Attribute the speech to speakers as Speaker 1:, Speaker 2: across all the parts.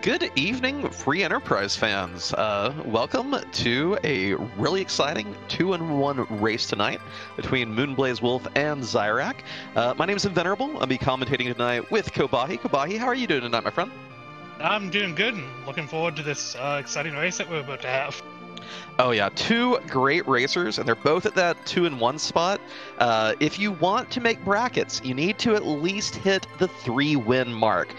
Speaker 1: Good evening, Free Enterprise fans. Welcome to a really exciting 2-in-1 race tonight between moonblazewolf and Zyrak. My name is Invenerable. I'll be commentating tonight with Kobahi. Kobahi, how are you doing tonight, my friend?
Speaker 2: I'm doing good and looking forward to this exciting race that we're about to have.
Speaker 1: Oh yeah, two great racers, and they're both at that 2-in-1 spot. If you want to make brackets, you need to at least hit the 3-win mark.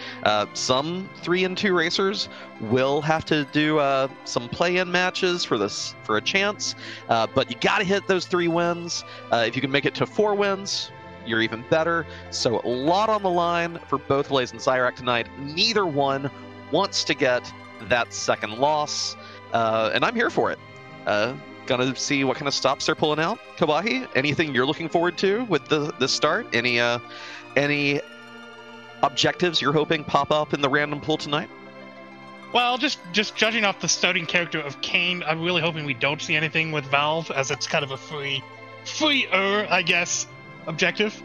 Speaker 1: Some 3-in-2 racers will have to do some play-in matches for a chance, but you got to hit those 3 wins. If you can make it to 4 wins, you're even better. So a lot on the line for both Blaze and Zyrak tonight. Neither one wants to get that second loss, and I'm here for it. Gonna see what kind of stops they're pulling out. Kobahi, anything you're looking forward to with this start? Any objectives you're hoping pop up in the random pool tonight?
Speaker 2: Well, just judging off the starting character of Kane, I'm really hoping we don't see anything with Valve, as it's kind of a freer, I guess, objective.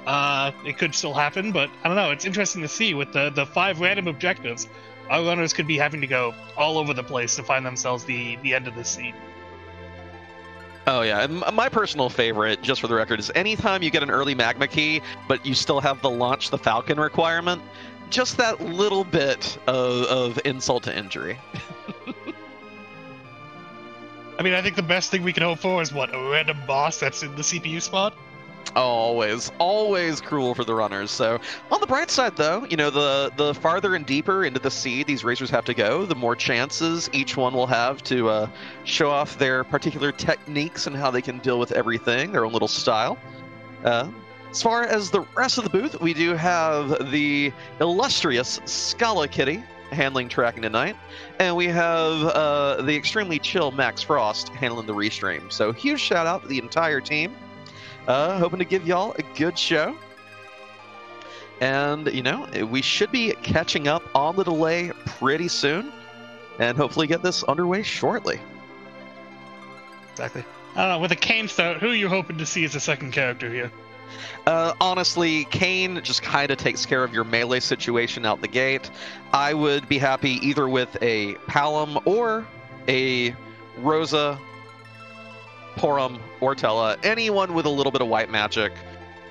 Speaker 2: It could still happen, but I don't know. It's interesting to see with the 5 random objectives. Our runners could be having to go all over the place to find themselves the end of the scene.
Speaker 1: Oh yeah, and my personal favorite, just for the record, is anytime you get an early magma key, but you still have the launch the Falcon requirement, just that little bit of insult to injury.
Speaker 2: I mean, I think the best thing we can hope for is, what, a random boss that's in the CPU spot?
Speaker 1: Always cruel for the runners. So on the bright side, though, you know, the farther and deeper into the sea these racers have to go, the more chances each one will have to show off their particular techniques and how they can deal with everything, their own little style. As far as the rest of the booth, we do have the illustrious Scala Kitty handling tracking tonight, and we have the extremely chill Max Frost handling the restream. So huge shout out to the entire team. Hoping to give y'all a good show. And, you know, we should be catching up on the delay pretty soon, and hopefully get this underway shortly.
Speaker 2: Exactly. I don't know, with a Kane start, who are you hoping to see as a second character here?
Speaker 1: Honestly, Kane just kind of takes care of your melee situation out the gate. I would be happy either with a Palom or a Rosa, Porum, Ortella, anyone with a little bit of white magic,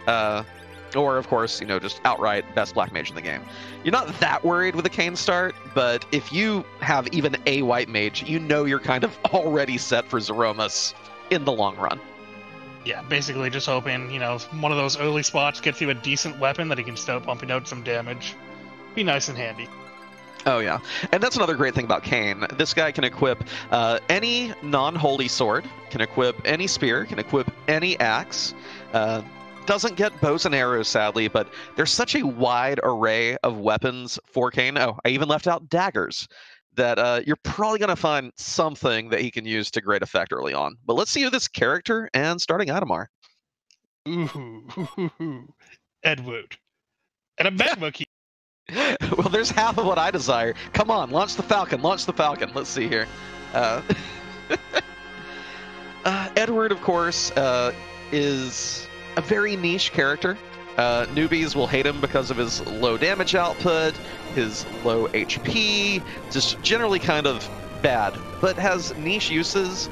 Speaker 1: or of course, you know, just outright best black mage in the game. You're not that worried with a Kane start, but if you have even a white mage, you know you're kind of already set for Zeromus in the long run.
Speaker 2: Yeah, basically just hoping, you know, one of those early spots gets you a decent weapon that he can start pumping out some damage. Be nice and handy.
Speaker 1: Oh yeah, and that's another great thing about Kane. This guy can equip any non-holy sword, can equip any spear, can equip any axe. Doesn't get bows and arrows, sadly, but there's such a wide array of weapons for Kane. Oh, I even left out daggers, that you're probably going to find something that he can use to great effect early on. But let's see who this character and starting item are.
Speaker 2: Ooh, Edward. And a magma key.
Speaker 1: Well, there's half of what I desire. Come on, launch the Falcon, launch the Falcon. Let's see here. Edward, of course, is a very niche character. Newbies will hate him because of his low damage output, his low HP, just generally kind of bad, but has niche uses,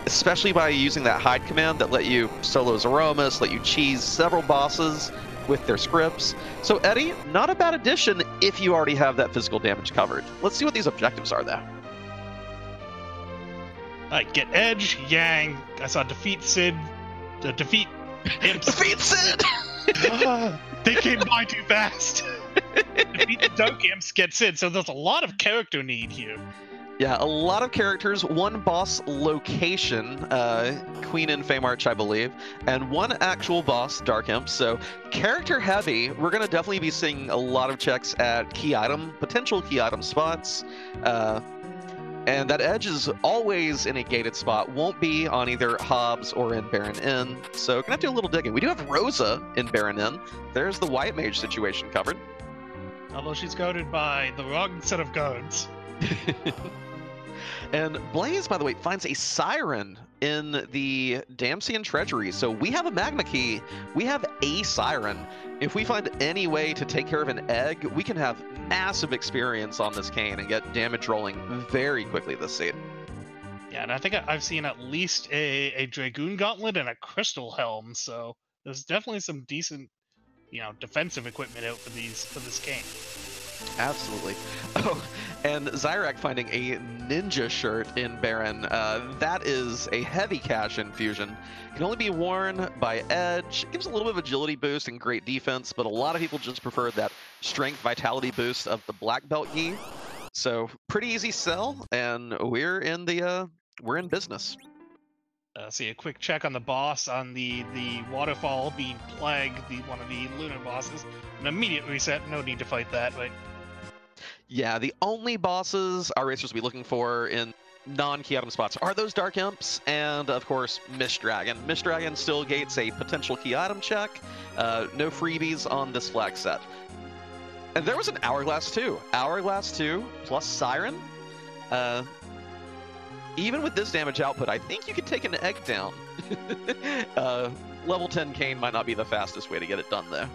Speaker 1: especially by using that hide command that let you solo Zeromus, let you cheese several bosses with their scripts. So Eddie, not a bad addition if you already have that physical damage covered. Let's see what these objectives are, though.
Speaker 2: Get Edge, Yang. I saw defeat Sid, defeat Imps.
Speaker 1: Defeat Sid!
Speaker 2: They came by too fast. Defeat the Dark Imps, get Sid. So there's a lot of character need here.
Speaker 1: Yeah, a lot of characters, 1 boss location, Queen in Feymarch, I believe, and 1 actual boss, Dark Imp. So character heavy. We're going to definitely be seeing a lot of checks at potential key item spots. And that Edge is always in a gated spot, won't be on either Hobbs or in Baron Inn. So gonna have to do a little digging. We do have Rosa in Baron Inn. There's the white mage situation covered.
Speaker 2: Although she's guarded by the wrong set of guards.
Speaker 1: And Blaze, by the way, finds a Siren in the Damsian Treasury. So we have a Magma Key. We have a Siren. If we find any way to take care of an egg, we can have massive experience on this Kayn and get damage rolling very quickly this seed.
Speaker 2: Yeah, and I think I've seen at least a Dragoon Gauntlet and a Crystal Helm, so there's definitely some decent, defensive equipment out for this Kayn.
Speaker 1: Absolutely. Oh, and Zyrak finding a ninja shirt in Baron. That is a heavy cash infusion. Can only be worn by Edge. Gives a little bit of agility boost and great defense, but a lot of people just prefer that strength vitality boost of the black belt gi. So pretty easy sell, and we're in business.
Speaker 2: See a quick check on the boss on the waterfall being Plague, one of the lunar bosses. An immediate reset. No need to fight that, right?
Speaker 1: Yeah, the only bosses our racers will be looking for in non-key item spots are those Dark Imps and, of course, Mist Dragon. Mist Dragon still gates a potential key item check. No freebies on this flag set. And there was an Hourglass 2. Hourglass 2 plus Siren. Even with this damage output, I think you could take an egg down. Level 10 Kayn might not be the fastest way to get it done, though.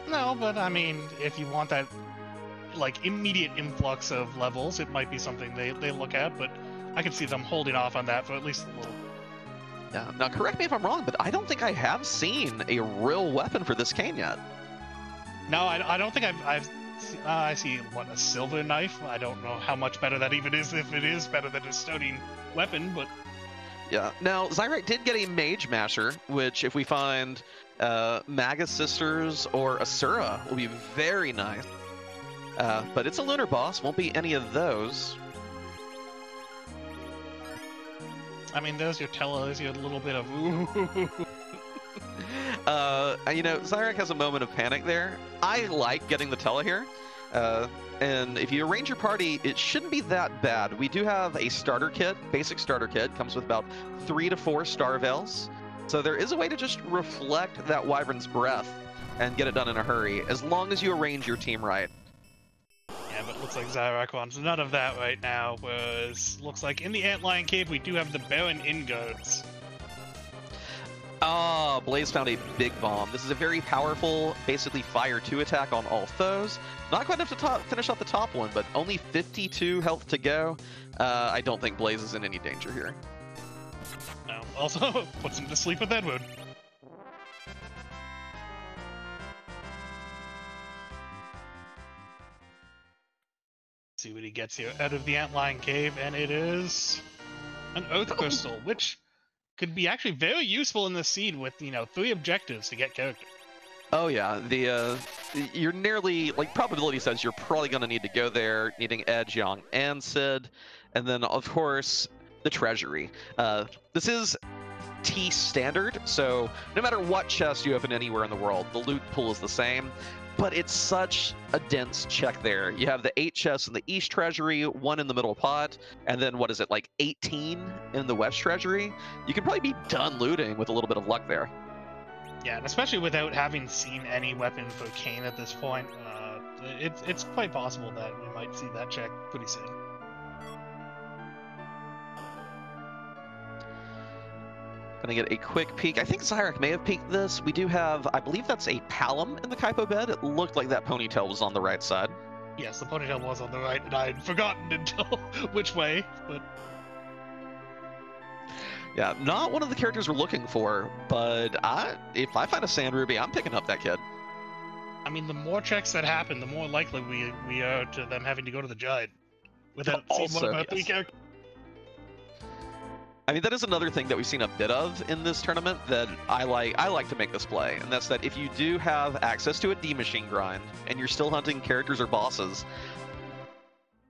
Speaker 2: No, but I mean, if you want that immediate influx of levels, it might be something they look at, but I can see them holding off on that for at least a little.
Speaker 1: Yeah. Now, correct me if I'm wrong, but I don't think I have seen a real weapon for this Kayn yet.
Speaker 2: No, I don't think I see, a silver knife? I don't know how much better that even is, if it is better than a stoning weapon, but...
Speaker 1: Yeah. Now, Zyrak did get a Mage Masher, which if we find Magus Sisters or Asura will be very nice. But it's a lunar boss, won't be any of those.
Speaker 2: I mean, there's your Tella, there's your little bit of ooh.
Speaker 1: Zyrak has a moment of panic there. I like getting the Tella here. And if you arrange your party, it shouldn't be that bad. We do have a starter kit, basic starter kit, comes with about 3 to 4 Star Veils. So there is a way to just reflect that Wyvern's breath and get it done in a hurry, as long as you arrange your team right.
Speaker 2: Yeah, but it looks like Zyrak wants none of that right now, whereas looks like in the Antlion Cave we do have the Baron Ingots.
Speaker 1: Ah, Blaze found a big bomb. This is a very powerful, basically fire 2 attack on all foes. Not quite enough to finish off the top one, but only 52 health to go. I don't think Blaze is in any danger here.
Speaker 2: No, also puts him to sleep with Edward. See what he gets here out of the Antlion Cave, and it is an Oath Crystal, which could be actually very useful in this seed with, 3 objectives to get character.
Speaker 1: Oh yeah, you're nearly, probability says you're probably going to need to go there, needing Edge, Yang, and Sid, and then, of course, the Treasury. This is T standard, so no matter what chest you open anywhere in the world, the loot pool is the same, but it's such a dense check there. You have the 8 chests in the East Treasury, 1 in the middle pot, and then, 18 in the West Treasury? You could probably be done looting with a little bit of luck there.
Speaker 2: Yeah, and especially without having seen any weapon for Kayn at this point, it's quite possible that we might see that check pretty soon.
Speaker 1: Gonna get a quick peek. I think Zyrak may have peeked this. We do have, I believe that's a Palom in the Kaipo bed. It looked like that ponytail was on the right side.
Speaker 2: Yes, the ponytail was on the right, and I had forgotten until which way, but...
Speaker 1: Yeah, not one of the characters we're looking for, but if I find a Sand Ruby, I'm picking up that kid.
Speaker 2: I mean, the more checks that happen, the more likely we are to them having to go to the Giant without seeing one of our 3 characters.
Speaker 1: I mean, that is another thing that we've seen a bit of in this tournament that I like to make this play, and that's that if you do have access to a D-Machine grind, and you're still hunting characters or bosses,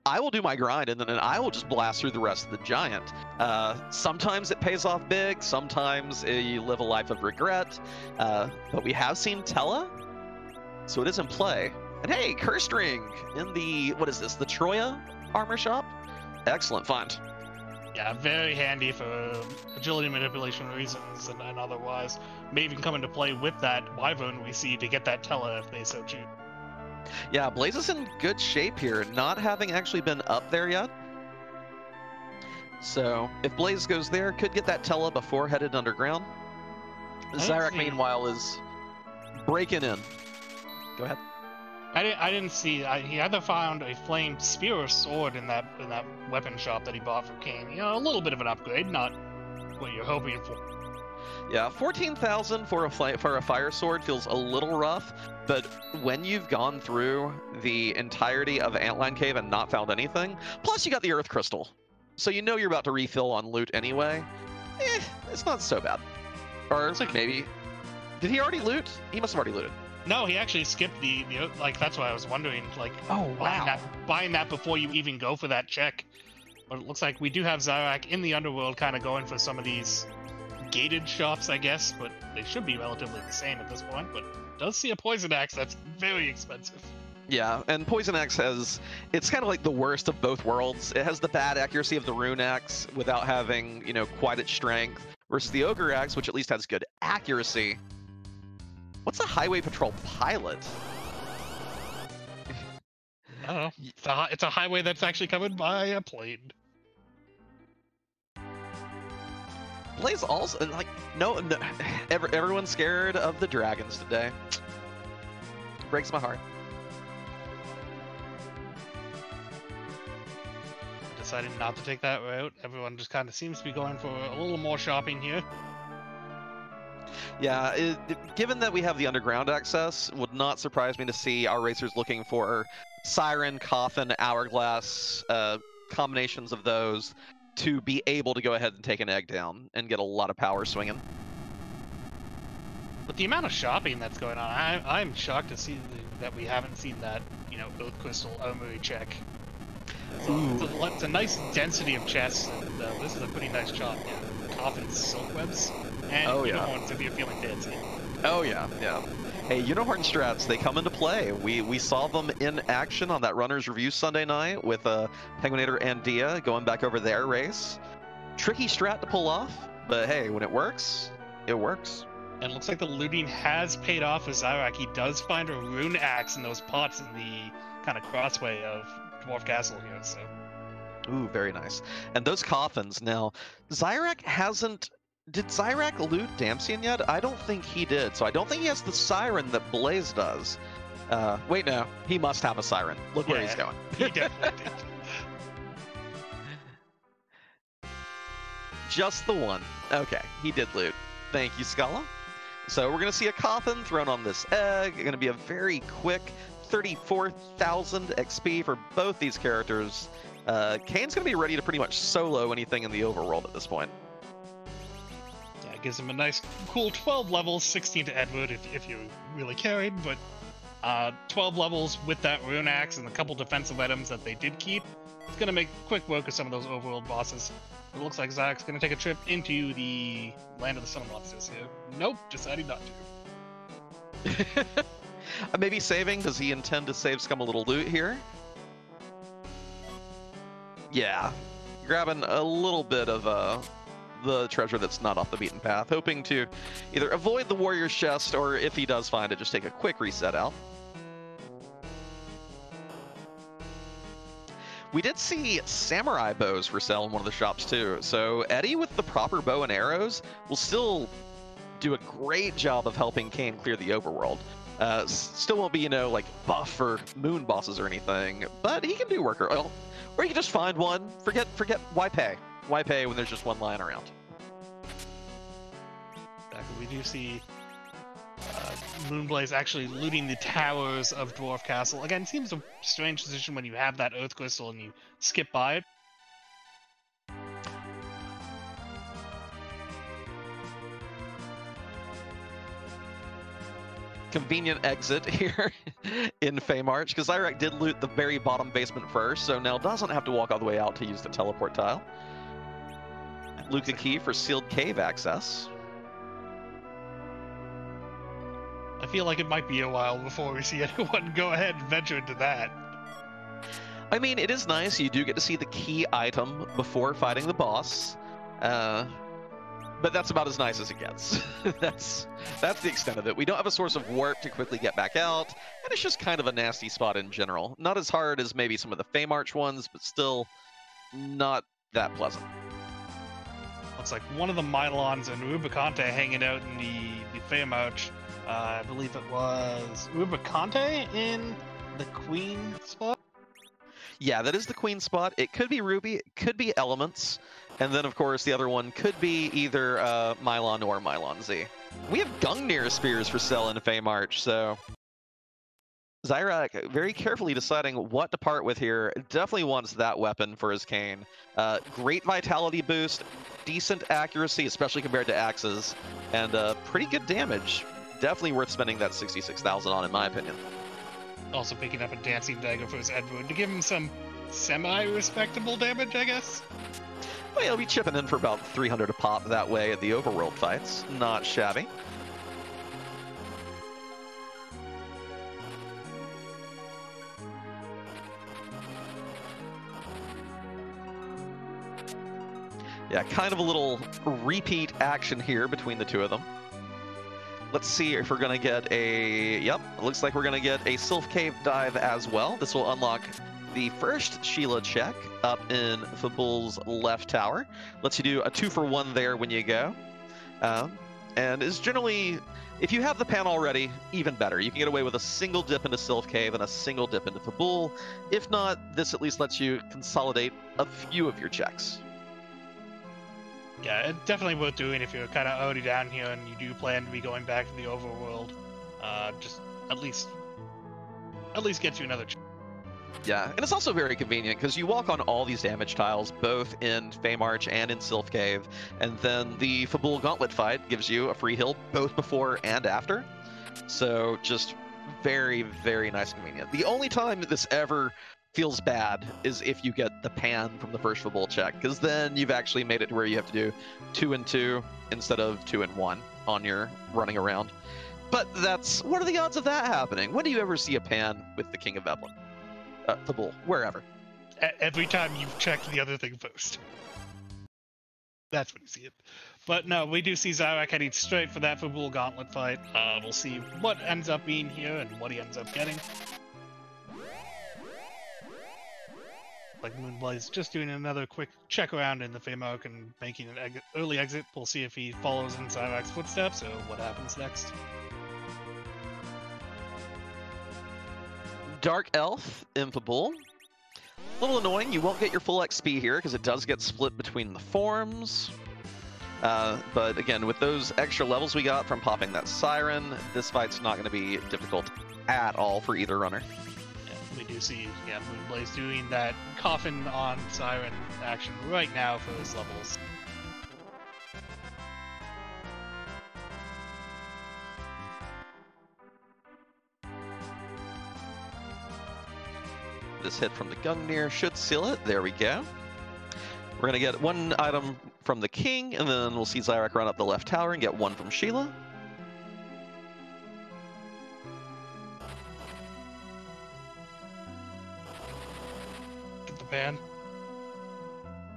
Speaker 1: I will do my grind, and then I will just blast through the rest of the Giant. Sometimes it pays off big, sometimes you live a life of regret, but we have seen Tella, so it is in play. And hey, Cursed Ring in the, what is this, the Troya armor shop? Excellent find.
Speaker 2: Yeah, very handy for agility manipulation reasons and otherwise. May even come into play with that Wyvern we see to get that Tella if they so choose.
Speaker 1: Yeah, Blaze is in good shape here, not having actually been up there yet. So if Blaze goes there, could get that Tele before headed underground. Zyrak, meanwhile, is breaking in. Go ahead.
Speaker 2: I didn't see. He either found a flamed spear or sword in that weapon shop that he bought from Kane. You know, a little bit of an upgrade, not what you're hoping for.
Speaker 1: Yeah, 14,000 for a fire sword feels a little rough, but when you've gone through the entirety of Antline Cave and not found anything, plus you got the Earth Crystal, so you know you're about to refill on loot anyway. It's not so bad. Or maybe, did he already loot? He must have already looted.
Speaker 2: No, he actually skipped the like. That's why I was wondering, like, buying that before you even go for that check. But it looks like we do have Zyrak in the underworld, kind of going for some of these gated shops, I guess. But they should be relatively the same at this point. But does see a poison axe that's very expensive.
Speaker 1: Yeah, and Poison Axe it's kind of like the worst of both worlds. It has the bad accuracy of the Rune Axe without having, you know, quite its strength, versus the Ogre Axe, which at least has good accuracy. What's a highway patrol pilot?
Speaker 2: I don't know. It's a highway that's actually covered by a plane.
Speaker 1: Blaze also, like, no everyone's scared of the dragons today. Breaks my heart.
Speaker 2: Decided not to take that route. Everyone just kind of seems to be going for a little more shopping here.
Speaker 1: Yeah, given that we have the underground access, would not surprise me to see our racers looking for Siren, Coffin, Hourglass, combinations of those to be able to go ahead and take an egg down and get a lot of power swinging.
Speaker 2: With the amount of shopping that's going on, I'm shocked to see that we haven't seen that, you know, Oath Crystal Armory check. It's a nice density of chests, and this is a pretty nice shop. Yeah, Coffin silk webs, and unicorns if you're feeling fancy.
Speaker 1: Oh yeah, yeah. Hey, unicorn strats, they come into play. We saw them in action on that Runner's Review Sunday night with Penguinator and Dia going back over their race. Tricky strat to pull off, but hey, when it works, it works.
Speaker 2: And it looks like the looting has paid off with Zyrak. He does find a rune axe in those pots in the kind of crossway of Dwarf Castle here, so.
Speaker 1: Ooh, very nice. And those coffins, now, Zyrak hasn't... Did Zyrak loot Damsian yet? I don't think he did, so I don't think he has the Siren that Blaze does. Wait, no. He must have a Siren. Look where he's going.
Speaker 2: He definitely did.
Speaker 1: Just the one. Okay, he did loot. Thank you, Scala. So we're going to see a coffin thrown on this egg. Going to be a very quick 34,000 XP for both these characters. Kane's going to be ready to pretty much solo anything in the overworld at this point.
Speaker 2: Yeah, it gives him a nice, cool 12 levels, 16 to Edward if you really carried, but 12 levels with that rune axe and a couple defensive items that they did keep. It's going to make quick work of some of those overworld bosses. It looks like Zach's going to take a trip into the Land of the Sun Monsters here. Nope, decided not to.
Speaker 1: Maybe saving? Does he intend to save scum a little loot here? Yeah, grabbing a little bit of the treasure that's not off the beaten path, hoping to either avoid the warrior's chest, or if he does find it, just take a quick reset out. We did see samurai bows for sale in one of the shops too, so Eddie with the proper bow and arrows will still do a great job of helping Kane clear the overworld. Still won't be, you know, like buff or moon bosses or anything, but he can do work, or you can just find one. Forget why pay? Why pay when there's just one lying around?
Speaker 2: We do see Moonblaze actually looting the towers of Dwarf Castle. Again, it seems a strange position when you have that Earth Crystal and you skip by it.
Speaker 1: Convenient exit here in Feymarch, because Zyrak did loot the very bottom basement first, so now doesn't have to walk all the way out to use the teleport tile. Luke the key for sealed cave access.
Speaker 2: I feel like it might be a while before we see anyone go ahead and venture into that.
Speaker 1: I mean, it is nice. You do get to see the key item before fighting the boss. But that's about as nice as it gets. That's the extent of it. We don't have a source of warp to quickly get back out, and it's just kind of a nasty spot in general. Not as hard as maybe some of the Feymarch ones, but still not that pleasant.
Speaker 2: Looks like one of the Mylons and Rubicante hanging out in the Feymarch. I believe it was Rubicante in the Queen spot.
Speaker 1: Yeah, that is the Queen spot. It could be Ruby, it could be Elements, and then of course the other one could be either Mylon or Mylon Z. We have Gungnir spears for sale in Feymarch, so Zyrak very carefully deciding what to part with here. Definitely wants that weapon for his cane. Great vitality boost, decent accuracy, especially compared to axes, and pretty good damage. Definitely worth spending that 66,000 on, in my opinion.
Speaker 2: Also picking up a Dancing Dagger for his Edward to give him some semi-respectable damage, I guess.
Speaker 1: Well, he'll be chipping in for about 300 a pop that way at the overworld fights. Not shabby. Yeah, kind of a little repeat action here between the two of them. Let's see if we're going to get a... Yep, it looks like we're going to get a Sylph Cave dive as well. This will unlock the first Sheila check up in Fabul's left tower. Lets you do a 2-for-1 there when you go. And is generally, if you have the pan already, even better. You can get away with a single dip into Sylph Cave and a single dip into Fabul. If not, this at least lets you consolidate a few of your checks.
Speaker 2: Yeah, it definitely worth doing if you're kind of already down here and you do plan to be going back to the overworld. Just at least get you another check.
Speaker 1: Yeah, and it's also very convenient because you walk on all these damage tiles, both in Feymarch and in Sylph Cave, and then the Fabul Gauntlet fight gives you a free heal both before and after. So just very, very nice and convenient. The only time this ever feels bad is if you get the pan from the first Fabul check, because then you've actually made it to where you have to do 2 and 2 instead of 2 and 1 on your running around. But what are the odds of that happening? When do you ever see a pan with the King of Evelyn? Fabul, wherever.
Speaker 2: Every time you've checked the other thing first. That's when you see it. But no, we do see Zyrak heading straight for that Fabul Gauntlet fight. We'll see what ends up being here and what he ends up getting. Like Moonblaze just doing another quick check around in the Feymarch and making an early exit. We'll see if he follows in Zyrak's footsteps or what happens next.
Speaker 1: Dark Elf in Fabul. A little annoying, you won't get your full XP here because it does get split between the forms. But again, with those extra levels we got from popping that Siren, this fight's not going to be difficult at all for either runner.
Speaker 2: We do see, Moonblaze doing that coffin on Siren action right now for his levels.
Speaker 1: This hit from the Gungnir should seal it. There we go. We're going to get one item from the King, and then we'll see Zyrak run up the left tower and get one from Sheila.
Speaker 2: Pan.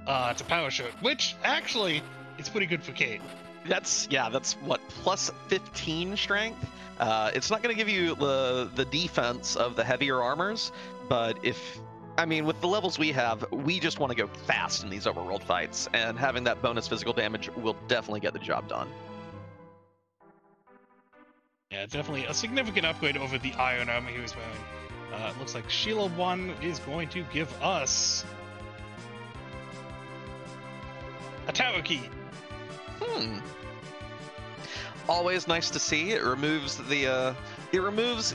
Speaker 2: It's a power shirt, which actually is pretty good for Kate.
Speaker 1: That's what, plus 15 strength. It's not going to give you the defense of the heavier armors, but with the levels we have, we just want to go fast in these overworld fights, and having that bonus physical damage will definitely get the job done.
Speaker 2: Yeah, definitely a significant upgrade over the iron armor he was wearing. It looks like Sheila 1 is going to give us a tower key.
Speaker 1: Always nice to see. It removes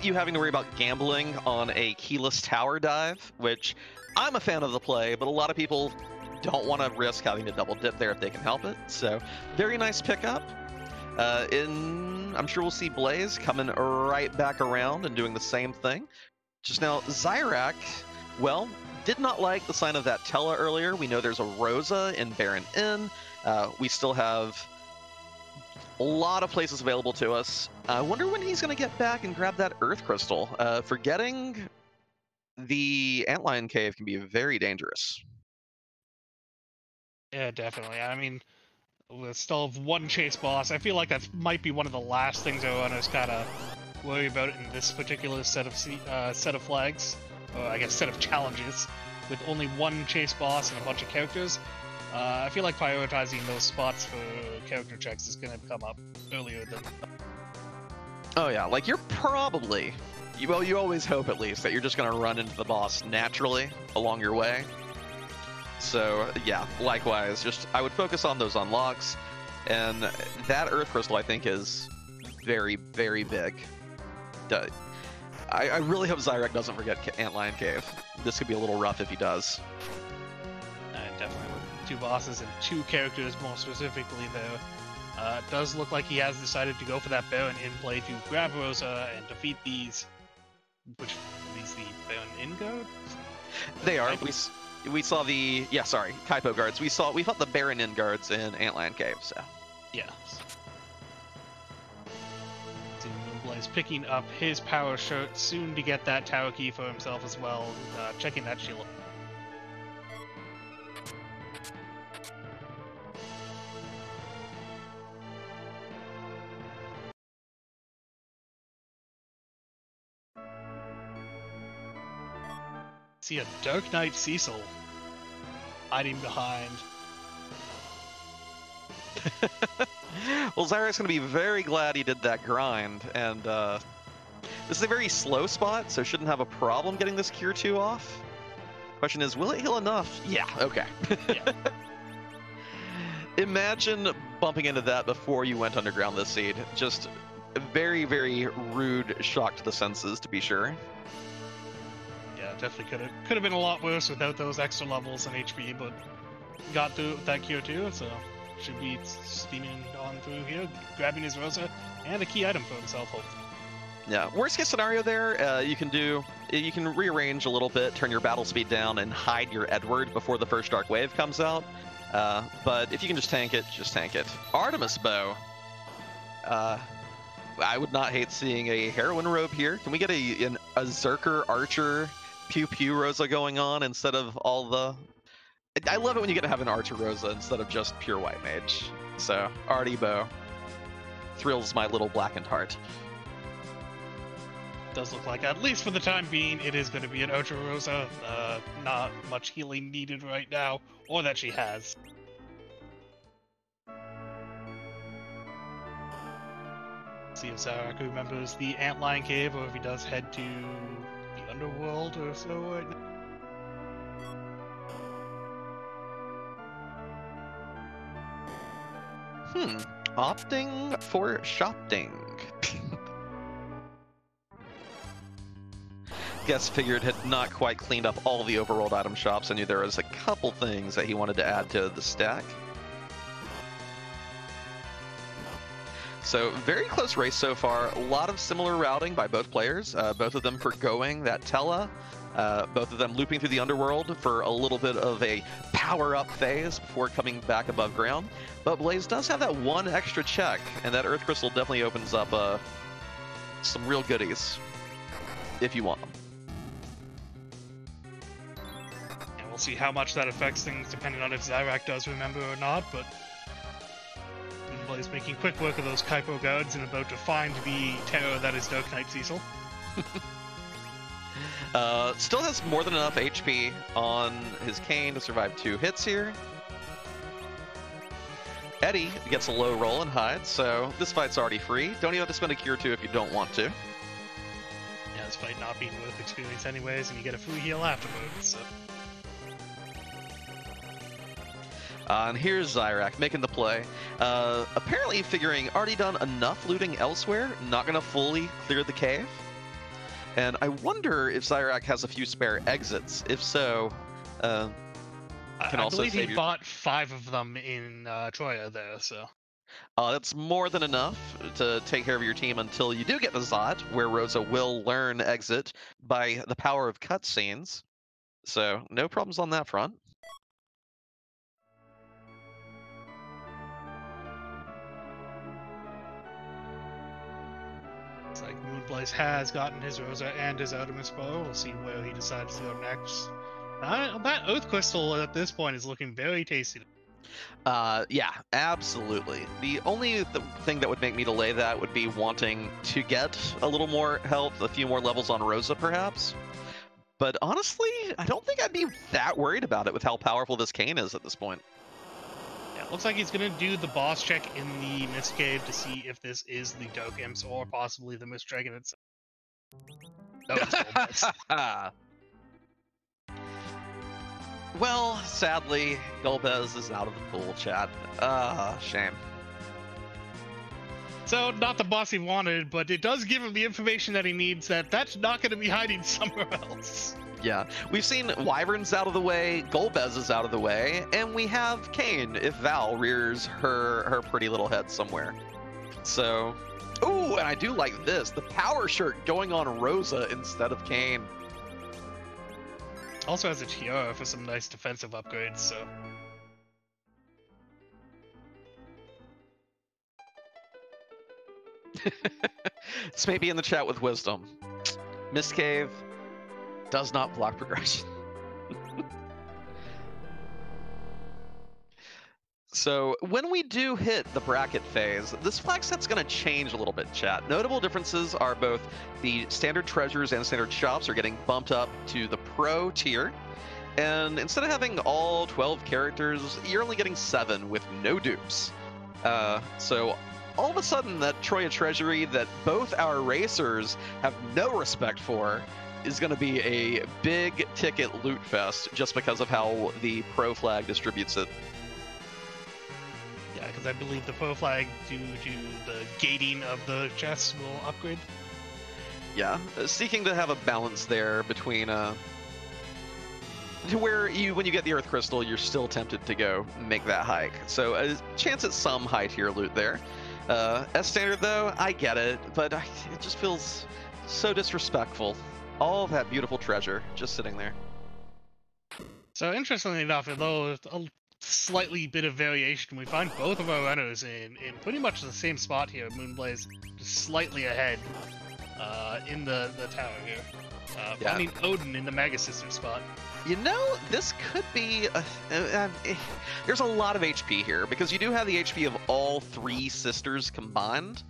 Speaker 1: you having to worry about gambling on a keyless tower dive, which I'm a fan of the play, but a lot of people don't want to risk having to double dip there if they can help it. So very nice pickup. I'm sure we'll see Blaze coming right back around and doing the same thing. Just now, Zyrak, did not like the sign of that Tella earlier. We know there's a Rosa in Baron Inn. We still have a lot of places available to us. I wonder when he's going to get back and grab that Earth Crystal. Forgetting the Antlion Cave can be very dangerous.
Speaker 2: Yeah, definitely. We still have one chase boss. I feel like that might be one of the last things our runners kind of worry about in this particular set of flags, or I guess set of challenges, with only one chase boss and a bunch of characters. I feel like prioritizing those spots for character checks is going to come up earlier than...
Speaker 1: Oh yeah, like you're probably, well, you always hope at least that you're just going to run into the boss naturally along your way. So yeah, likewise, just I would focus on those unlocks, and that Earth Crystal I think is very, very big. I really hope Zyrek doesn't forget Antlion Cave. This could be a little rough if he does.
Speaker 2: Definitely with 2 bosses and 2 characters more specifically though. It does look like he has decided to go for that Baron in play to grab Rosa and defeat these. Which are these, the Baron in guards?
Speaker 1: They are. We saw the Kaipo guards. We fought the Baron in guards in Antlion Cave. So
Speaker 2: yeah. Moonblaze picking up his power shirt, soon to get that tower key for himself as well. Checking that shield. See a Dark Knight Cecil hiding behind.
Speaker 1: Well, Zyrek's going to be very glad he did that grind, and this is a very slow spot, so shouldn't have a problem getting this Cure 2 off. Question is, will it heal enough? Yeah, okay.
Speaker 2: Yeah.
Speaker 1: Imagine bumping into that before you went underground this seed. Just a very, very rude shock to the senses, to be sure.
Speaker 2: Yeah, definitely could have been a lot worse without those extra levels in HP, but got through with that Cure 2, so should be steaming on through here, grabbing his Rosa and a key item for himself, hopefully.
Speaker 1: Yeah, worst case scenario there, you can rearrange a little bit, turn your battle speed down, and hide your Edward before the first Dark Wave comes out. But if you can just tank it, just tank it. Artemis Bow. I would not hate seeing a Heroine Robe here. Can we get a Zerker Archer Pew Pew Rosa going on instead of all the... I love it when you get to have an Archer Rosa instead of just pure White Mage. So, Artie Bow thrills my little blackened heart.
Speaker 2: Does look like, at least for the time being, it is going to be an Archer Rosa. Not much healing needed right now, or that she has. See if Zarak remembers the Antlion Cave, or if he does head to the Underworld or so right now.
Speaker 1: Opting for shopping. Guess figured had not quite cleaned up all the overworld item shops. I knew there was a couple things that he wanted to add to the stack. So very close race so far. A lot of similar routing by both players. Both of them forgoing that Tella. Both of them looping through the underworld for a little bit of a power-up phase before coming back above ground. But Blaze does have that one extra check, and that Earth Crystal definitely opens up some real goodies if you want them.
Speaker 2: And we'll see how much that affects things depending on if Zyrak does remember or not, but Blaze making quick work of those Kaipo guards and about to find the terror that is Dark Knight Cecil.
Speaker 1: Still has more than enough HP on his cane to survive 2 hits here. Eddie gets a low roll and hides, so this fight's already free. Don't even have to spend a Cure 2 if you don't want to.
Speaker 2: Yeah, this fight not being worth experience anyways, and you get a free heal afterwards, so...
Speaker 1: And here's Zyrak making the play. Apparently figuring already done enough looting elsewhere, not going to fully clear the cave. And I wonder if Zyrak has a few spare exits. If so, can also
Speaker 2: believe
Speaker 1: save
Speaker 2: he bought 5 of them in Troya there, so...
Speaker 1: that's more than enough to take care of your team until you do get the Zot, where Rosa will learn exit by the power of cutscenes. So, no problems on that front.
Speaker 2: It's like Moonblaze has gotten his Rosa and his Artemis Bow. We'll see where he decides to go next. That Earth Crystal at this point is looking very tasty.
Speaker 1: Yeah, absolutely. The only thing that would make me delay that would be wanting to get a little more health, a few more levels on Rosa, perhaps. But honestly, I don't think I'd be that worried about it with how powerful this cane is at this point.
Speaker 2: Looks like he's gonna do the boss check in the Mist Cave to see if this is the Dark Imps or possibly the Mist Dragon itself.
Speaker 1: Well, sadly, Golbez is out of the pool, chat. Shame.
Speaker 2: So, not the boss he wanted, but it does give him the information that he needs that's not going to be hiding somewhere else.
Speaker 1: Yeah, we've seen Wyvern's out of the way, Golbez is out of the way, and we have Kayn if Val rears her pretty little head somewhere. So, ooh, and I do like this, the power shirt going on Rosa instead of Kayn.
Speaker 2: Also has a tiara for some nice defensive upgrades, so...
Speaker 1: This may be in the chat with wisdom. Mist Cave does not block progression. So when we do hit the bracket phase, this flag set's going to change a little bit, chat. Notable differences are both the standard treasures and standard shops are getting bumped up to the pro tier. And instead of having all 12 characters, you're only getting 7 with no dupes. So all of a sudden, that Troya treasury that both our racers have no respect for is going to be a big ticket loot fest just because of how the pro flag distributes it.
Speaker 2: Yeah, because I believe the pro flag, due to the gating of the chests, will upgrade.
Speaker 1: Yeah, seeking to have a balance there between to where when you get the Earth Crystal, you're still tempted to go make that hike. So a chance at some high tier loot there. As standard though, I get it, but it just feels so disrespectful. All of that beautiful treasure just sitting there.
Speaker 2: So interestingly enough, although a slightly bit of variation, we find both of our runners in pretty much the same spot here. Moonblaze just slightly ahead in the tower here. Finding Odin in the Mega Sister spot.
Speaker 1: You know, this could be... there's a lot of HP here, because you do have the HP of all 3 sisters combined,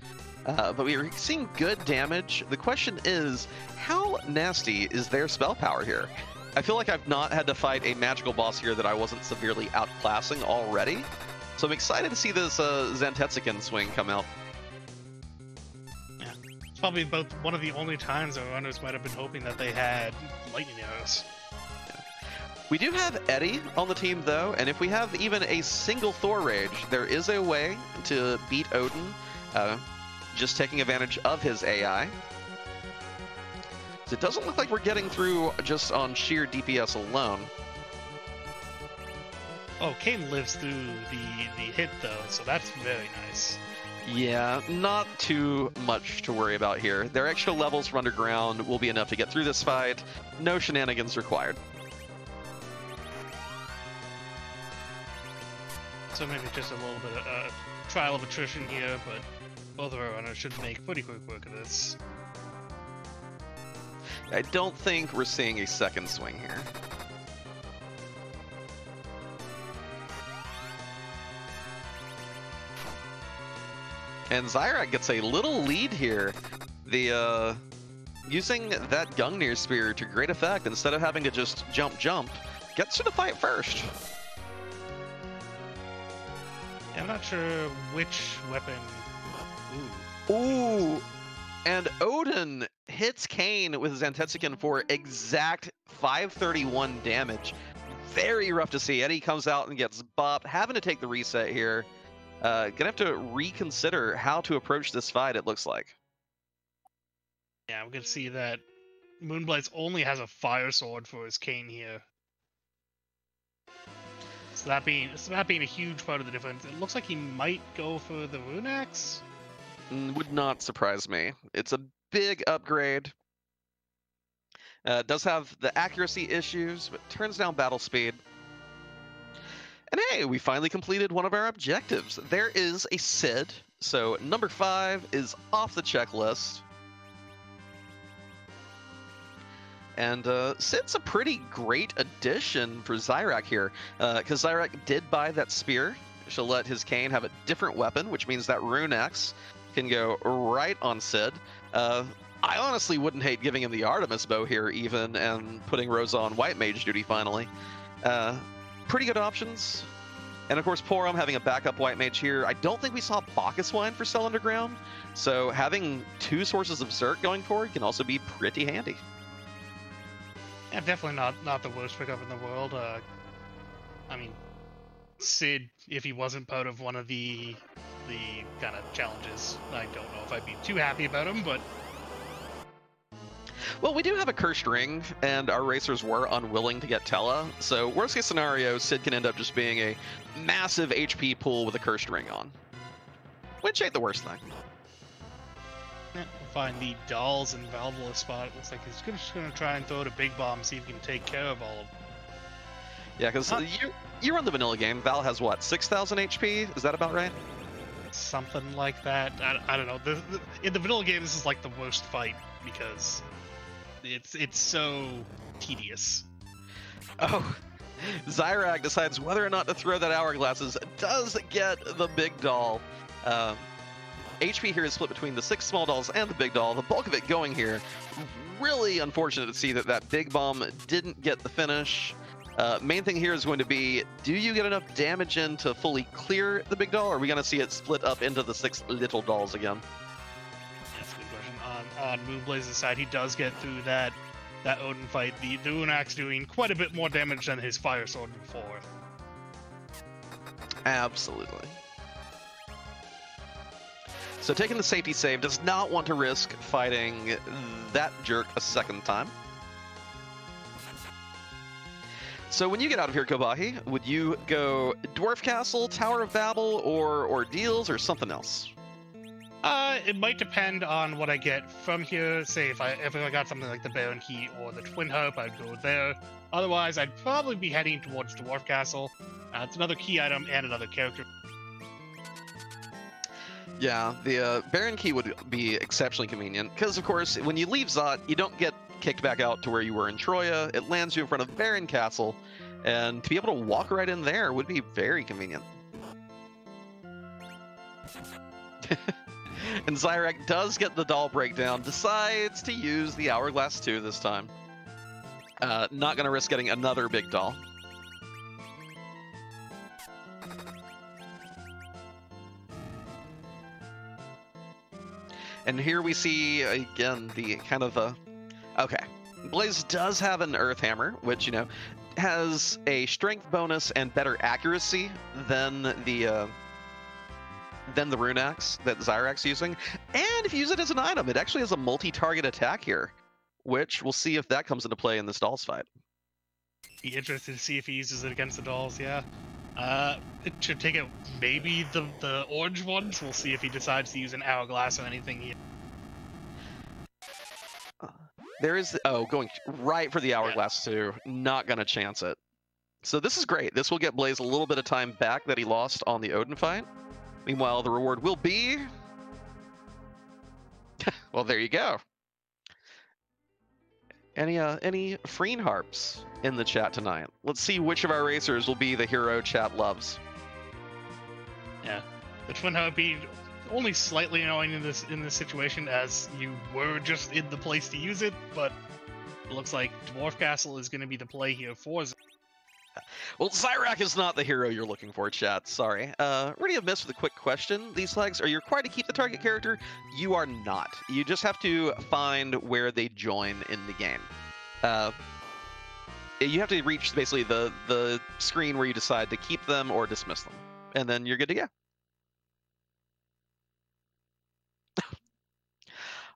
Speaker 1: but we're seeing good damage. The question is, how nasty is their spell power here? I feel like I've not had to fight a magical boss here that I wasn't severely outclassing already, so I'm excited to see this Zantetsuken swing come out.
Speaker 2: Yeah, it's probably both one of the only times our runners might have been hoping that they had lightning arrows.
Speaker 1: We do have Eddie on the team, though, and if we have even a single Thor Rage, there is a way to beat Odin, just taking advantage of his AI. So it doesn't look like we're getting through just on sheer DPS alone.
Speaker 2: Oh, Kayn lives through the hit, though, so that's very nice.
Speaker 1: Yeah, not too much to worry about here. Their extra levels for Underground will be enough to get through this fight. No shenanigans required.
Speaker 2: So maybe just a little bit of trial of attrition here, but both of our runners should make pretty quick work of this.
Speaker 1: I don't think we're seeing a second swing here. And Zyrak gets a little lead here. The using that Gungnir Spear to great effect, instead of having to just jump, gets to the fight first.
Speaker 2: Yeah, I'm not sure which weapon.
Speaker 1: Ooh. And Odin hits Kayn with his Zantetsuken for exact 531 damage. Very rough to see. Eddie comes out and gets bopped, having to take the reset here. Gonna have to reconsider how to approach this fight, it looks like.
Speaker 2: Yeah, we can see that Moonblaze only has a fire sword for his Kayn here. So that being a huge part of the difference, it looks like he might go for the Rune Axe.
Speaker 1: Would not surprise me. It's a big upgrade. It does have the accuracy issues, but turns down battle speed. And hey, we finally completed one of our objectives. There is a Sid, so number 5 is off the checklist. And Sid's a pretty great addition for Zyrak here, because Zyrak did buy that spear. She'll let his Kayn have a different weapon, which means that Rune Axe can go right on Sid. I honestly wouldn't hate giving him the Artemis bow here even, and putting Rosa on White Mage duty finally. Pretty good options. And of course, Porom having a backup white mage here. I don't think we saw Bacchus Wine for Cell Underground, so having 2 sources of Zerk going forward can also be pretty handy.
Speaker 2: Yeah, definitely not the worst pickup in the world. I mean, Sid, if he wasn't part of one of the kind of challenges, I don't know if I'd be too happy about him, but...
Speaker 1: Well, we do have a cursed ring, and our racers were unwilling to get Tella, so worst case scenario, Sid can end up just being a massive HP pool with a cursed ring on. Which ain't the worst thing.
Speaker 2: Yeah, we'll find the dolls in Valvola spot. Looks like he's just going to try and throw out a big bomb, see if he can take care of all of them.
Speaker 1: Yeah, because you run the vanilla game. Val has what, 6,000 HP? Is that about right?
Speaker 2: Something like that. I don't know. In the vanilla game, this is like the worst fight because it's so tedious.
Speaker 1: Oh, Zyrak decides whether or not to throw that hourglasses. Does get the big doll. HP here is split between the 6 small dolls and the big doll. The bulk of it going here. Really unfortunate to see that big bomb didn't get the finish. Main thing here is going to be, do you get enough damage in to fully clear the big doll, or are we going to see it split up into the 6 little dolls again?
Speaker 2: That's a good question. On Moonblaze's side, he does get through that Odin fight. The Unax doing quite a bit more damage than his Fire Sword before.
Speaker 1: Absolutely. So taking the safety save, does not want to risk fighting that jerk a second time. So when you get out of here, Kobahi, would you go Dwarf Castle, Tower of Babel, or Ordeals, or something else?
Speaker 2: It might depend on what I get from here. Say if I got something like the Baron Key or the Twin Harp, I'd go there. Otherwise, I'd probably be heading towards Dwarf Castle. It's another key item and another character.
Speaker 1: Yeah, the Baron Key would be exceptionally convenient, because, of course, when you leave Zot, you don't get kicked back out to where you were in Troya. It lands you in front of Baron Castle, and to be able to walk right in there would be very convenient. And Zyrak does get the doll breakdown, decides to use the Hourglass 2 this time. Not going to risk getting another big doll. And here we see, again, the kind of okay. Blaze does have an Earth Hammer, which, you know, has a strength bonus and better accuracy than the Rune Axe that Zyrak's using. And if you use it as an item, it actually has a multi-target attack here, which we'll see if that comes into play in this Dolls fight.
Speaker 2: Be interested to see if he uses it against the Dolls, yeah. It should take it maybe the orange ones. We'll see if he decides to use an Hourglass or anything here.
Speaker 1: There is, going right for the Hourglass too. Not going to chance it. So this is great. This will get Blaze a little bit of time back that he lost on the Odin fight. Meanwhile, the reward will be... well, there you go. Any Freen Harps in the chat tonight? Let's see which of our racers will be the hero chat loves.
Speaker 2: Yeah, the Twin Harp being only slightly annoying in this situation, as you were just in the place to use it, but it looks like Dwarf Castle is going to be the play here for Zyrak.
Speaker 1: Well, Zyrak is not the hero you're looking for, chat. Sorry. Already have missed with a quick question. These flags, are you required to keep the target character? You are not. You just have to find where they join in the game. You have to reach basically the screen where you decide to keep them or dismiss them, and then you're good to go.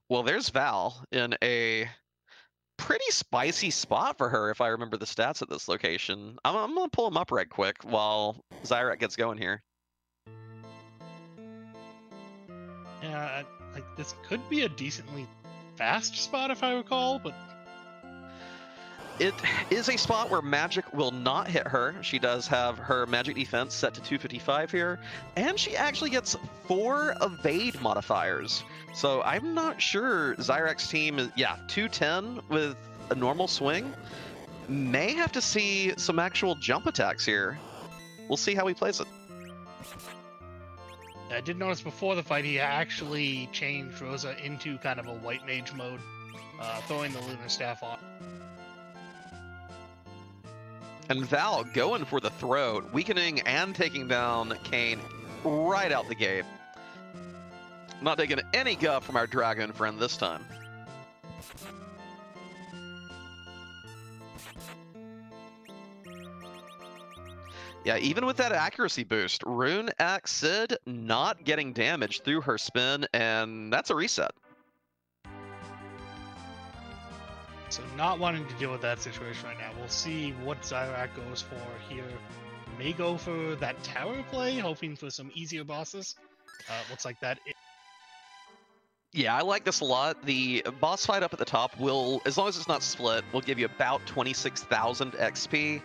Speaker 1: Well, there's Val in a pretty spicy spot for her, if I remember the stats at this location. I'm going to pull him up right quick while Zyrak gets going here.
Speaker 2: Yeah, like this could be a decently fast spot if I recall, but...
Speaker 1: It is a spot where magic will not hit her. She does have her magic defense set to 255 here, and she actually gets 4 evade modifiers. So I'm not sure Zyrak's team is, 210 with a normal swing. May have to see some actual jump attacks here. We'll see how he plays it.
Speaker 2: I did notice before the fight he actually changed Rosa into kind of a white mage mode, throwing the Lunar Staff on.
Speaker 1: And Val going for the throat, weakening and taking down Kane right out the gate. Not taking any guff from our dragon friend this time. Yeah, even with that accuracy boost, Rune X Sid not getting damaged through her spin, and that's a reset.
Speaker 2: So not wanting to deal with that situation right now. We'll see what Zyrak goes for here. May go for that tower play, hoping for some easier bosses. Looks like that.
Speaker 1: Yeah, I like this a lot. The boss fight up at the top will, as long as it's not split, will give you about 26,000 XP.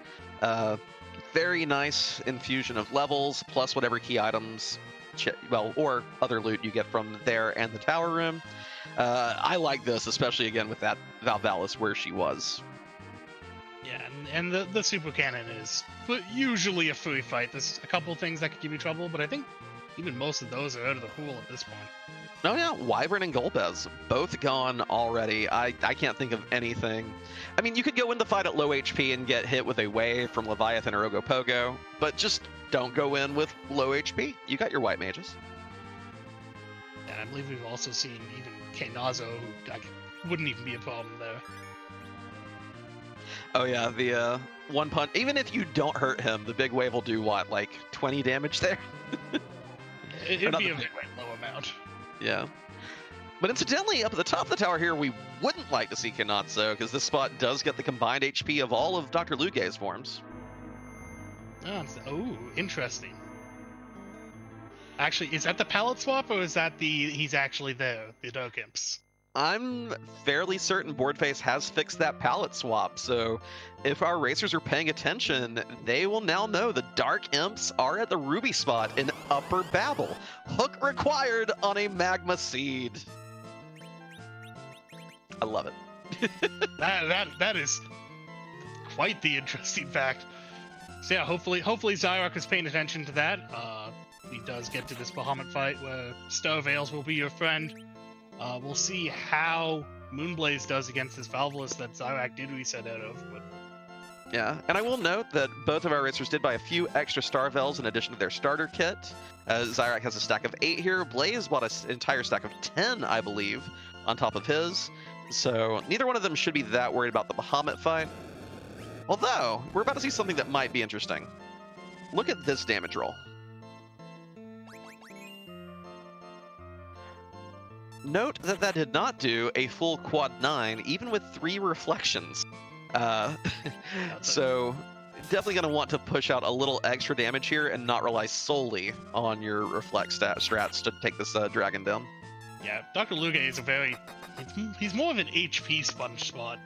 Speaker 1: Very nice infusion of levels, plus whatever key items, or other loot you get from there and the tower room. I like this, especially again with that Valvalis where she was.
Speaker 2: Yeah, and the super cannon is usually a free fight. There's a couple things that could give you trouble, but I think even most of those are out of the pool at this point.
Speaker 1: Oh yeah, Wyvern and Golbez, both gone already. I can't think of anything. I mean, you could go into fight at low HP and get hit with a wave from Leviathan or Ogopogo, but just don't go in with low HP. You got your white mages.
Speaker 2: And I believe we've also seen even Kenazo, who wouldn't even be a problem there.
Speaker 1: Oh yeah, the one punch. Even if you don't hurt him, the big wave will do what, like 20 damage there?
Speaker 2: It'd be a very low amount.
Speaker 1: Yeah. But incidentally, up at the top of the tower here, we wouldn't like to see Kenazo, because this spot does get the combined HP of all of Dr. Lugay's forms.
Speaker 2: Oh, interesting. Actually, is that the palette swap, or is that he's actually there, the Dark Imps?
Speaker 1: I'm fairly certain Boardface has fixed that palette swap, so if our racers are paying attention, they will now know the Dark Imps are at the Ruby spot in Upper Babel. Hook required on a Magma Seed. I love it.
Speaker 2: that is quite the interesting fact. So yeah, hopefully Zyrak is paying attention to that. He does get to this Bahamut fight where Star Veils will be your friend. We'll see how Moonblaze does against this Valvalis that Zyrak did reset out of. But...
Speaker 1: Yeah, and I will note that both of our racers did buy a few extra Star Veils in addition to their starter kit. Zyrak has a stack of 8 here. Blaze bought an entire stack of 10, I believe, on top of his. So neither one of them should be that worried about the Bahamut fight. Although, we're about to see something that might be interesting. Look at this damage roll. Note that that did not do a full quad 9, even with 3 reflections. So, definitely going to want to push out a little extra damage here and not rely solely on your reflect strats to take this dragon down.
Speaker 2: Yeah, Dr. Lugay is he's more of an HP sponge spot.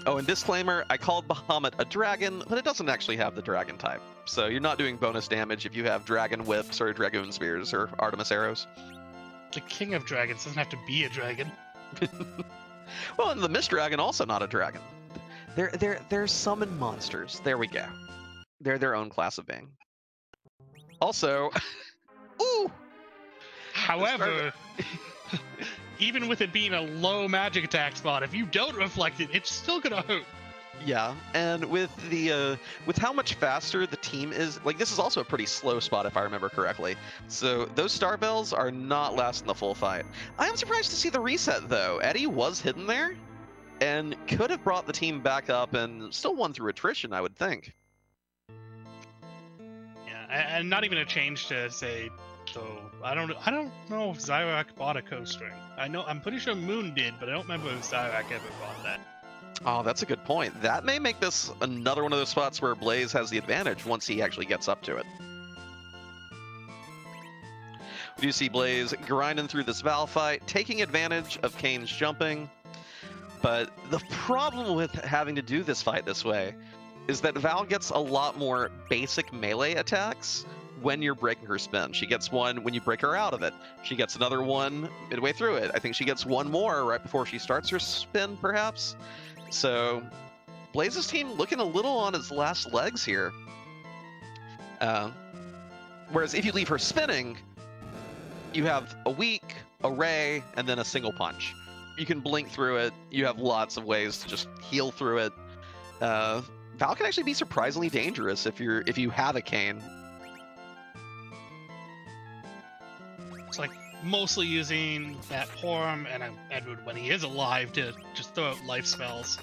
Speaker 1: Oh, and disclaimer, I called Bahamut a dragon, but it doesn't actually have the dragon type. So you're not doing bonus damage if you have dragon whips or dragoon spears or Artemis arrows.
Speaker 2: The king of dragons doesn't have to be a dragon.
Speaker 1: Well, and the mist dragon also not a dragon. They're summon monsters. There we go. They're their own class of being. Also, ooh.
Speaker 2: However, even with it being a low magic attack spot, if you don't reflect it, it's still gonna hurt.
Speaker 1: Yeah, and with the with how much faster the team is, like this is also a pretty slow spot if I remember correctly. So those Star Bells are not lasting the full fight. I am surprised to see the reset though. Eddie was hidden there, and could have brought the team back up and still won through attrition, I would think.
Speaker 2: Yeah, and not even a change to say. So I don't know if Zyrak bought a co-string. I'm pretty sure Moon did, but I don't remember if Zyrak ever bought that.
Speaker 1: Oh, that's a good point. That may make this another one of those spots where Blaze has the advantage once he actually gets up to it. We do see Blaze grinding through this Val fight, taking advantage of Kane's jumping. But the problem with having to do this fight this way is that Val gets a lot more basic melee attacks when you're breaking her spin. She gets one when you break her out of it. She gets another one midway through it. I think she gets one more right before she starts her spin, perhaps. So, Blaze's team looking a little on its last legs here. Whereas if you leave her spinning, you have a weak, a ray, and then a single punch. You can blink through it. You have lots of ways to just heal through it. Val can actually be surprisingly dangerous if you have a cane.
Speaker 2: It's like mostly using that Porum and Edward when he is alive to just throw out life spells.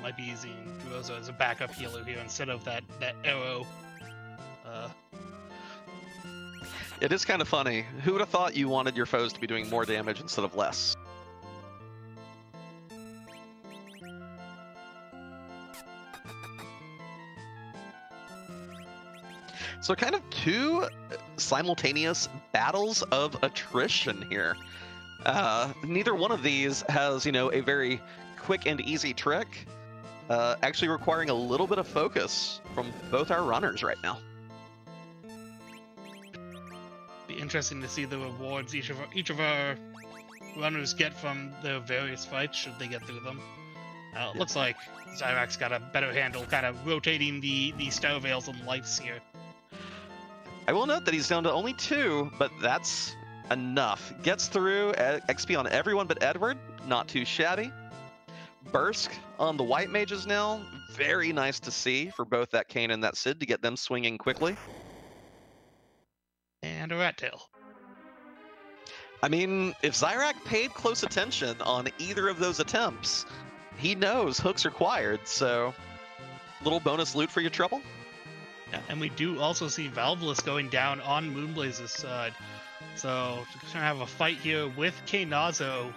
Speaker 2: Might be using Druozo as a backup healer here instead of that arrow.
Speaker 1: It is kind of funny. Who would have thought you wanted your foes to be doing more damage instead of less? So kind of two simultaneous battles of attrition here. Neither one of these has, a very quick and easy trick. Actually requiring a little bit of focus from both our runners right now.
Speaker 2: Be interesting to see the rewards each of our runners get from their various fights should they get through them. It looks like Zyrax got a better handle, kind of rotating the Star Veils and lights here.
Speaker 1: I will note that he's down to only 2, but that's enough. Gets through XP on everyone but Edward. Not too shabby. Bursk on the White Mages now. Very nice to see for both that Cane and that Sid to get them swinging quickly.
Speaker 2: And a Rat Tail.
Speaker 1: I mean, if Zyrak paid close attention on either of those attempts, he knows hook's required, so little bonus loot for your trouble.
Speaker 2: Yeah, and we do also see Valveless going down on Moonblaze's side. So we're going to have a fight here with Knazo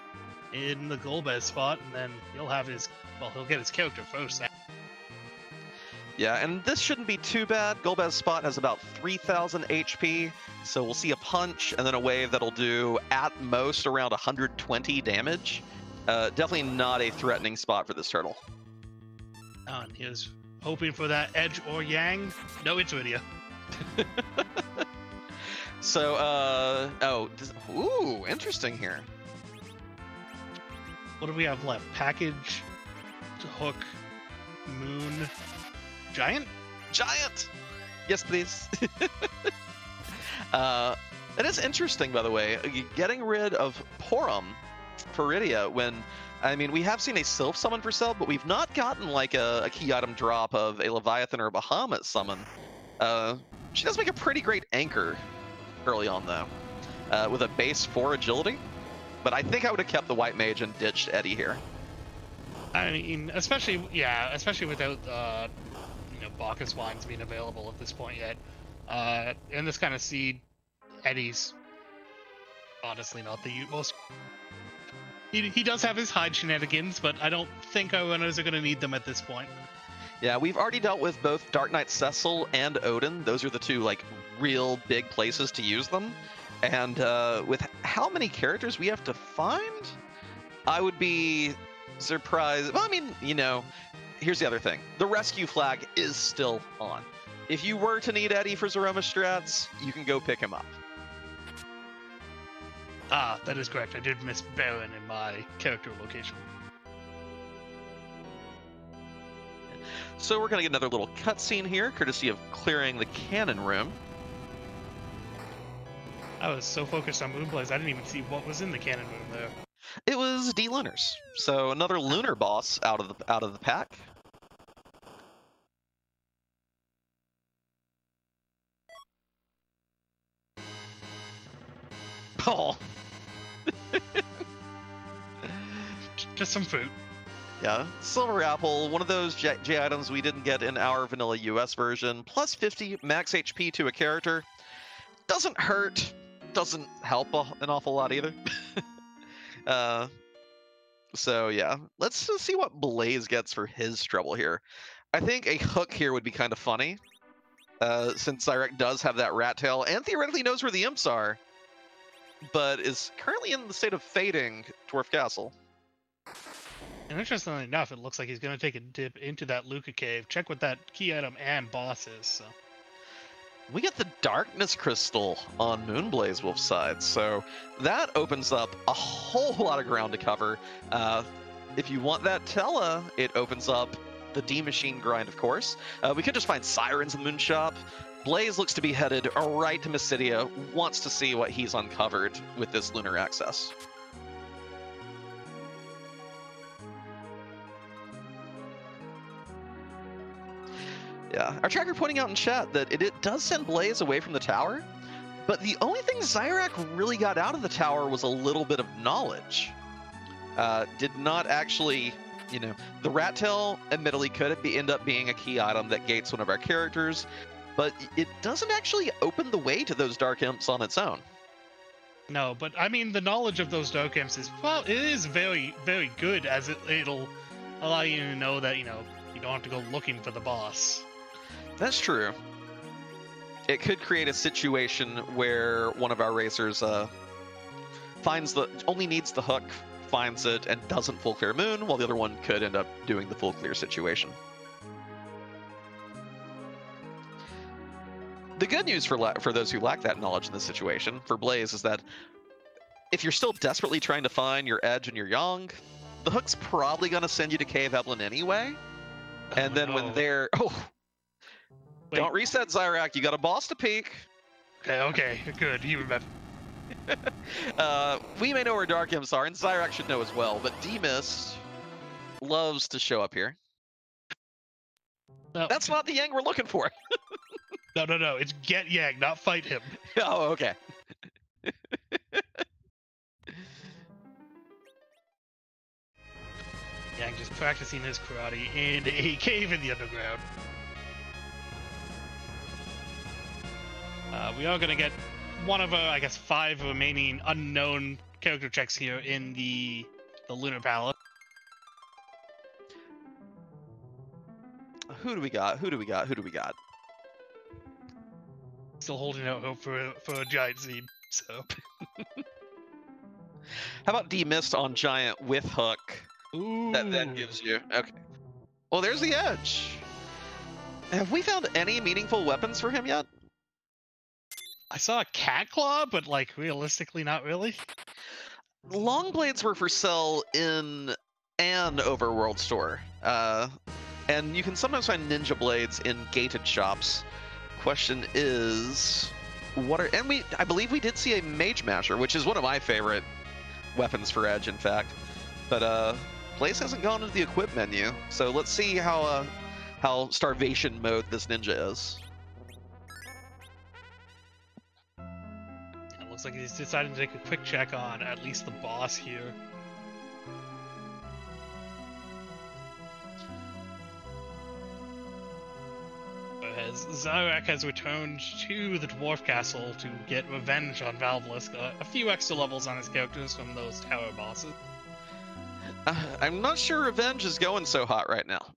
Speaker 2: in the Golbez spot, and then he'll get his character first.
Speaker 1: Yeah, and this shouldn't be too bad. Golbez spot has about 3,000 HP, so we'll see a punch and then a wave that'll do at most around 120 damage. Definitely not a threatening spot for this turtle.
Speaker 2: And he's hoping for that edge or yang. No, it's Rydia.
Speaker 1: So, ooh, interesting here.
Speaker 2: What do we have left? Package, Hook, Moon, Giant?
Speaker 1: Giant! Yes, please. It is interesting, by the way, getting rid of Porum for Rydia when, I mean, we have seen a Sylph summon for Cell, but we've not gotten like a key item drop of a Leviathan or a Bahamut summon. She does make a pretty great anchor early on, though, with a base 4 agility. But I think I would have kept the White Mage and ditched Eddie here.
Speaker 2: I mean, especially without Bacchus wines being available at this point yet. In this kind of seed, Eddie's honestly not the most. He does have his hide shenanigans, but I don't think our runners are going to need them at this point.
Speaker 1: Yeah, we've already dealt with both Dark Knight Cecil and Odin. Those are the two like real big places to use them. And with how many characters we have to find, I would be surprised. Well, I mean, here's the other thing. The rescue flag is still on. If you were to need Eddie for Zoroma strats, you can go pick him up.
Speaker 2: Ah, that is correct. I did miss Baron in my character location.
Speaker 1: So we're going to get another little cutscene here, courtesy of clearing the cannon room.
Speaker 2: I was so focused on Moonblaze, I didn't even see what was in the cannon room there.
Speaker 1: It was D-Lunars, so another lunar boss out of the pack. Oh.
Speaker 2: Just some fruit.
Speaker 1: Yeah, Silver Apple, one of those J items we didn't get in our vanilla US version. Plus 50 max HP to a character. Doesn't hurt, doesn't help an awful lot either. So yeah, let's just see what Blaze gets for his trouble here. I think a hook here would be kind of funny, since Cyrek does have that rat tail and theoretically knows where the imps are, but is currently in the state of fading Dwarf Castle.
Speaker 2: And interestingly enough, it looks like he's going to take a dip into that Luca Cave, check what that key item and boss is. So.
Speaker 1: We get the Darkness Crystal on moonblazewolf's side, so that opens up a whole lot of ground to cover. If you want that Tella, it opens up the D-Machine grind, of course. We could just find Sirens in the Moon Shop. Blaze looks to be headed right to Mysidia, wants to see what he's uncovered with this lunar access. Yeah, our tracker pointing out in chat that it does send Blaze away from the tower, but the only thing Zyrak really got out of the tower was a little bit of knowledge. Did not actually, you know, the rat tail admittedly could end up being a key item that gates one of our characters, but it doesn't actually open the way to those dark imps on its own.
Speaker 2: No, but I mean, the knowledge of those dark imps is, well, it is very, very good, as it'll allow you to know that, you know, you don't have to go looking for the boss.
Speaker 1: That's true. It could create a situation where one of our racers only needs the hook, finds it, and doesn't full clear moon, while the other one could end up doing the full clear situation. The good news for those who lack that knowledge in this situation, for Blaze, is that if you're still desperately trying to find your edge and your yang, the hook's probably going to send you to Cave Evelyn anyway. And then when they're...
Speaker 2: Wait.
Speaker 1: Don't reset, Zyrak. You got a boss to peek.
Speaker 2: Okay, good. You remember.
Speaker 1: We may know where Dark Imps are, and Zyrak should know as well, but D-Mist loves to show up here.
Speaker 2: No.
Speaker 1: That's not the Yang we're looking for.
Speaker 2: No. It's get Yang, not fight him.
Speaker 1: Oh, okay.
Speaker 2: Yang just practicing his karate in a cave in the underground. We are going to get one of our, I guess, 5 remaining unknown character checks here in the Lunar Palace.
Speaker 1: Who do we got?
Speaker 2: Still holding out hope for a giant seed, so.
Speaker 1: How about D-Mist on Giant with Hook?
Speaker 2: Ooh.
Speaker 1: That then gives you... Okay. Well, there's the edge. Have we found any meaningful weapons for him yet?
Speaker 2: I saw a cat claw, but, like, realistically, not really.
Speaker 1: Long blades were for sale in an overworld store. And you can sometimes find ninja blades in gated shops. Question is, I believe we did see a Mage Masher, which is one of my favorite weapons for Edge, in fact. But Blaze hasn't gone into the equip menu, so let's see how starvation mode this ninja is.
Speaker 2: It looks like he's decided to take a quick check on at least the boss here. As Zyrak has returned to the Dwarf Castle to get revenge on Valvelisk, a few extra levels on his characters from those tower bosses.
Speaker 1: I'm not sure revenge is going so hot right now.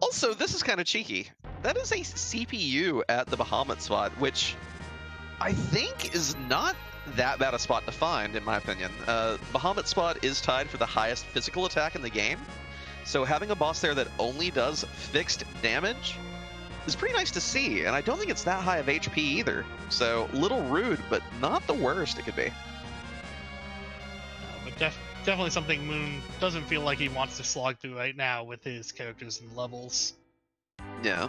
Speaker 1: Also, this is kind of cheeky. That is a CPU at the Bahamut spot, which I think is not that bad a spot to find, in my opinion. Bahamut spot is tied for the highest physical attack in the game. So having a boss there that only does fixed damage is pretty nice to see, and I don't think it's that high of HP either. So, little rude, but not the worst it could be.
Speaker 2: But definitely something Moon doesn't feel like he wants to slog through right now with his characters and levels.
Speaker 1: Yeah.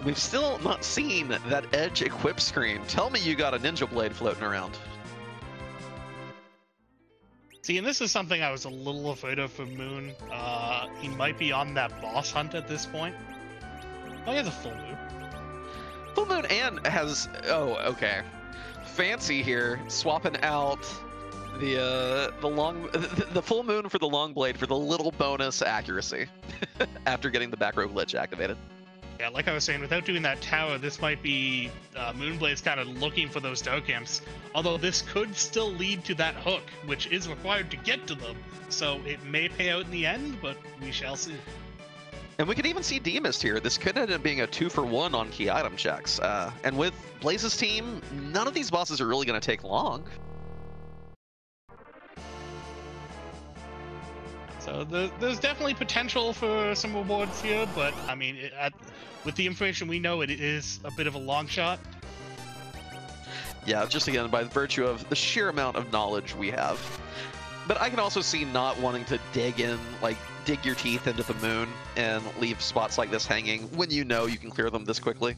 Speaker 1: We've still not seen that Edge equip screen. Tell me you got a Ninja Blade floating around.
Speaker 2: See, and this is something I was a little afraid of for Moon. He might be on that boss hunt at this point. Oh, he has a full moon.
Speaker 1: Full moon and has... Oh, okay. Fancy here, swapping out the full moon for the long blade for the little bonus accuracy after getting the back row glitch activated.
Speaker 2: Yeah, like I was saying, without doing that tower, this might be Moonblaze kind of looking for those dark imps. Although this could still lead to that hook, which is required to get to them. So it may pay out in the end, but we shall see.
Speaker 1: And we could even see D-Mist here. This could end up being a 2-for-1 on key item checks. And with Blaze's team, none of these bosses are really going to take long.
Speaker 2: So there's definitely potential for some rewards here, but I mean, with the information we know, it is a bit of a long shot.
Speaker 1: Yeah, just again, by virtue of the sheer amount of knowledge we have. But I can also see not wanting to dig your teeth into the moon and leave spots like this hanging when you know you can clear them this quickly.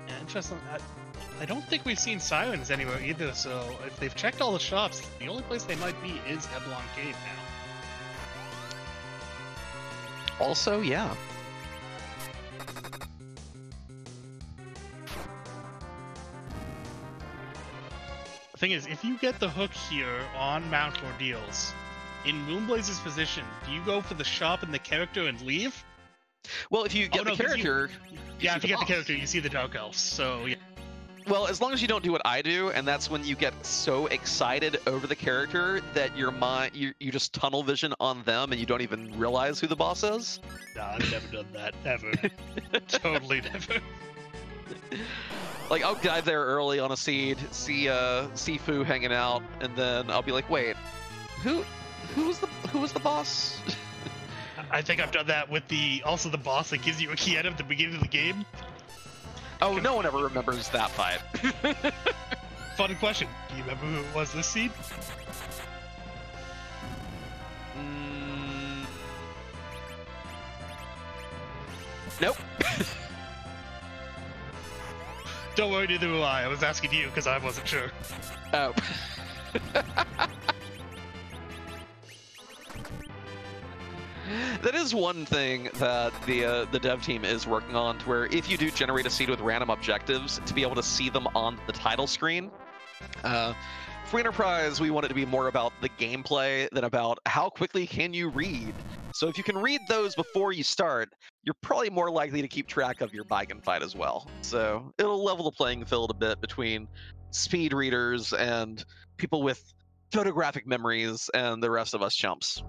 Speaker 2: Yeah, interesting. I don't think we've seen sirens anywhere either, so if they've checked all the shops, the only place they might be is Headlong Cave now.
Speaker 1: Also, yeah.
Speaker 2: The thing is, if you get the hook here on Mount Ordeals, in Moonblaze's position, do you go for the shop and the character and leave?
Speaker 1: Well, if you get the character...
Speaker 2: Yeah, if you get the character, you see the Dark Elves, so yeah.
Speaker 1: Well, as long as you don't do what I do, and that's when you get so excited over the character that your mind, you just tunnel vision on them and you don't even realize who the boss is.
Speaker 2: Nah, I've never done that, ever. Totally never.
Speaker 1: Like, I'll dive there early on a seed, see Sifu hanging out, and then I'll be like, wait, who was the boss?
Speaker 2: I think I've done that with the boss that gives you a key item at the beginning of the game.
Speaker 1: Oh, no one ever remembers that fight.
Speaker 2: Fun question. Do you remember who it was this seed?
Speaker 1: Nope.
Speaker 2: Don't worry, neither will I. I was asking you because I wasn't sure.
Speaker 1: Oh. That is one thing that the dev team is working on, to where if you do generate a seed with random objectives, to be able to see them on the title screen. For Enterprise, we want it to be more about the gameplay than about how quickly can you read. So if you can read those before you start, you're probably more likely to keep track of your Baigan fight as well. So it'll level the playing field a bit between speed readers and people with photographic memories and the rest of us chumps.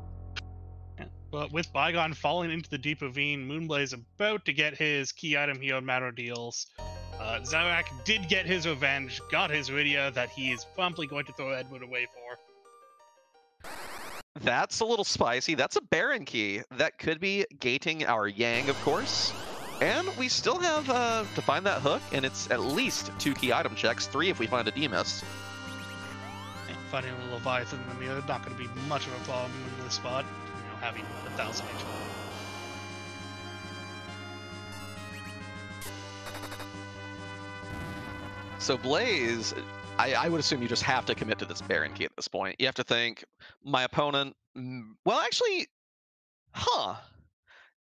Speaker 2: But with Bygone falling into the deep ravine, Moonblaze about to get his key item here on Mount Ordeals. Zarak did get his revenge, got his Rydia that he is promptly going to throw Edward away for.
Speaker 1: That's a little spicy. That's a Baron key. That could be gating our Yang, of course. And we still have to find that hook, and it's at least 2 key item checks, 3 if we find a D-Mist.
Speaker 2: Finding a Leviathan in the mirror, not going to be much of a problem in this spot. Having 1,000 HP.
Speaker 1: So Blaze, I would assume you just have to commit to this Baron key at this point. You have to think, my opponent... Well, actually,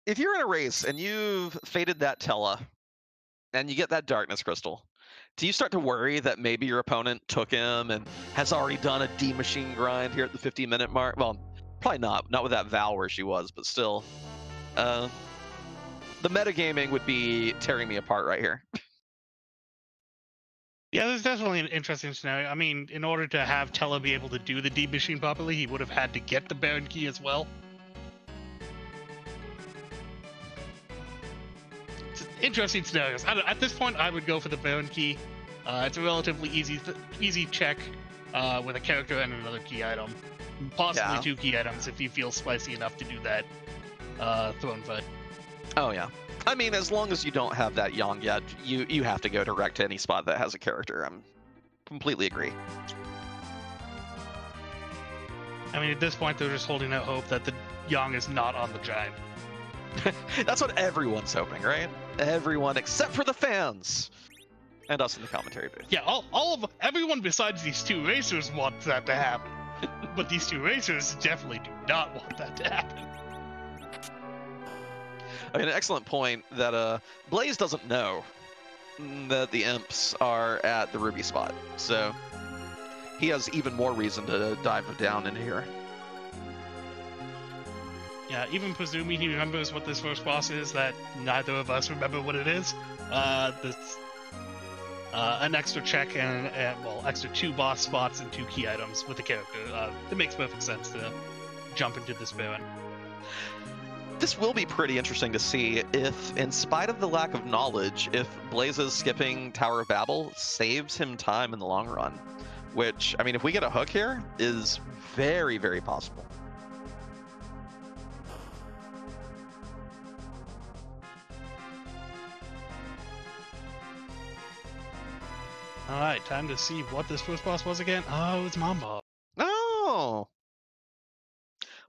Speaker 1: if you're in a race and you've faded that Tella, and you get that Darkness Crystal, do you start to worry that maybe your opponent took him and has already done a D-Machine grind here at the 50-minute mark? Well, probably not with that Val where she was, but still. The metagaming would be tearing me apart right here.
Speaker 2: Yeah, there's definitely an interesting scenario. I mean, in order to have Tella be able to do the D-Machine properly, he would have had to get the Baron key as well. It's interesting scenarios. At this point, I would go for the Baron key. It's a relatively easy check with a character and another key item. Possibly 2 key items if you feel spicy enough to do that throne fight.
Speaker 1: Oh yeah. I mean, as long as you don't have that Yang yet, you have to go direct to any spot that has a character. I'm completely agree.
Speaker 2: I mean, at this point, they're just holding out hope that the Yang is not on the giant.
Speaker 1: That's what everyone's hoping, right? Everyone except for the fans. And us in the commentary booth.
Speaker 2: Yeah, everyone besides these 2 racers wants that to happen. But these 2 racers definitely do not want that to happen.
Speaker 1: I mean, an excellent point that Blaze doesn't know that the imps are at the Ruby spot. So he has even more reason to dive down into here.
Speaker 2: Yeah, even presuming he remembers what this first boss is, that neither of us remember what it is. An extra check and extra 2 boss spots and 2 key items with the character. It makes perfect sense to jump into this Baron.
Speaker 1: This will be pretty interesting to see if, in spite of the lack of knowledge, if Blaze's skipping Tower of Babel saves him time in the long run. Which, I mean, if we get a hook here, is very, very possible.
Speaker 2: Alright, time to see what this first boss was again. Oh, it's Mom Bomb.
Speaker 1: Oh!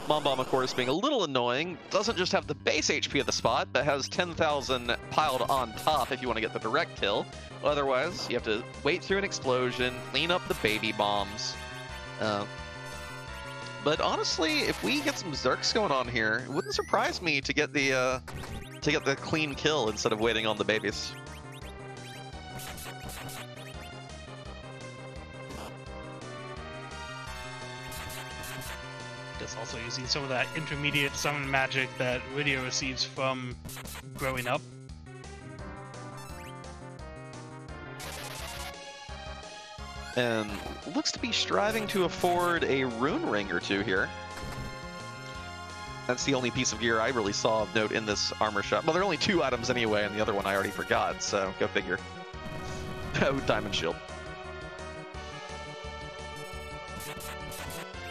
Speaker 1: Mom Bomb, of course, being a little annoying, doesn't just have the base HP of the spot, but has 10,000 piled on top if you want to get the direct kill. Otherwise, you have to wait through an explosion, clean up the baby bombs. But honestly, if we get some Zerks going on here, it wouldn't surprise me to get the clean kill instead of waiting on the babies.
Speaker 2: Just also using some of that intermediate summon magic that Rydia receives from growing up.
Speaker 1: And looks to be striving to afford a rune ring or two here. That's the only piece of gear I really saw of note in this armor shop. Well, there are only 2 items anyway, and the other one I already forgot, so go figure. Oh, diamond shield.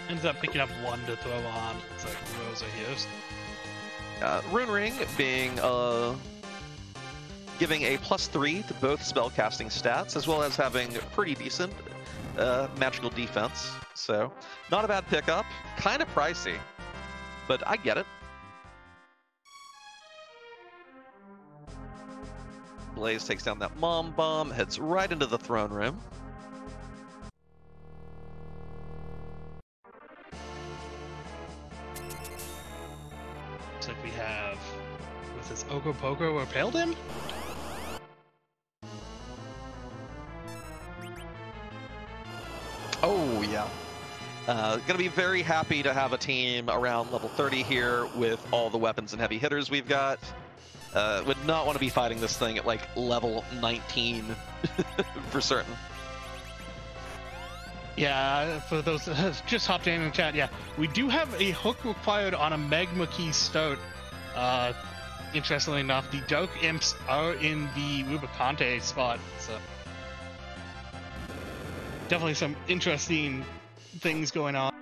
Speaker 2: Ends up picking up 1 to throw on. It's like Rosa here.
Speaker 1: Rune ring being giving a +3 to both spellcasting stats, as well as having pretty decent magical defense. So, not a bad pickup. Kind of pricey, but I get it. Blaze takes down that mom bomb, heads right into the throne room.
Speaker 2: Looks like we have, with this Ogre Pogo repelled him?
Speaker 1: Oh, yeah. Gonna be very happy to have a team around level 30 here with all the weapons and heavy hitters we've got. Would not want to be fighting this thing at like level 19 for certain.
Speaker 2: Yeah, for those just hopped in the chat, yeah, we do have a hook required on a Magma Key Stoat. Interestingly enough, the Dark Imps are in the Rubicante spot, so definitely some interesting things going on.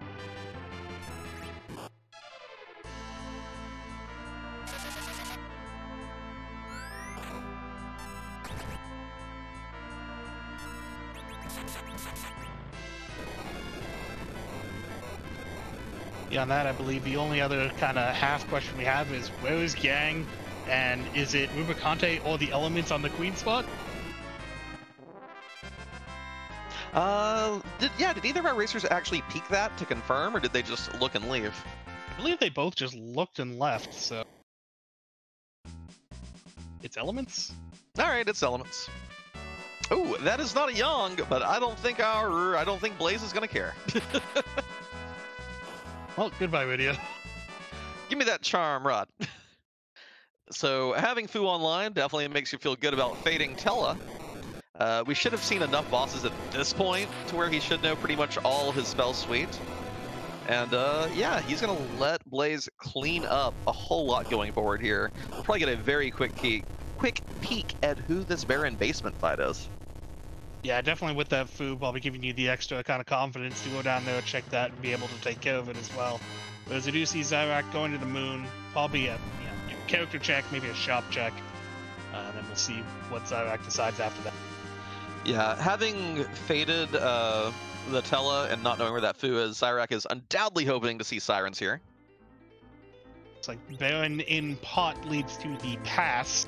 Speaker 2: Beyond that, I believe the only other kind of half question we have is where is Yang, and is it Rubicante or the elements on the Queen spot?
Speaker 1: Did either of our racers actually peek that to confirm, or did they just look and leave?
Speaker 2: I believe they both just looked and left, so... It's elements?
Speaker 1: Alright, it's elements. Oh, that is not a Young, but I don't think Blaze is gonna care.
Speaker 2: Well, goodbye, Rydia.
Speaker 1: Give me that charm rod. So, having Fu online definitely makes you feel good about fading Tella. We should have seen enough bosses at this point to where he should know pretty much all of his spell suite. And yeah, he's going to let Blaze clean up a whole lot going forward here. We'll probably get a very quick peek at who this Baron basement fight is.
Speaker 2: Yeah, definitely with that Foob, I'll be giving you the extra kind of confidence to go down there, check that, and be able to take care of it as well. Whereas I do see Zyrak going to the moon, probably a character check, maybe a shop check, and then we'll see what Zyrak decides after that.
Speaker 1: Yeah, having faded the Tella and not knowing where that Fu is, Zyrak is undoubtedly hoping to see Sirens here.
Speaker 2: It's like Baron in pot leads to the pass.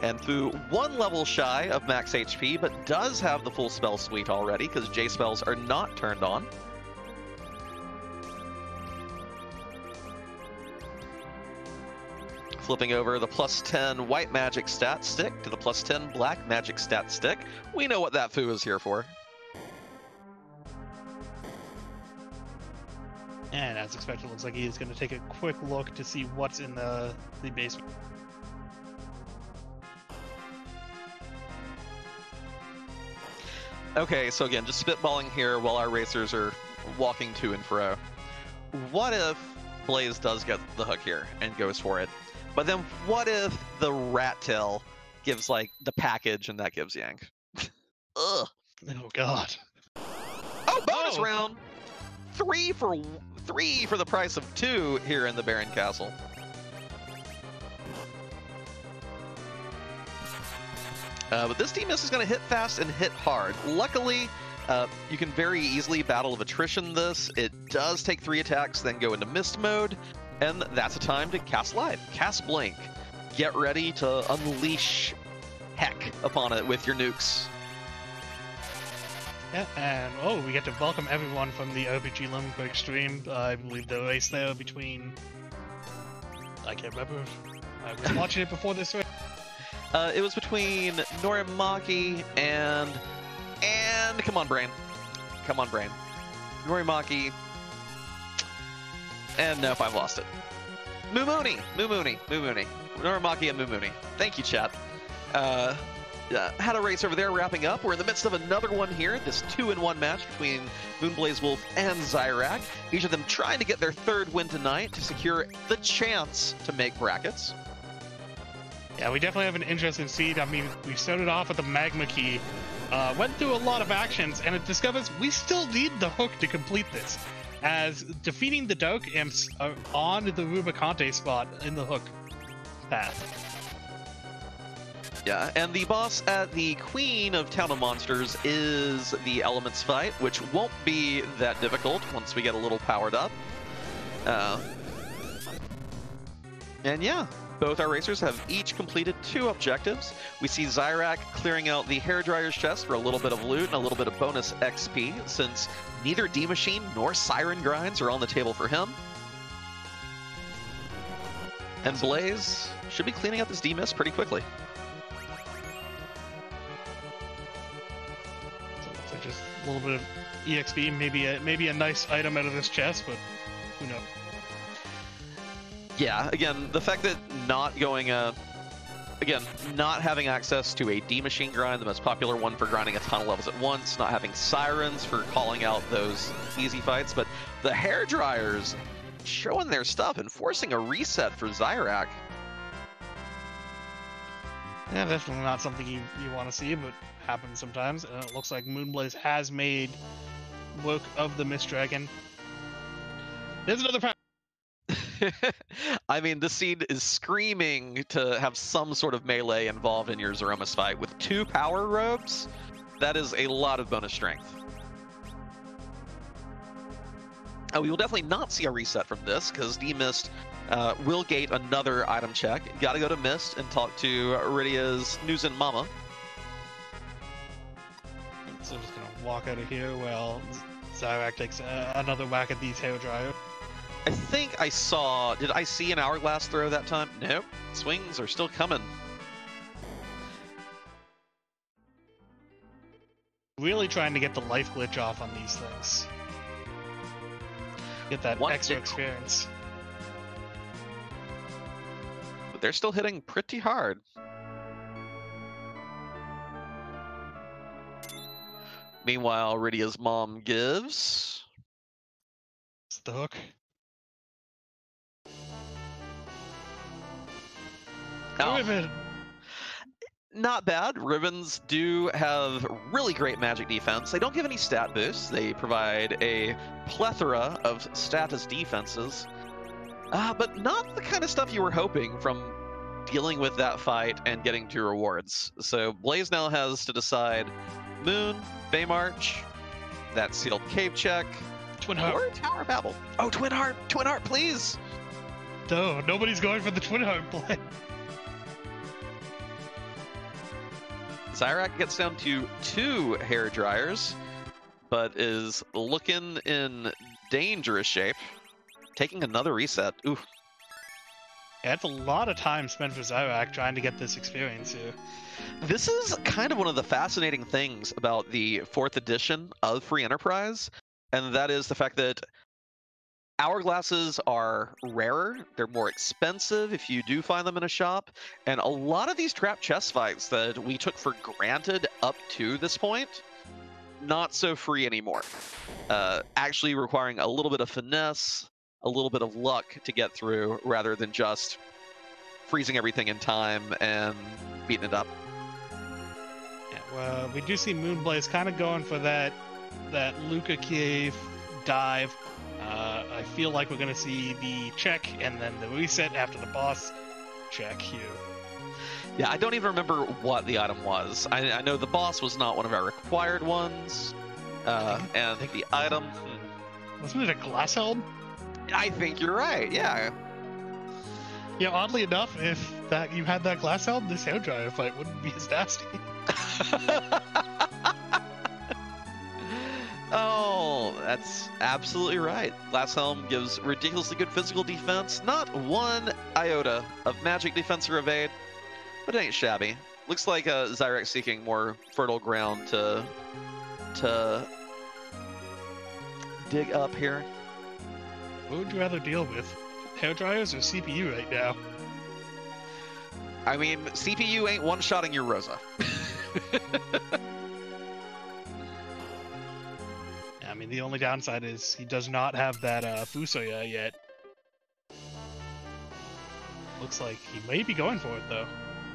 Speaker 1: And Fu 1 level shy of max HP, but does have the full spell suite already, because J spells are not turned on. Flipping over the +10 white magic stat stick to the +10 black magic stat stick. We know what that Fu is here for.
Speaker 2: And as expected, looks like he is going to take a quick look to see what's in the basement.
Speaker 1: Okay, so again, just spitballing here while our racers are walking to and fro. What if Blaze does get the hook here and goes for it? But then what if the rat tail gives, like, the package and that gives Yang? Ugh.
Speaker 2: Oh, God.
Speaker 1: Oh, bonus round! 3 for the price of 2 here in the Baron Castle. But this Demus is going to hit fast and hit hard. Luckily, you can very easily Battle of Attrition this. It does take 3 attacks, then go into Mist mode, and that's a time to cast Light, cast Blink. Get ready to unleash heck upon it with your nukes.
Speaker 2: Yeah, and oh, we get to welcome everyone from the RPG Limburg stream. I believe the race there between... I can't remember. I was watching it before this race.
Speaker 1: It was between Norimaki and come on, brain. Come on, brain. Norimaki. And nope, I've lost it. Mumuni. Norimaki and Mumuni. Thank you, chat. Had a race over there wrapping up. We're in the midst of another one here, this 2-in-1 match between moonblazewolf and Zyrak. Each of them trying to get their third win tonight to secure the chance to make brackets.
Speaker 2: Yeah, we definitely have an interesting seed. I mean, we started off with the Magma Key, went through a lot of actions, and it discovers we still need the hook to complete this, as defeating the Dark Imps are on the Rubicante spot in the hook path.
Speaker 1: Yeah, and the boss at the Queen of Town of Monsters is the Elements fight, which won't be that difficult once we get a little powered up. And yeah, both our racers have each completed 2 objectives. We see Zyrak clearing out the hairdryer's chest for a little bit of loot and a little bit of bonus XP, since neither D-Machine nor Siren Grinds are on the table for him. And Blaze should be cleaning up this D-Mist pretty quickly.
Speaker 2: So just a little bit of EXP, maybe a nice item out of this chest, but who knows?
Speaker 1: Yeah, again, the fact that not going, not having access to a D-Machine grind, the most popular one for grinding a ton of levels at once, not having Sirens for calling out those easy fights, but the hairdryers showing their stuff and forcing a reset for Zyrak.
Speaker 2: Yeah, definitely not something you want to see, but happens sometimes. And it looks like Moonblaze has made work of the Mist Dragon. There's another power.
Speaker 1: I mean, this seed is screaming to have some sort of melee involved in your Zeromus fight. With 2 power robes, that is a lot of bonus strength. We will definitely not see a reset from this, because D-Mist will gate another item check. Gotta go to Mist and talk to Rydia's Nuzin Mama.
Speaker 2: So I'm just gonna walk out of here while Zyrak takes another whack at these hairdryers.
Speaker 1: I think I saw... Did I see an hourglass throw that time? Nope. Swings are still coming.
Speaker 2: Really trying to get the life glitch off on these things. Get that extra experience.
Speaker 1: But they're still hitting pretty hard. Meanwhile, Rydia's mom gives...
Speaker 2: It's the hook.
Speaker 1: Oh. Ribbon. Not bad. Ribbons do have really great magic defense. They don't give any stat boosts. They provide a plethora of status defenses. But not the kind of stuff you were hoping from dealing with that fight and getting 2 rewards. So Blaze now has to decide Moon, Baymarch, that sealed cave check,
Speaker 2: Twin Heart,
Speaker 1: or Tower Babel. Oh, Twin Heart, please!
Speaker 2: No, nobody's going for the Twin Heart play.
Speaker 1: Zyrak gets down to 2 hair dryers, but is looking in dangerous shape. Taking another reset. Ooh.
Speaker 2: Yeah, it's a lot of time spent for Zyrak trying to get this experience here.
Speaker 1: This is kind of one of the fascinating things about the 4th edition of Free Enterprise, and that is the fact that hourglasses are rarer, they're more expensive if you do find them in a shop, and a lot of these trap chest fights that we took for granted up to this point, not so free anymore. Actually requiring a little bit of finesse, a little bit of luck to get through, rather than just freezing everything in time and beating it up.
Speaker 2: Yeah, well, we do see Moonblaze kind of going for that Luca Cave dive. I feel like we're going to see the check and then the reset after the boss check here.
Speaker 1: Yeah, I don't even remember what the item was. I know the boss was not one of our required ones. And the item...
Speaker 2: Wasn't it a glass helm?
Speaker 1: I think you're right, yeah.
Speaker 2: Yeah, oddly enough, if you had that glass helm, this hairdryer fight wouldn't be as nasty.
Speaker 1: Oh, that's absolutely right. Glass Helm gives ridiculously good physical defense, not one iota of magic defense or evade, but it ain't shabby. Looks like Zyrex seeking more fertile ground to dig up here.
Speaker 2: What would you rather deal with? Hair dryers or CPU right now?
Speaker 1: I mean, CPU ain't one-shotting your Rosa.
Speaker 2: I mean, the only downside is he does not have that Fusoya yet. Looks like he may be going for it, though.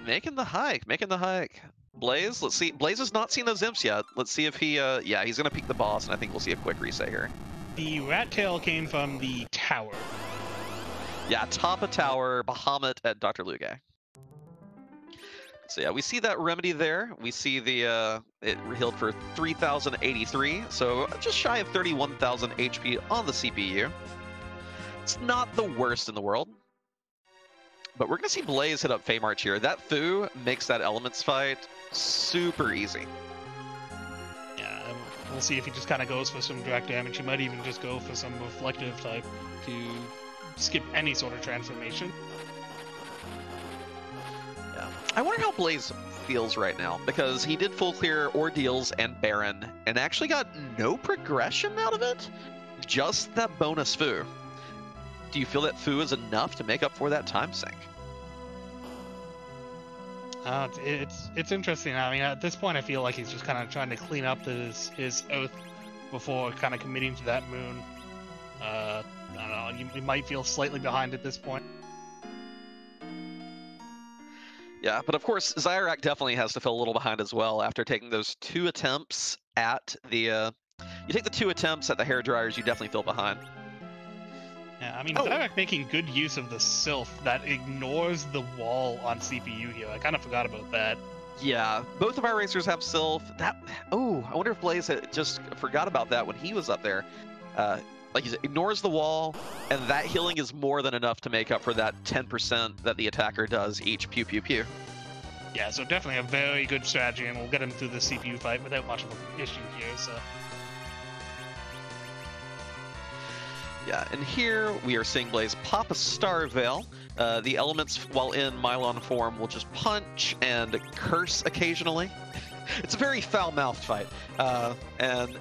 Speaker 1: Making the hike, making the hike. Blaze, let's see. Blaze has not seen those imps yet. Let's see if he, yeah, he's going to peek the boss, and I think we'll see a quick reset here.
Speaker 2: The rat tail came from the tower.
Speaker 1: Yeah, top of tower, Bahamut at Dr. Luge. So yeah, we see that remedy there. We see the it healed for 3,083, so just shy of 31,000 HP on the CPU. It's not the worst in the world. But we're going to see Blaze hit up Feymarch here. That Fu makes that Elements fight super easy.
Speaker 2: Yeah, we'll see if he just kind of goes for some direct damage. He might even just go for some reflective type to skip any sort of transformation.
Speaker 1: Yeah. I wonder how Blaze feels right now, because he did full clear Ordeals and Baron, and actually got no progression out of it. Just that bonus Fu. Do you feel that Fu is enough to make up for that time sink?
Speaker 2: It's interesting. I mean, at this point, I feel like he's just kind of trying to clean up his oath before kind of committing to that moon. I don't know. You might feel slightly behind at this point.
Speaker 1: Yeah, but of course, Zyrak definitely has to feel a little behind as well after taking those 2 attempts at the. You take the 2 attempts at the hair dryers, you definitely feel behind.
Speaker 2: Yeah, I mean, Zyrak making good use of the Sylph that ignores the wall on CPU here. I kind of forgot about that.
Speaker 1: Yeah, both of our racers have Sylph. Oh, I wonder if Blaze had just forgot about that when he was up there. Like he ignores the wall, and that healing is more than enough to make up for that 10% that the attacker does each pew pew pew.
Speaker 2: Yeah, so definitely a very good strategy, and we'll get him through the CPU fight without much of an issue here, so...
Speaker 1: Yeah, and here we are seeing Blaze pop a Star Veil. The elements, while in Mylon form, will just punch and curse occasionally. It's a very foul-mouthed fight. And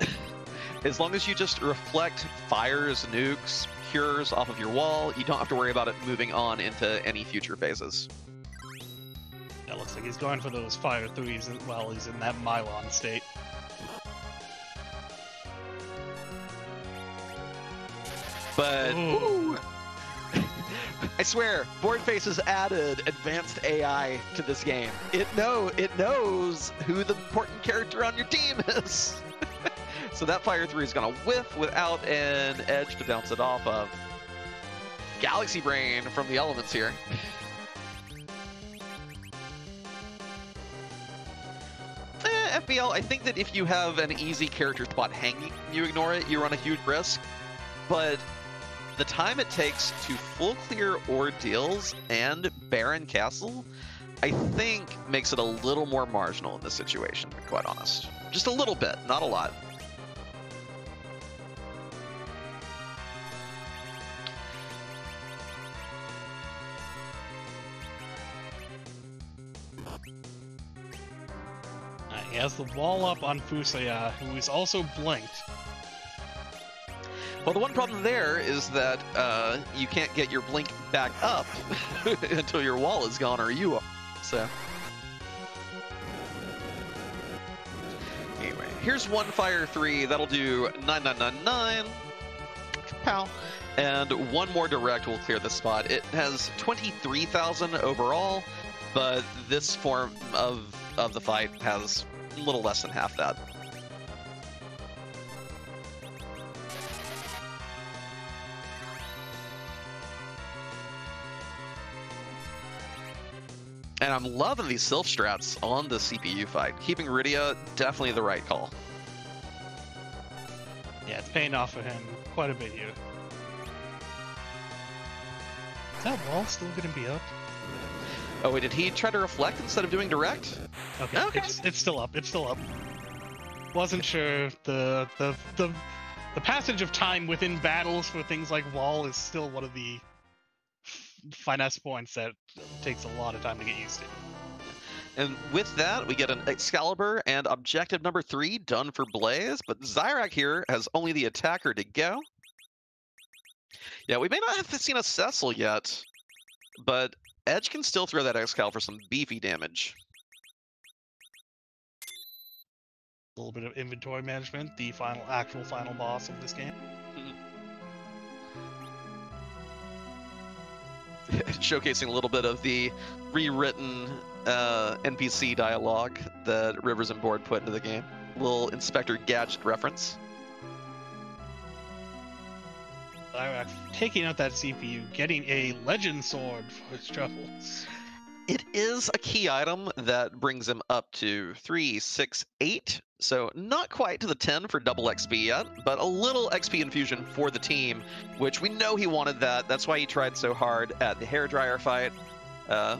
Speaker 1: as long as you just reflect fires, nukes, cures off of your wall, you don't have to worry about it moving on into any future phases.
Speaker 2: That looks like he's going for those fire threes while he's in that Mylon state.
Speaker 1: But ooh, I swear, Boardface has added advanced AI to this game. It knows who the important character on your team is. So that Fire 3 is gonna whiff without an edge to bounce it off of. Galaxy Brain from the elements here. FBL, I think that if you have an easy character spot hanging, you ignore it, you run a huge risk. But the time it takes to full clear Ordeals and Baron Castle, I think makes it a little more marginal in this situation, to be quite honest. Just a little bit, not a lot.
Speaker 2: He has the wall up on Fusoya, who is also blinked.
Speaker 1: Well, the one problem there is that you can't get your blink back up until your wall is gone or you are. So, anyway, here's one Fire 3. That'll do 9999. Pow. And one more direct will clear the spot. It has 23,000 overall, but this form of the fight has a little less than half that. And I'm loving these Sylph strats on the CPU fight. Keeping Rydia, definitely the right call.
Speaker 2: Yeah, it's paying off for him quite a bit here. Is that wall still going to be up?
Speaker 1: Oh wait, did he try to reflect instead of doing direct?
Speaker 2: Okay. It's still up. It's still up. wasn't sure. The passage of time within battles for things like Wall is still one of the finesse points that takes a lot of time to get used to.
Speaker 1: And with that, we get an Excalibur and objective number 3 done for Blaze, but Zyrak here has only the attacker to go. Yeah, we may not have seen a Cecil yet, but Edge can still throw that Excalibur for some beefy damage.
Speaker 2: A little bit of inventory management, the actual final boss of this game.
Speaker 1: Showcasing a little bit of the rewritten NPC dialogue that Rivers and Board put into the game. Little Inspector Gadget reference.
Speaker 2: Zyrak taking out that CPU, getting a Legend Sword for his troubles.
Speaker 1: It is a key item that brings him up to 3, 6, 8. So not quite to the 10 for double XP yet, but a little XP infusion for the team, which we know he wanted that. That's why he tried so hard at the hairdryer fight.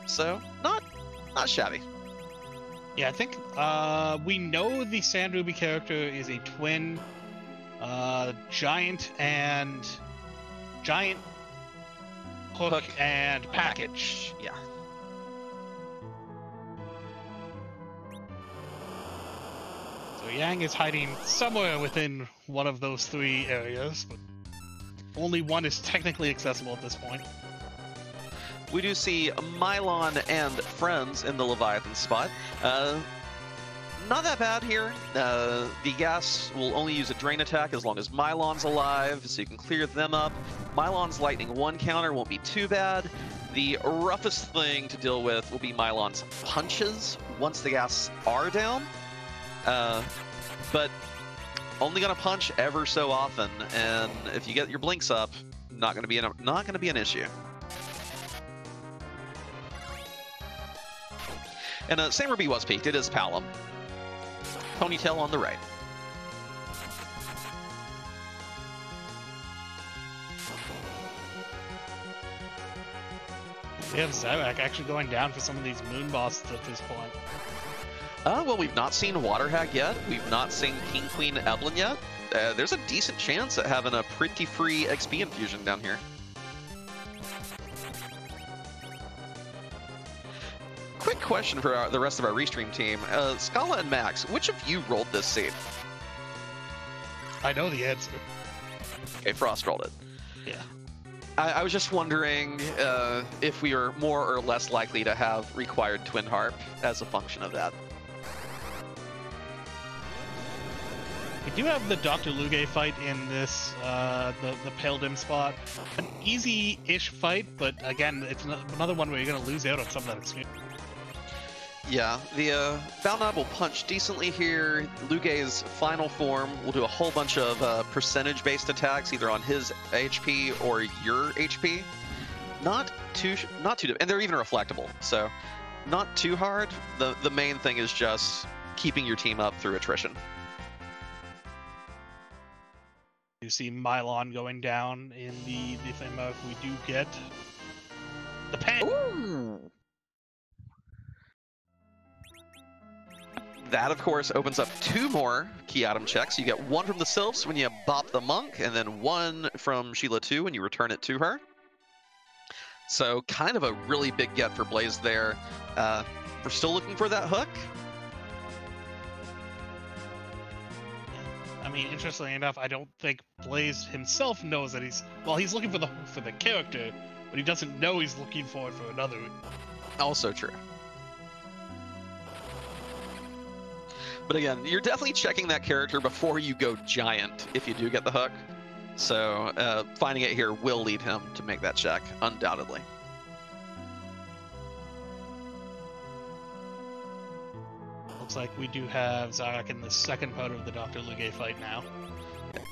Speaker 1: So not shabby.
Speaker 2: Yeah, I think we know the Sand Ruby character is a twin giant hook and package.
Speaker 1: Yeah.
Speaker 2: So Yang is hiding somewhere within one of those 3 areas, but only one is technically accessible at this point.
Speaker 1: We do see Mylon and friends in the Leviathan spot. Not that bad here. The gas will only use a drain attack as long as Mylon's alive, so you can clear them up. Mylon's Lightning 1 counter won't be too bad. The roughest thing to deal with will be Mylon's punches once the gas are down. But only gonna punch ever so often, and if you get your blinks up, not gonna be an issue. And Sand Ruby was peaked. It is Palom. Ponytail on the right.
Speaker 2: We have Zyrak actually going down for some of these moon bosses at this point.
Speaker 1: Well, we've not seen Water Hag yet. We've not seen King Queen Evelyn yet. There's a decent chance at having a pretty free XP infusion down here. Quick question for the rest of our restream team. Scala and Max, which of you rolled this seed?
Speaker 2: I know the answer.
Speaker 1: Okay, Frost rolled it.
Speaker 2: Yeah.
Speaker 1: I was just wondering if we are more or less likely to have required Twin Harp as a function of that.
Speaker 2: We do have the Dr. Luge fight in this, the Pale Dim spot. An easy-ish fight, but again, it's another one where you're going to lose out on some of that experience.
Speaker 1: Yeah, the Valnab will punch decently here. Luge's final form will do a whole bunch of percentage-based attacks, either on his HP or your HP. Not too, and they're even reflectable, so not too hard. The main thing is just keeping your team up through attrition.
Speaker 2: You see Mylon going down in the thing. We do get the pen.
Speaker 1: Ooh. That, of course, opens up 2 more key item checks. You get 1 from the Sylphs when you bop the Monk, and then 1 from Sheila 2 when you return it to her. So, kind of a really big get for Blaze there. We're still looking for that hook.
Speaker 2: I mean, interestingly enough, I don't think Blaze himself knows that he's looking for the character, but he doesn't know he's looking for it for another.
Speaker 1: Also true. But again, you're definitely checking that character before you go giant if you do get the hook. So finding it here will lead him to make that check, undoubtedly.
Speaker 2: Looks like we do have Zyrak in the second part of the Dr. Luge fight now.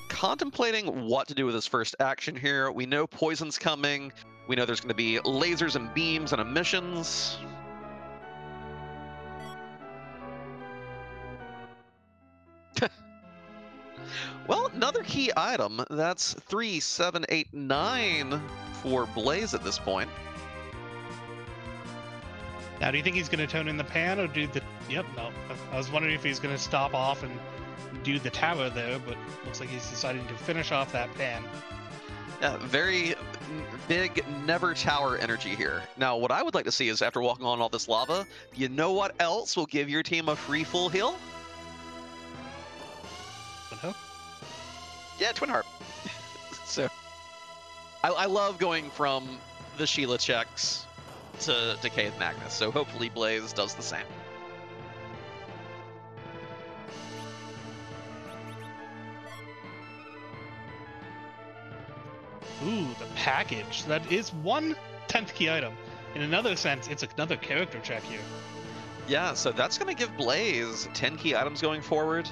Speaker 1: Contemplating what to do with his first action here. We know poison's coming. We know there's going to be lasers and beams and emissions. Well, another key item. That's 3, 7, 8, 9 for Blaze at this point.
Speaker 2: Now, do you think he's going to tone in the pan, or do the... Yep, no. I was wondering if he's going to stop off and do the tower there, but looks like he's deciding to finish off that pan.
Speaker 1: Yeah, very big never tower energy here. Now, what I would like to see is after walking on all this lava, you know what else will give your team a free full heal?
Speaker 2: Twin Harp?
Speaker 1: Yeah, Twin Harp. So, I love going from the Sheila checks to Cave Magnus, so hopefully Blaze does the same.
Speaker 2: Ooh, the package. That is one 10th key item. In another sense, it's another character check here.
Speaker 1: Yeah, so that's going to give Blaze 10 key items going forward.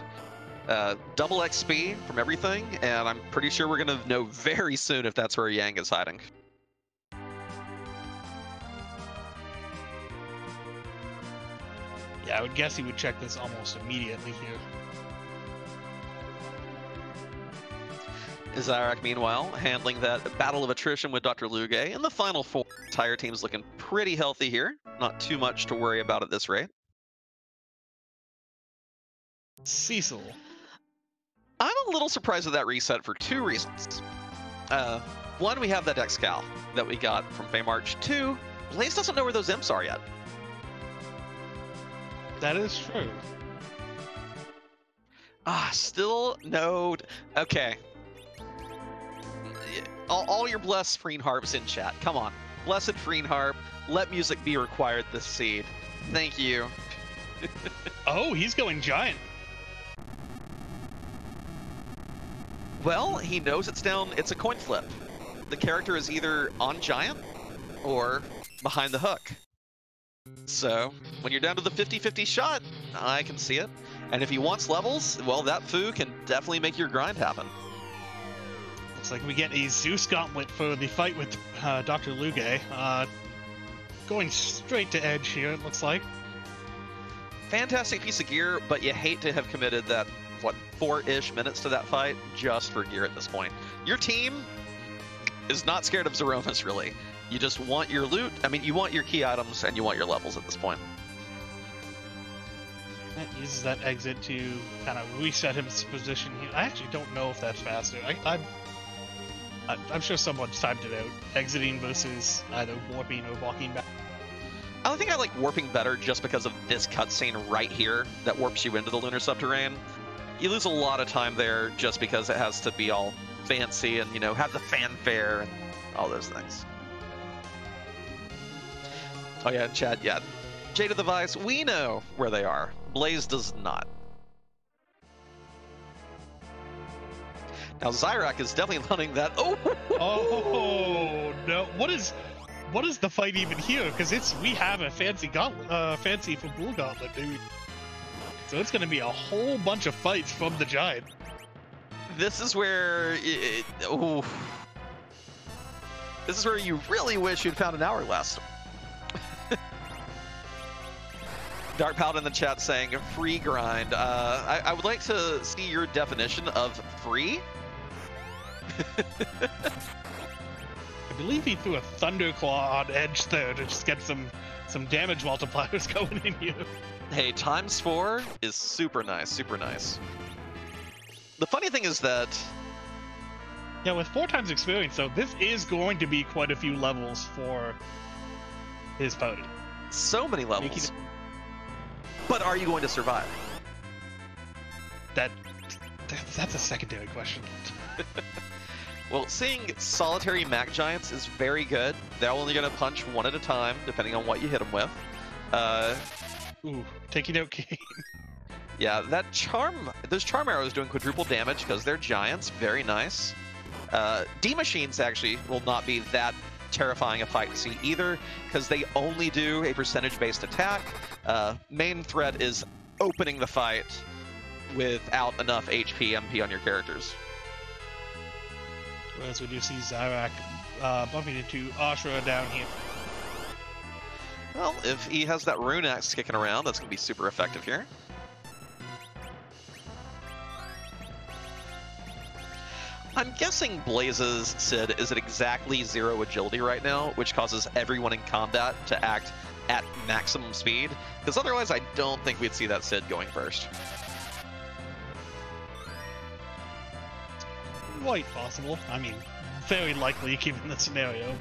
Speaker 1: Double XP from everything, and I'm pretty sure we're going to know very soon if that's where Yang is hiding.
Speaker 2: Yeah, I would guess he would check this almost immediately here.
Speaker 1: Zyrak, meanwhile, handling that battle of attrition with Dr. Luge. In the final four, entire team's looking pretty healthy here. Not too much to worry about at this rate.
Speaker 2: Cecil.
Speaker 1: I'm a little surprised at that reset for two reasons. One, we have that Excal that we got from Feymarch. Two, Blaze doesn't know where those imps are yet.
Speaker 2: That is true.
Speaker 1: Still no... Okay. All your blessed Freen Harps in chat. Come on. Blessed Freen Harp. Let music be required this seed. Thank you.
Speaker 2: Oh, he's going giant.
Speaker 1: Well, he knows it's down. It's a coin flip. The character is either on giant or behind the hook. So, when you're down to the 50-50 shot, I can see it. And if he wants levels, well, that foo can definitely make your grind happen.
Speaker 2: Looks like we get a Zeus Gauntlet for the fight with Dr. Luge. Going straight to edge here, it looks like.
Speaker 1: Fantastic piece of gear, but you hate to have committed that, what, 4-ish minutes to that fight just for gear at this point. Your team is not scared of Zeromus, really. You just want your loot. I mean, you want your key items, and you want your levels at this point.
Speaker 2: That uses that exit to kind of reset his position here. I actually don't know if that's faster. I'm sure someone's timed it out. Exiting versus either warping or walking back.
Speaker 1: I think I like warping better just because of this cutscene right here that warps you into the lunar subterrane. You lose a lot of time there just because it has to be all fancy and, you know, have the fanfare and all those things. Oh yeah, chat, yeah. Jada the Vice, we know where they are. Blaze does not. Now Zyrak is definitely running that. Oh!
Speaker 2: Oh no! What is the fight even here? Because we have a fancy gauntlet, fancy Fabul Gauntlet, dude. So it's gonna be a whole bunch of fights from the giant.
Speaker 1: This is where this is where you really wish you'd found an hourglass. Dark Paladin in the chat saying free grind. I would like to see your definition of free.
Speaker 2: I believe he threw a Thunderclaw on edge there to just get some damage multipliers going in here.
Speaker 1: Hey, ×4 is super nice, super nice. The funny thing is that...
Speaker 2: Yeah, with 4 times experience, though, this is going to be quite a few levels for his party.
Speaker 1: So many levels. But are you going to survive?
Speaker 2: That's a secondary question.
Speaker 1: Well, seeing solitary Mac Giants is very good. They're only going to punch one at a time, depending on what you hit them with.
Speaker 2: Ooh, taking out Kane.
Speaker 1: Yeah, those charm arrows doing quadruple damage because they're giants. Very nice. D-Machines actually will not be that terrifying a fight to see either, because they only do a percentage-based attack. Main threat is opening the fight without enough HP, MP on your characters.
Speaker 2: Whereas we do see Zyrak bumping into Ashura down here.
Speaker 1: Well, if he has that Rune Axe kicking around, that's going to be super effective here. I'm guessing Blaze's Sid is at exactly 0 agility right now, which causes everyone in combat to act at maximum speed, because otherwise I don't think we'd see that Sid going first.
Speaker 2: quite possible. I mean, very likely given the scenario.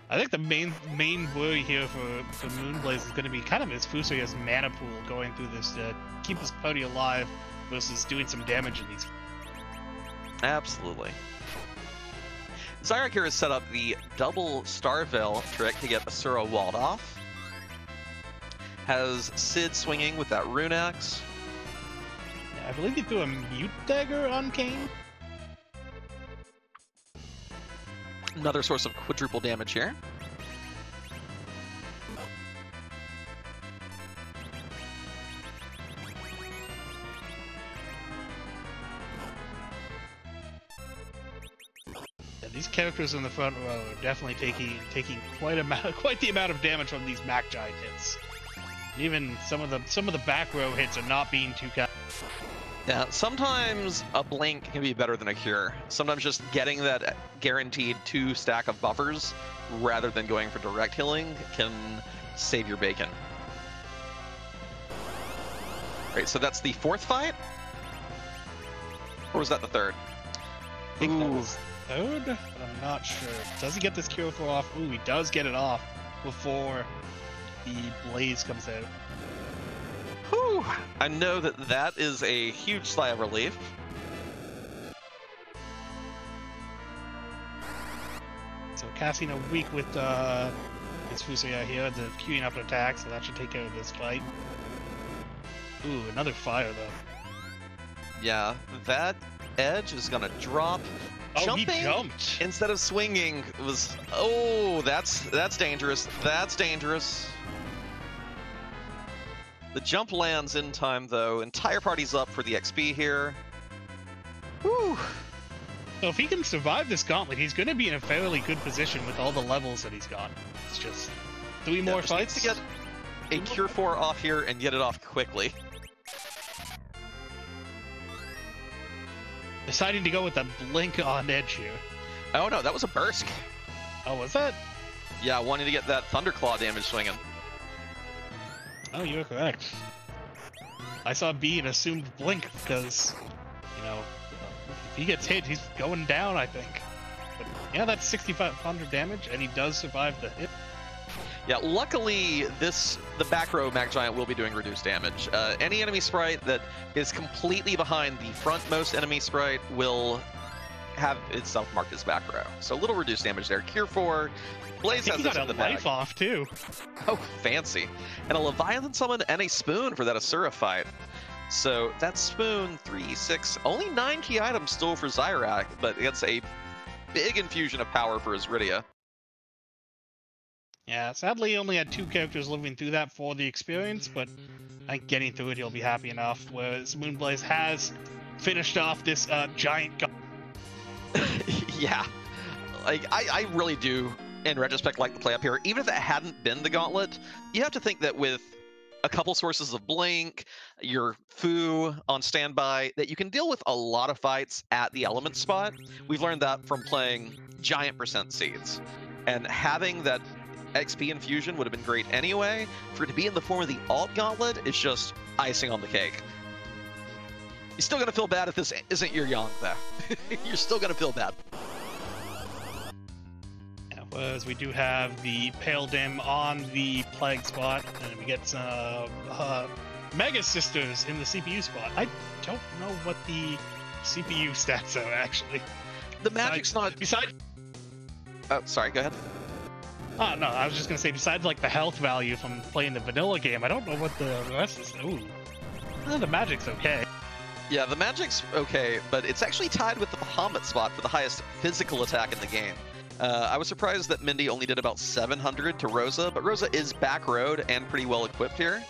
Speaker 2: I think the main worry here for Moonblaze is going to be kind of his Fusoya's mana pool going through this to keep his party alive versus doing some damage in these.
Speaker 1: Absolutely. Zyrak here has set up the double Star Veil trick to get Asura walled off. Has Sid swinging with that Rune Axe.
Speaker 2: Yeah, I believe he threw a Mute Dagger on Kayn.
Speaker 1: Another source of quadruple damage here.
Speaker 2: Yeah, these characters in the front row are definitely taking quite the amount of damage from these Mac Giant hits. And even some of the back row hits are not being too kind.
Speaker 1: Yeah, sometimes a blink can be better than a cure. Sometimes just getting that guaranteed 2 stack of buffers rather than going for direct healing can save your bacon. Right, so that's the 4th fight? Or was that the 3rd?
Speaker 2: I think that was 3rd, but I'm not sure. Does he get this cure off? Ooh, he does get it off before the blaze comes out.
Speaker 1: Whew. I know that is a huge sigh of relief.
Speaker 2: So casting a weak with his Fusoya here, the queuing up an attack, so that should take care of this fight. Ooh, another fire though.
Speaker 1: Yeah, that edge is gonna drop.
Speaker 2: Oh,
Speaker 1: Jumping
Speaker 2: he jumped
Speaker 1: instead of swinging was... Oh, that's dangerous. That's dangerous. The jump lands in time, though. Entire party's up for the XP here. Whew.
Speaker 2: So if he can survive this gauntlet, he's going to be in a fairly good position with all the levels that he's got. It's just 3 more fights.
Speaker 1: Needs to get a Cure 4 off here and get it off quickly.
Speaker 2: Deciding to go with a blink on edge here.
Speaker 1: Oh no, that was a burst.
Speaker 2: Oh, was that?
Speaker 1: Yeah, wanting to get that Thunderclaw damage swinging.
Speaker 2: Oh, you're correct. I saw B and assumed blink because, you know, if he gets hit, he's going down, I think. But yeah, that's 6,500 damage, and he does survive the hit.
Speaker 1: Yeah, luckily, the back row Mag Giant will be doing reduced damage. Any enemy sprite that is completely behind the frontmost enemy sprite will have itself marked as back row. So a little reduced damage there. Cure 4. Blaze has this in the bag.
Speaker 2: Life off too.
Speaker 1: Oh, fancy. And a Leviathan summon and a Spoon for that Asura fight. So that Spoon, 3, 6, only 9 key items still for Zyrak, but it's a big infusion of power for his Rydia.
Speaker 2: Yeah, sadly he only had 2 characters living through that for the experience, but I think getting through it he'll be happy enough, whereas Moonblaze has finished off this giant...
Speaker 1: Yeah. Like, I really do, in retrospect, like the play up here. Even if it hadn't been the Gauntlet, you have to think that with a couple sources of Blink, your Fu on standby, that you can deal with a lot of fights at the element spot. We've learned that from playing giant % seeds. And having that XP infusion would have been great anyway. For it to be in the form of the alt Gauntlet is just icing on the cake. You're still going to feel bad if this isn't your Yang, though. You're still going to feel bad.
Speaker 2: Whereas we do have the Pale Dim on the Plague spot, and we get some Mega Sisters in the CPU spot. I don't know what the CPU stats are, actually.
Speaker 1: The magic's not...
Speaker 2: Besides...
Speaker 1: Oh, sorry, go ahead.
Speaker 2: Oh, no, I was just going to say, besides, like, the health value from playing the vanilla game, I don't know what the rest is. Ooh. The magic's okay.
Speaker 1: Yeah, the magic's okay, but it's actually tied with the Bahamut spot for the highest physical attack in the game. I was surprised that Mindy only did about 700 to Rosa, but Rosa is back road and pretty well equipped here.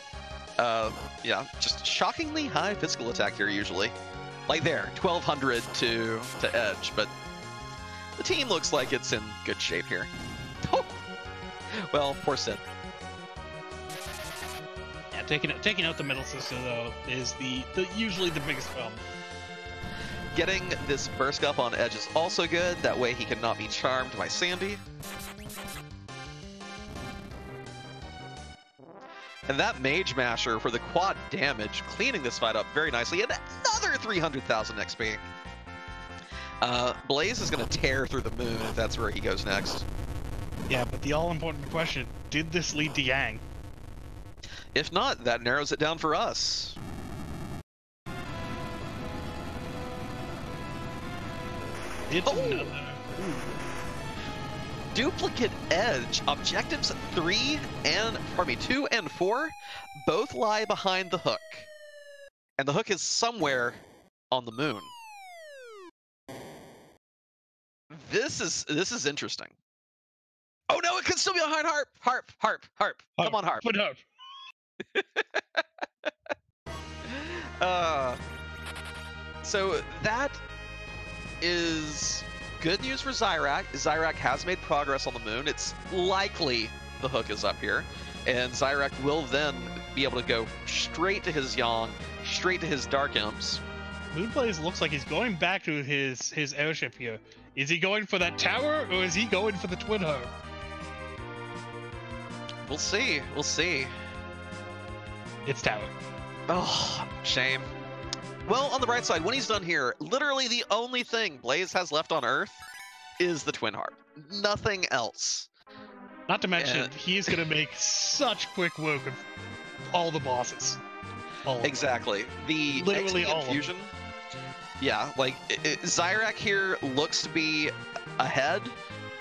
Speaker 1: Yeah, just shockingly high physical attack here usually. Like there, 1200 to Edge, but the team looks like it's in good shape here. Oh! Well, poor Sid.
Speaker 2: Yeah, taking out the middle sister though is usually the biggest problem.
Speaker 1: Getting this burst up on Edge is also good. That way he cannot be charmed by Sandy. And that Mage Masher for the quad damage, cleaning this fight up very nicely. And another 300,000 XP. Blaze is going to tear through the moon if that's where he goes next.
Speaker 2: Yeah, but the all-important question, did this lead to Yang?
Speaker 1: If not, that narrows it down for us.
Speaker 2: It's another.
Speaker 1: Duplicate Edge. Objectives 2 and 4 both lie behind the hook. And the hook is somewhere on the moon. This is interesting. Oh no, it could still be behind Harp. Harp. Come on, Harp.
Speaker 2: Put Harp.
Speaker 1: So that is good news for Zyrak. Zyrak has made progress on the moon. It's likely the hook is up here. And Zyrak will then be able to go straight to his Yang, straight to his Dark Imps.
Speaker 2: Moonblaze looks like he's going back to his airship here. Is he going for that tower, or is he going for the Twin Harp?
Speaker 1: We'll see. We'll see.
Speaker 2: It's tower.
Speaker 1: Oh, shame. Well, on the bright side, when he's done here, literally the only thing Blaze has left on Earth is the Twin Harp. Nothing else.
Speaker 2: Not to mention, he's going to make such quick work of all the bosses.
Speaker 1: Exactly. The
Speaker 2: literally
Speaker 1: XP
Speaker 2: all
Speaker 1: infusion. Yeah, like Zyrak here looks to be ahead,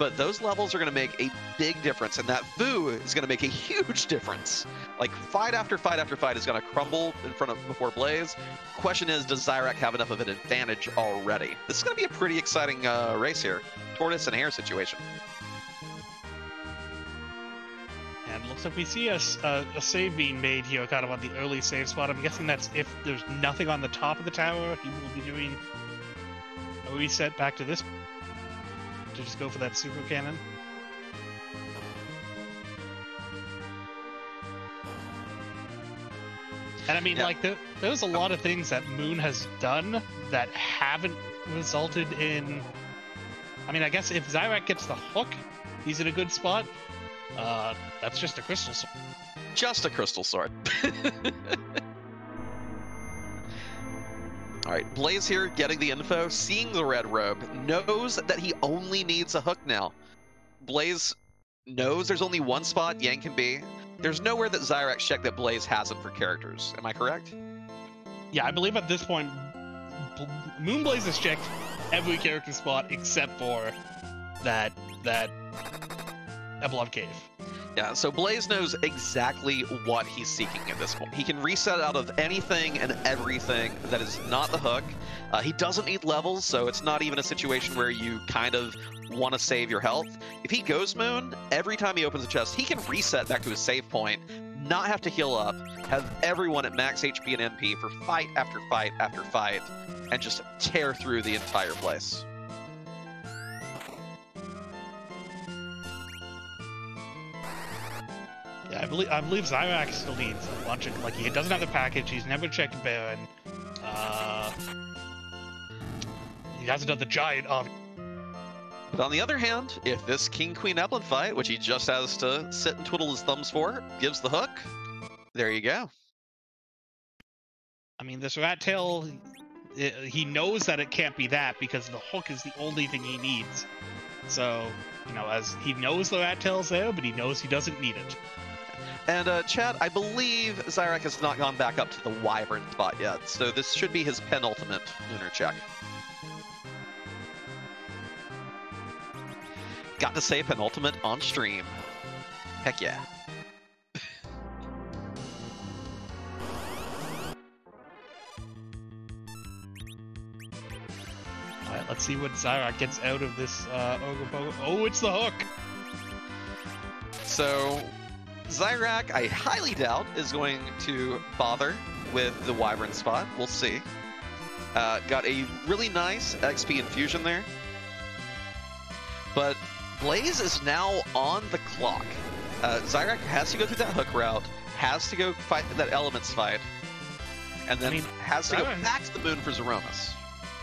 Speaker 1: but those levels are going to make a big difference, and that Fu is going to make a huge difference. Like fight after fight after fight is going to crumble in front of before Blaze. Question is, does Zyrak have enough of an advantage already? This is going to be a pretty exciting race here. Tortoise and hare situation.
Speaker 2: And it looks like we see a save being made here, kind of on the early save spot. I'm guessing that's if there's nothing on the top of the tower, he will be doing a reset back to this to just go for that super cannon. And I mean, like, there's a lot of things that Moon has done that haven't resulted in... I mean, I guess if Zyrak gets the hook, he's in a good spot. That's just a crystal sword.
Speaker 1: Just a crystal sword. Alright, Blaze here getting the info, seeing the red robe, knows that he only needs a hook now. Blaze knows there's only one spot Yang can be. There's nowhere that Zyrak checked that Blaze hasn't for characters. Am I correct?
Speaker 2: Yeah, I believe at this point, Moonblaze has checked every character spot except for that Epilogue Cave.
Speaker 1: Yeah, so Blaze knows exactly what he's seeking at this point. He can reset out of anything and everything that is not the hook. He doesn't need levels, so it's not even a situation where you kind of want to save your health. If he goes Moon, every time he opens a chest, he can reset back to his save point, not have to heal up, have everyone at max HP and MP for fight after fight after fight, and just tear through the entire place.
Speaker 2: Yeah, I believe Zyrak still needs a bunch of, like, he doesn't have the package, he's never checked Baron, he hasn't done the Giant,
Speaker 1: But on the other hand, if this King-Queen Eplin fight, which he just has to sit and twiddle his thumbs for, gives the hook, there you go.
Speaker 2: I mean, this Rat Tail, he knows that it can't be that because the hook is the only thing he needs. So, you know, as he knows the Rat Tail's there, but he knows he doesn't need it.
Speaker 1: And Chad, I believe Zyrak has not gone back up to the Wyvern spot yet, so this should be his penultimate lunar check. Got to say penultimate on stream. Heck yeah.
Speaker 2: Alright, let's see what Zyrak gets out of this Ogre Pogo. Oh, it's the hook!
Speaker 1: So, Zyrak, I highly doubt, is going to bother with the Wyvern spot. We'll see. Got a really nice XP infusion there. But Blaze is now on the clock. Zyrak has to go through that hook route, has to go fight that Elements fight, and then has to go back to the moon for Zeromus.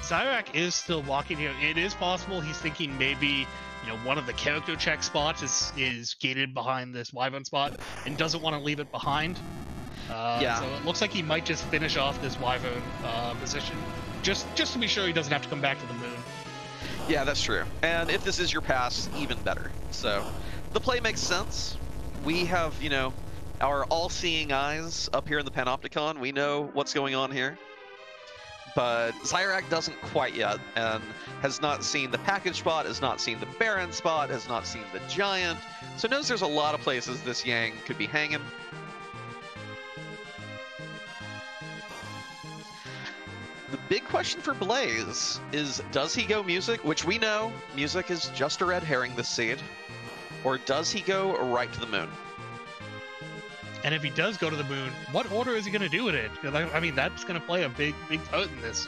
Speaker 2: Zyrak is still walking here. It is possible he's thinking maybe one of the character check spots is gated behind this Wyvern spot and doesn't want to leave it behind. So it looks like he might just finish off this Wyvern position, just to be sure he doesn't have to come back to the moon.
Speaker 1: Yeah, that's true. And if this is your pass, even better. So the play makes sense. We have, our all-seeing eyes up here in the Panopticon. We know what's going on here. But Zyrak doesn't quite yet, and has not seen the package spot, has not seen the Baron spot, has not seen the Giant, so knows there's a lot of places this Yang could be hanging. The big question for Blaze is, does he go music, which we know music is just a red herring this seed, or does he go right to the moon?
Speaker 2: And if he does go to the moon, what order is he going to do it in? I mean, that's going to play a big part in this.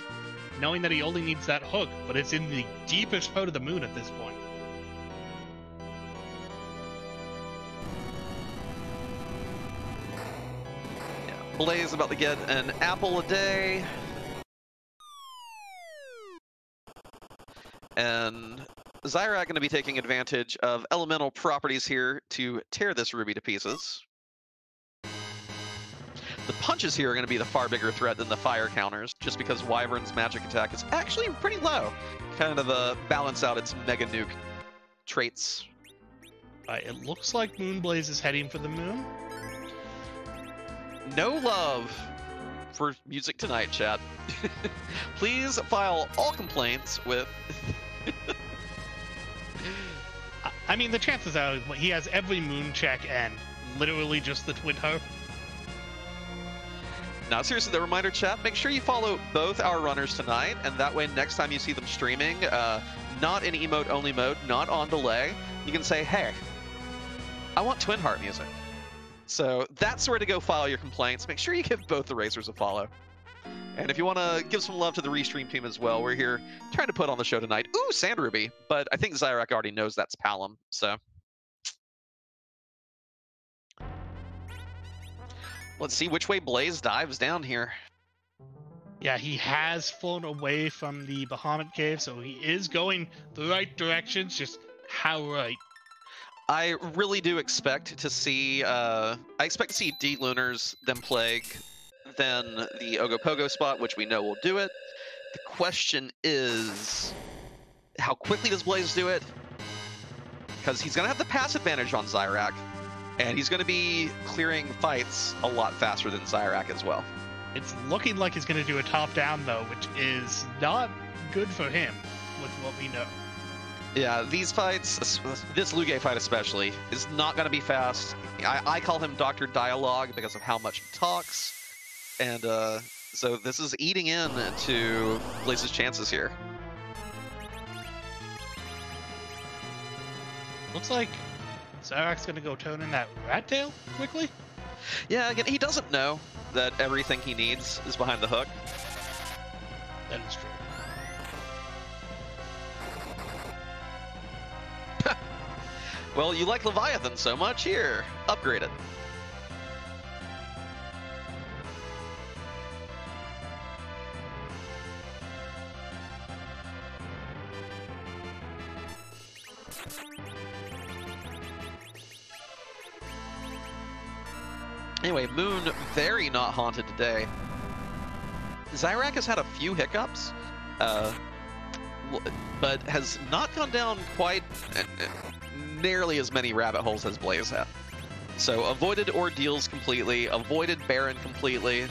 Speaker 2: Knowing that he only needs that hook, but it's in the deepest part of the moon at this point.
Speaker 1: Yeah, Blaze about to get an apple a day. And Zyrak going to be taking advantage of elemental properties here to tear this ruby to pieces. The punches here are going to be the far bigger threat than the fire counters, just because Wyvern's magic attack is actually pretty low. Kind of balance out its mega nuke traits.
Speaker 2: It looks like Moonblaze is heading for the moon.
Speaker 1: No love for music tonight, chat. Please file all complaints with...
Speaker 2: I mean, the chances are he has every moon check and literally just the twin harp.
Speaker 1: Now, seriously, the reminder, chat, make sure you follow both our runners tonight, and that way next time you see them streaming, not in emote-only mode, not on delay, you can say, hey, I want Twin Heart music. So that's where to go file your complaints. Make sure you give both the racers a follow. And if you want to give some love to the Restream team as well, we're here trying to put on the show tonight. Ooh, Sand Ruby, but I think Zyrak already knows that's Palom, so... Let's see which way Blaze dives down here.
Speaker 2: Yeah, he has flown away from the Bahamut Cave, so he is going the right directions, just how right?
Speaker 1: I really do expect to see, I expect to see D-Lunars, then Plague, then the Ogopogo spot, which we know will do it. The question is, how quickly does Blaze do it? Because he's going to have the pass advantage on Zyrak. And he's going to be clearing fights a lot faster than Zyrak as well.
Speaker 2: It's looking like he's going to do a top-down, though, which is not good for him, with what we know.
Speaker 1: Yeah, these fights, this Luge fight especially, is not going to be fast. I call him Dr. Dialogue because of how much he talks. And so this is eating into Blaze's chances here.
Speaker 2: Looks like Zyrak's going to go tone in that rat tail quickly?
Speaker 1: Yeah, again, he doesn't know that everything he needs is behind the hook.
Speaker 2: That is true.
Speaker 1: Well, you like Leviathan so much, here, upgrade it. Anyway, Moon very not haunted today. Zyrak has had a few hiccups, but has not gone down quite nearly as many rabbit holes as Blaze had. So avoided Ordeals completely, avoided Baron completely,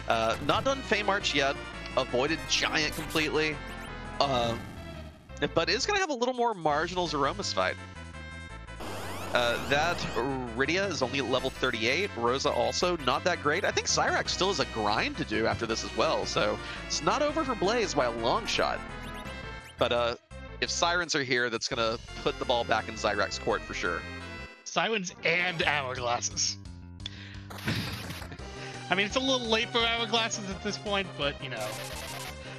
Speaker 1: not done Fey March yet, avoided Giant completely, but is going to have a little more marginal Zeromus fight. That Rydia is only at level 38. Rosa also not that great. I think Zyrak still has a grind to do after this as well, so it's not over for Blaze by a long shot. But if Sirens are here, that's going to put the ball back in Zyrak's court for sure.
Speaker 2: Sirens and Hourglasses. I mean, it's a little late for Hourglasses at this point, but, you know.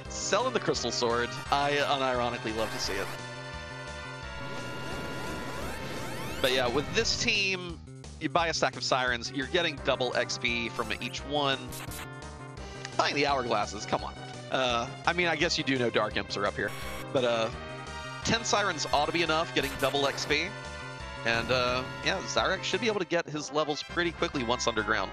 Speaker 1: Selling the Crystal Sword. I unironically love to see it. But yeah, with this team, you buy a stack of Sirens, you're getting double XP from each one. Buying the Hourglasses, come on. I mean, I guess you do know Dark Imps are up here. But 10 Sirens ought to be enough, getting double XP. And yeah, Zyrax should be able to get his levels pretty quickly once underground.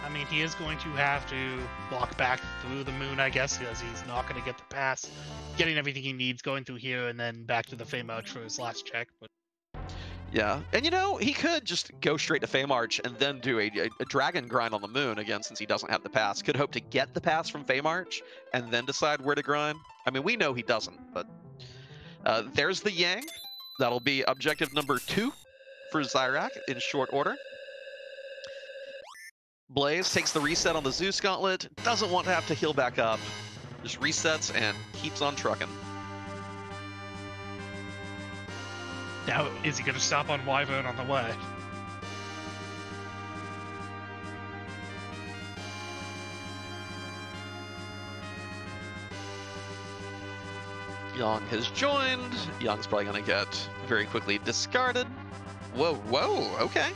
Speaker 2: I mean, he is going to have to walk back through the moon, I guess, because he's not going to get the pass, getting everything he needs, going through here, and then back to the Feymarch for his last check. But
Speaker 1: yeah, and you know, he could just go straight to Feymarch and then do a dragon grind on the moon, again, since he doesn't have the pass. Could hope to get the pass from Feymarch and then decide where to grind. I mean, we know he doesn't, but there's the Yang. That'll be objective number 2 for Zyrax in short order. Blaze takes the reset on the Zeus Gauntlet, doesn't want to have to heal back up, just resets and keeps on trucking.
Speaker 2: now, is he going to stop on Wyvern on the way?
Speaker 1: Yang has joined. Yang's probably going to get very quickly discarded. Whoa, whoa, okay.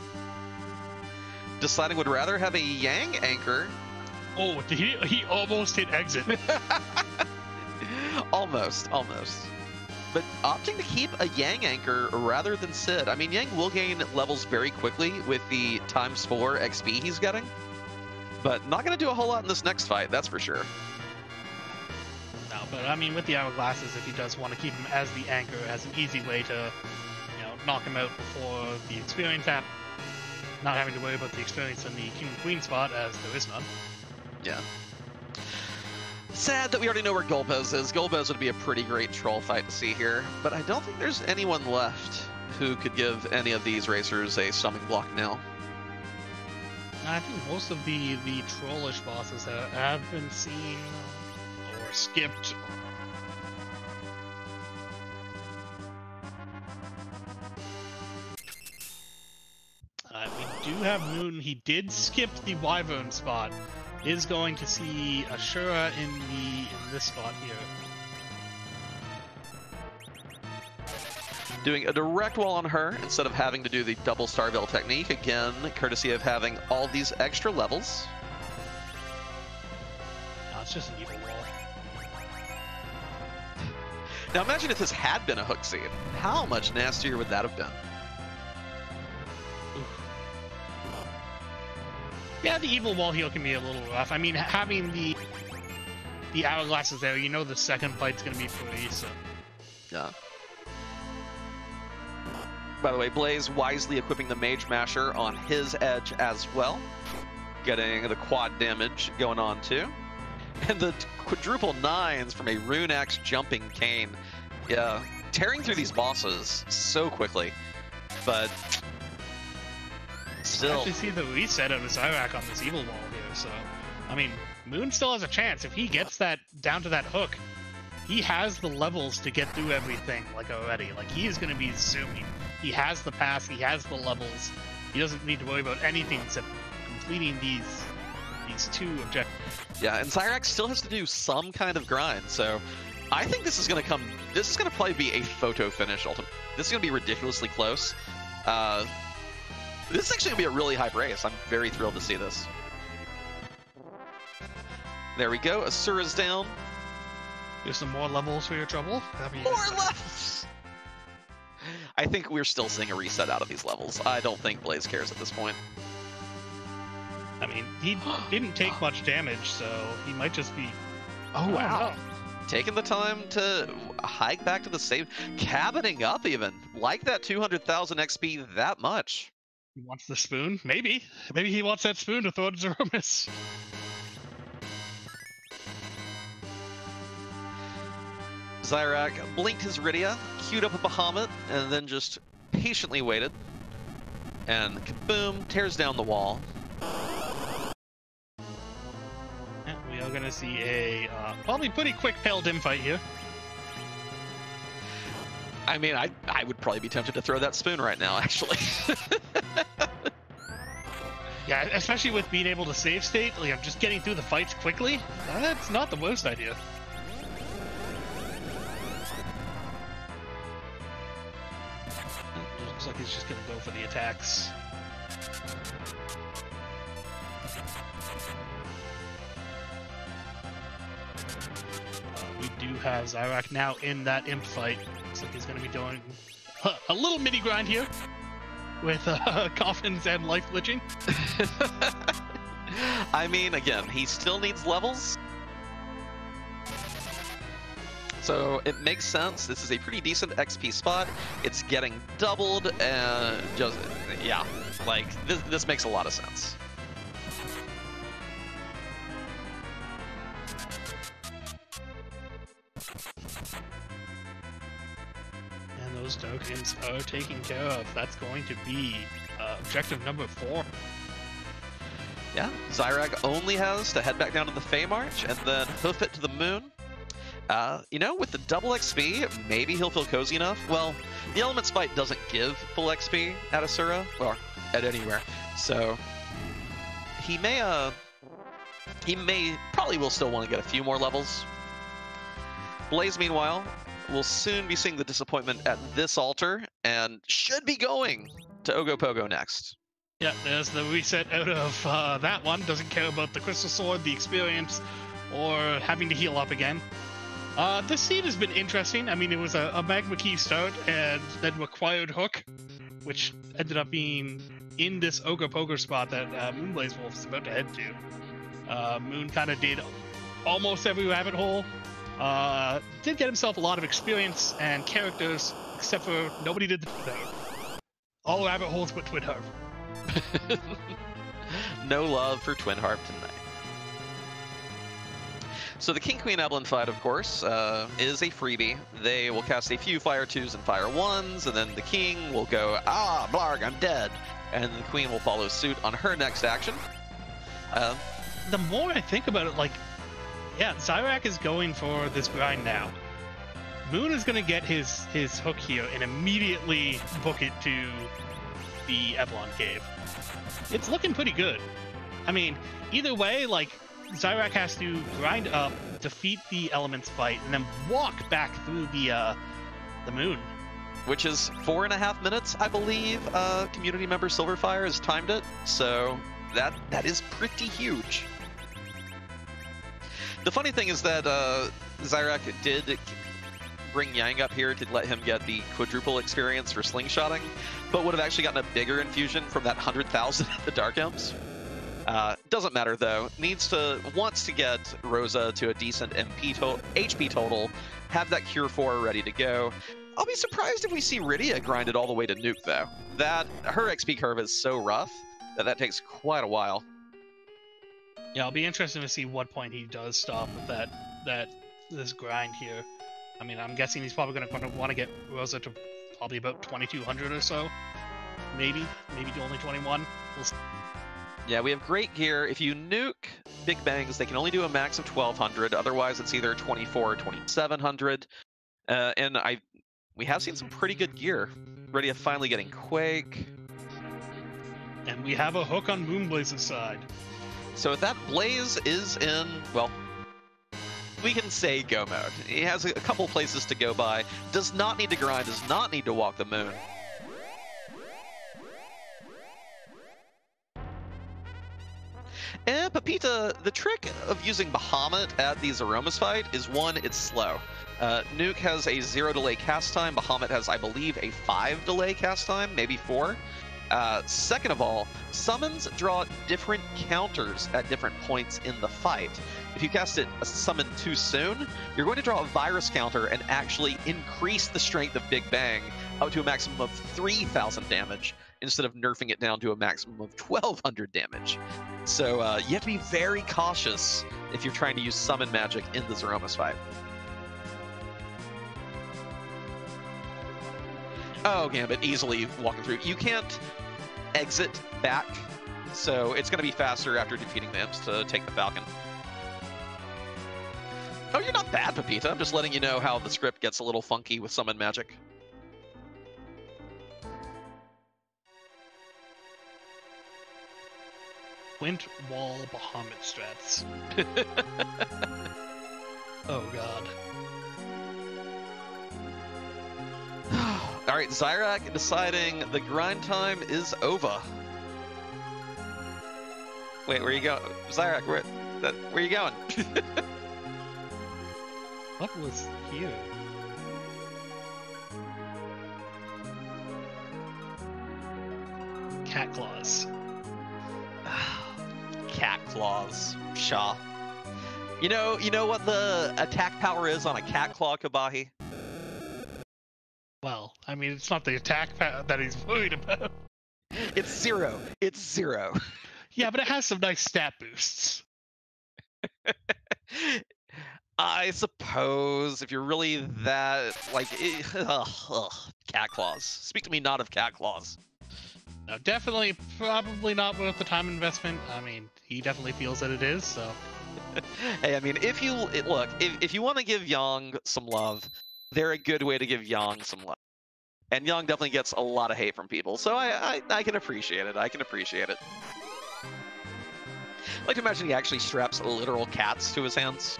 Speaker 1: Deciding would rather have a Yang anchor.
Speaker 2: Oh, did he almost hit exit.
Speaker 1: Almost. But opting to keep a Yang anchor rather than Sid. I mean, Yang will gain levels very quickly with the ×4 XP he's getting. But not going to do a whole lot in this next fight, that's for sure.
Speaker 2: No, but I mean, with the hourglasses, if he does want to keep him as the anchor, as an easy way to, you know, knock him out before the experience happens. Not having to worry about the experience in the King and Queen spot, as there is none.
Speaker 1: Yeah. Sad that we already know where Golbez is. Golbez would be a pretty great troll fight to see here, but I don't think there's anyone left who could give any of these racers a stumbling block now.
Speaker 2: I think most of the trollish bosses have been seen or skipped. We do have Moon. He did skip the Wyvern spot. Is going to see Ashura in this spot here.
Speaker 1: Doing a direct wall on her instead of having to do the double Starveil technique, again, courtesy of having all these extra levels.
Speaker 2: No, it's just an evil wall.
Speaker 1: Now imagine if this had been a hook seed. How much nastier would that have been?
Speaker 2: Yeah, the evil wall heal can be a little rough. I mean, having the hourglasses there, you know the second fight's gonna be free, so.
Speaker 1: Yeah. By the way, Blaze wisely equipping the Mage Masher on his edge as well. Getting the quad damage going on too. And the quadruple 9s from a Rune Axe jumping Kayn. Yeah, tearing through these bosses so quickly. But still.
Speaker 2: I actually see the reset of his Zyrax on this evil wall here, so. I mean, Moon still has a chance. If he gets that down to that hook, he has the levels to get through everything, like, already. Like, he is going to be zooming. He has the pass, he has the levels. He doesn't need to worry about anything except completing these two objectives.
Speaker 1: Yeah, and Zyrax still has to do some kind of grind, so I think this is going to probably be a photo finish ultimately. This is going to be ridiculously close. This is actually going to be a really hype race. I'm very thrilled to see this. There we go, Asura's down.
Speaker 2: There's some more levels for your trouble.
Speaker 1: More levels! I think we're still seeing a reset out of these levels. I don't think Blaze cares at this point.
Speaker 2: I mean, he didn't take much damage, so he might just be...
Speaker 1: Oh, wow. Taking the time to hike back to the save. Cabining up, even. Like that 200,000 XP that much.
Speaker 2: He wants the spoon? Maybe. Maybe he wants that spoon to throw at Zeromus.
Speaker 1: Zyrax blinked his Rydia, queued up a Bahamut, and then just patiently waited. And kaboom, tears down the wall.
Speaker 2: Yeah, we are going to see a probably pretty quick Pale Dim fight here.
Speaker 1: I mean, I would probably be tempted to throw that spoon right now, actually.
Speaker 2: Yeah, especially with being able to save state, like, just getting through the fights quickly. That's not the worst idea. Looks like he's just going to go for the attacks. We do have Zyrak now in that imp fight. Looks like he's going to be doing a little mini grind here with coffins and life glitching.
Speaker 1: I mean, again, he still needs levels. So it makes sense. This is a pretty decent XP spot. It's getting doubled, and just, yeah, like, this makes a lot of sense.
Speaker 2: And those tokens are taken care of. That's going to be objective number 4.
Speaker 1: Yeah, Zyrak only has to head back down to the Fey March and then hoof it to the moon. You know, with the double XP, maybe he'll feel cozy enough. Well, the Elements fight doesn't give full XP at Asura, or at anywhere. So he probably will still want to get a few more levels. Blaze, meanwhile, will soon be seeing the disappointment at this altar and should be going to Ogopogo next.
Speaker 2: Yeah, there's the reset out of that one. Doesn't care about the Crystal Sword, the experience, or having to heal up again. This scene has been interesting. I mean, it was a Magma Key start and then required Hook, which ended up being in this Ogopogo spot that moonblazewolf is about to head to. Moon kind of did almost every rabbit hole. Did get himself a lot of experience and characters, except for nobody did the Twin Harp. All rabbit holes but Twin Harp.
Speaker 1: No love for Twin Harp tonight. So the King Queen Evelyn fight, of course, is a freebie. They will cast a few Fire 2s and Fire 1s, and then the King will go, ah, blarg, I'm dead. And the Queen will follow suit on her next action.
Speaker 2: The more I think about it, like, yeah, Zyrak is going for this grind now. Moon is going to get his hook here and immediately book it to the Evelyn Cave. It's looking pretty good. I mean, either way, like, Zyrak has to grind up, defeat the Elements fight, and then walk back through the moon.
Speaker 1: Which is 4.5 minutes, I believe. Community member Silverfire has timed it, so that is pretty huge. The funny thing is that Zyrak did bring Yang up here to let him get the quadruple experience for slingshotting, but would have actually gotten a bigger infusion from that 100,000 at the Dark Imps. Doesn't matter though. Wants to get Rosa to a decent HP total, have that Cure 4 ready to go. I'll be surprised if we see Rydia grinded all the way to Nuke though. Her XP curve is so rough that takes quite a while.
Speaker 2: Yeah, I'll be interested to see what point he does stop with this grind here. I mean, I'm guessing he's probably going to want to get Rosa to probably about 2,200 or so. Maybe only 21. We'll see.
Speaker 1: Yeah, we have great gear. If you nuke Big Bangs, they can only do a max of 1,200. Otherwise, it's either 2,400 or 2,700. And we have seen some pretty good gear. Rydia finally getting Quake.
Speaker 2: And we have a hook on Moonblaze's side.
Speaker 1: So with that, Blaze is in, well, we can say go mode. He has a couple places to go by. Does not need to grind, does not need to walk the moon. And Pepita, the trick of using Bahamut at the Aromas fight is one, it's slow. Nuke has a 0 delay cast time. Bahamut has, I believe, a 5 delay cast time, maybe 4. Second of all, summons draw different counters at different points in the fight. If you cast a summon too soon, you're going to draw a virus counter and actually increase the strength of Big Bang up to a maximum of 3,000 damage instead of nerfing it down to a maximum of 1,200 damage. So you have to be very cautious if you're trying to use summon magic in the Zeromus fight. Oh, Gambit, easily walking through. You can't exit back, so it's going to be faster after defeating the imps to take the Falcon. Oh, you're not bad, Pepita. I'm just letting you know how the script gets a little funky with summon magic.
Speaker 2: Quint Wall Bahamut strats. Oh, God.
Speaker 1: All right, Zyrak deciding the grind time is over. Wait, where you go? Zyrak, where you going?
Speaker 2: What was here? Cat claws.
Speaker 1: Cat claws. Shaw. You know what the attack power is on a cat claw, Kabahi?
Speaker 2: Well, I mean, it's not the attack that he's worried about.
Speaker 1: It's 0. It's 0.
Speaker 2: Yeah, but it has some nice stat boosts.
Speaker 1: I suppose if you're really that like cat claws. Speak to me not of cat claws.
Speaker 2: No, definitely, probably not worth the time investment. I mean, he definitely feels that it is. So,
Speaker 1: hey, I mean, if you want to give Yang some love, they're a good way to give Yang some love. And Yang definitely gets a lot of hate from people, so I can appreciate it. I can appreciate it. I like to imagine he actually straps literal cats to his hands.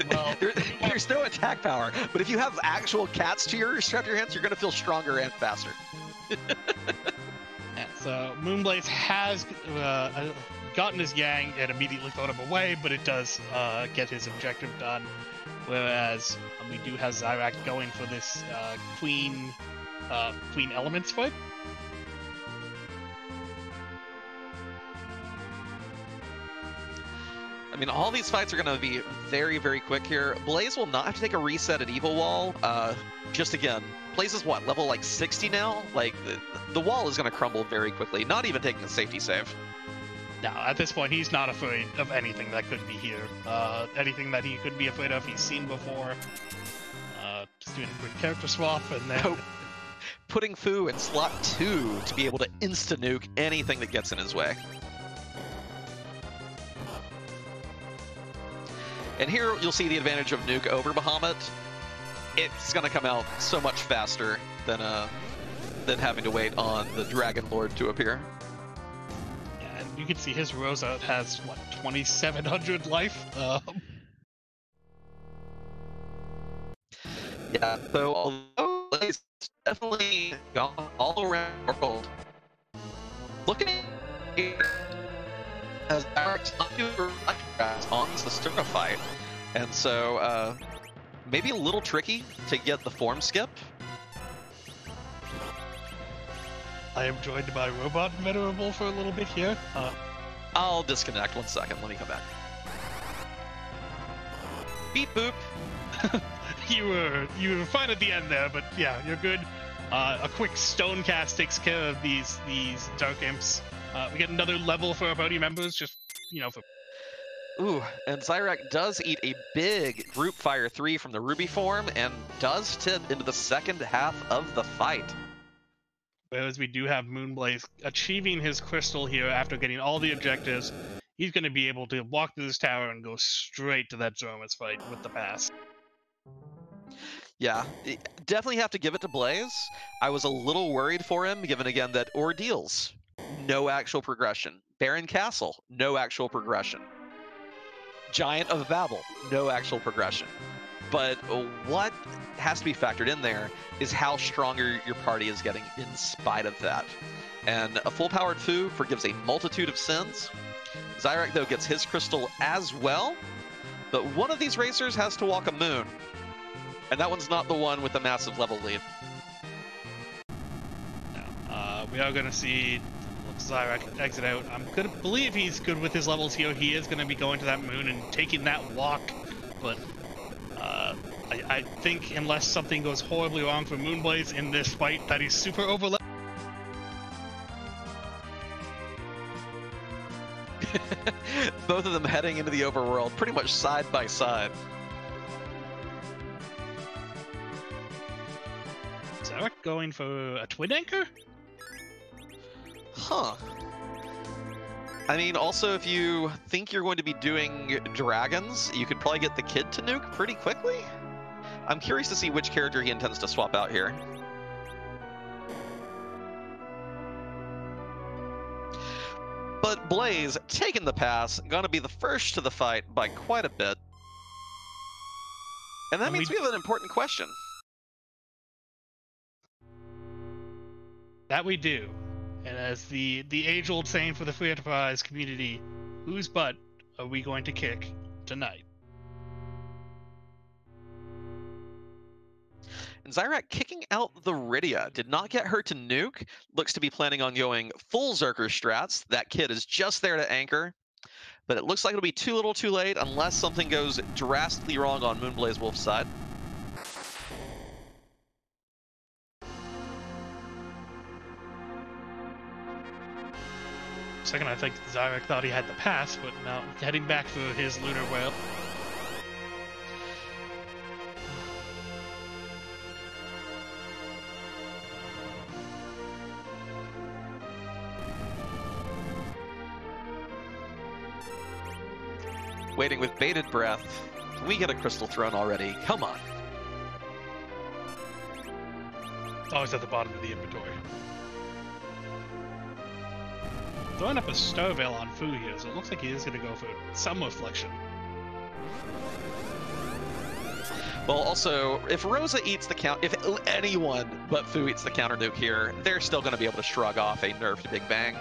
Speaker 2: well,
Speaker 1: there's no attack power, but if you have actual cats strapped to your hands, you're going to feel stronger and faster.
Speaker 2: Yeah, so Moonblaze has gotten his Yang and immediately thrown him away, but it does get his objective done. Whereas we do have Zyrak going for this Queen Elements fight.
Speaker 1: I mean, all these fights are going to be very, very quick here. Blaze will not have to take a reset at Evil Wall. Just again, Blaze is what, level like 60 now? Like, the wall is going to crumble very quickly, not even taking a safety save.
Speaker 2: No, at this point, he's not afraid of anything that could be here. Anything that he could be afraid of, he's seen before. Just doing a quick character swap, and then...
Speaker 1: Putting Fu in slot 2 to be able to insta-nuke anything that gets in his way. And here you'll see the advantage of Nuke over Bahamut. It's going to come out so much faster than having to wait on the Dragon Lord to appear.
Speaker 2: Yeah, and you can see his Rosa has, what, 2,700 life?
Speaker 1: Yeah, so although it's definitely gone all around the world, looking as Eric's on the Sturna fight, and so maybe a little tricky to get the form skip.
Speaker 2: I am joined by Robot Venerable for a little bit here.
Speaker 1: I'll disconnect 1 second. Let me come back. Beep boop.
Speaker 2: You were fine at the end there, but yeah, you're good. A quick stone cast takes care of these dark imps. We get another level for our party members, just for.
Speaker 1: Ooh, and Zyrak does eat a big group fire 3 from the Ruby form and does tip into the second half of the fight.
Speaker 2: Whereas we do have Moonblaze achieving his crystal here after getting all the objectives. He's going to be able to walk through this tower and go straight to that Zomas fight with the pass.
Speaker 1: Yeah, definitely have to give it to Blaze. I was a little worried for him, given again that Ordeals, no actual progression. Baron Castle, no actual progression. Giant of Babel, no actual progression. But what has to be factored in there is how stronger your party is getting in spite of that. And a full-powered Fu forgives a multitude of sins. Zyrak, though, gets his crystal as well. But one of these racers has to walk a moon. And that one's not the one with the massive level lead.
Speaker 2: No, we are going to see Zyrak exit out. I'm going to believe he's good with his levels here. He is going to be going to that moon and taking that walk. But I think unless something goes horribly wrong for Moonblaze in this fight, that he's super overleveled.
Speaker 1: Both of them heading into the overworld, pretty much side by side.
Speaker 2: Zyrak going for a twin anchor?
Speaker 1: Huh. I mean, also, if you think you're going to be doing dragons, you could probably get the kid to nuke pretty quickly. I'm curious to see which character he intends to swap out here. But Blaze, taking the pass, gonna be the first to the fight by quite a bit. And that means we have an important question.
Speaker 2: That we do. And as the age-old saying for the Free Enterprise community, whose butt are we going to kick tonight?
Speaker 1: And Zyrak kicking out the Rydia. Did not get her to nuke. Looks to be planning on going full Zerker strats. That kid is just there to anchor. But it looks like it'll be too little too late unless something goes drastically wrong on moonblazewolf's side.
Speaker 2: Second, I think Zyrak thought he had the pass, but now heading back for his lunar whale.
Speaker 1: Waiting with bated breath. Can we get a crystal throne already? Come on.
Speaker 2: It's always at the bottom of the inventory. Throwing up a star veil on Fu here, so it looks like he is going to go for some reflection.
Speaker 1: Well, also, if Rosa eats the count, if anyone but Fu eats the counter nuke here, they're still going to be able to shrug off a nerfed Big Bang.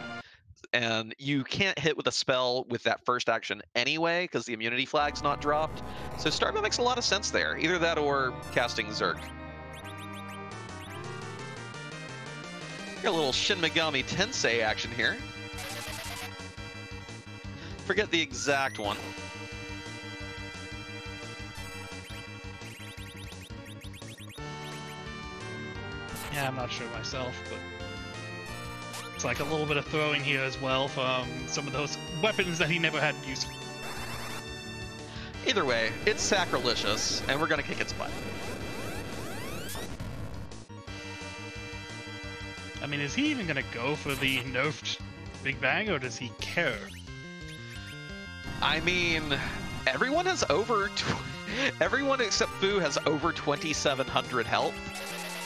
Speaker 1: And you can't hit with a spell with that first action anyway, because the immunity flag's not dropped. So Starman makes a lot of sense there. Either that or casting Zerk. Got a little Shin Megami Tensei action here. Forget the exact one.
Speaker 2: Yeah, I'm not sure myself, but it's like a little bit of throwing here as well from some of those weapons that he never had use.
Speaker 1: Either way, it's sacrilegious, and we're going to kick its butt.
Speaker 2: I mean, is he even going to go for the nerfed Big Bang, or does he care?
Speaker 1: I mean, everyone has over... everyone except Fu has over 2,700 health.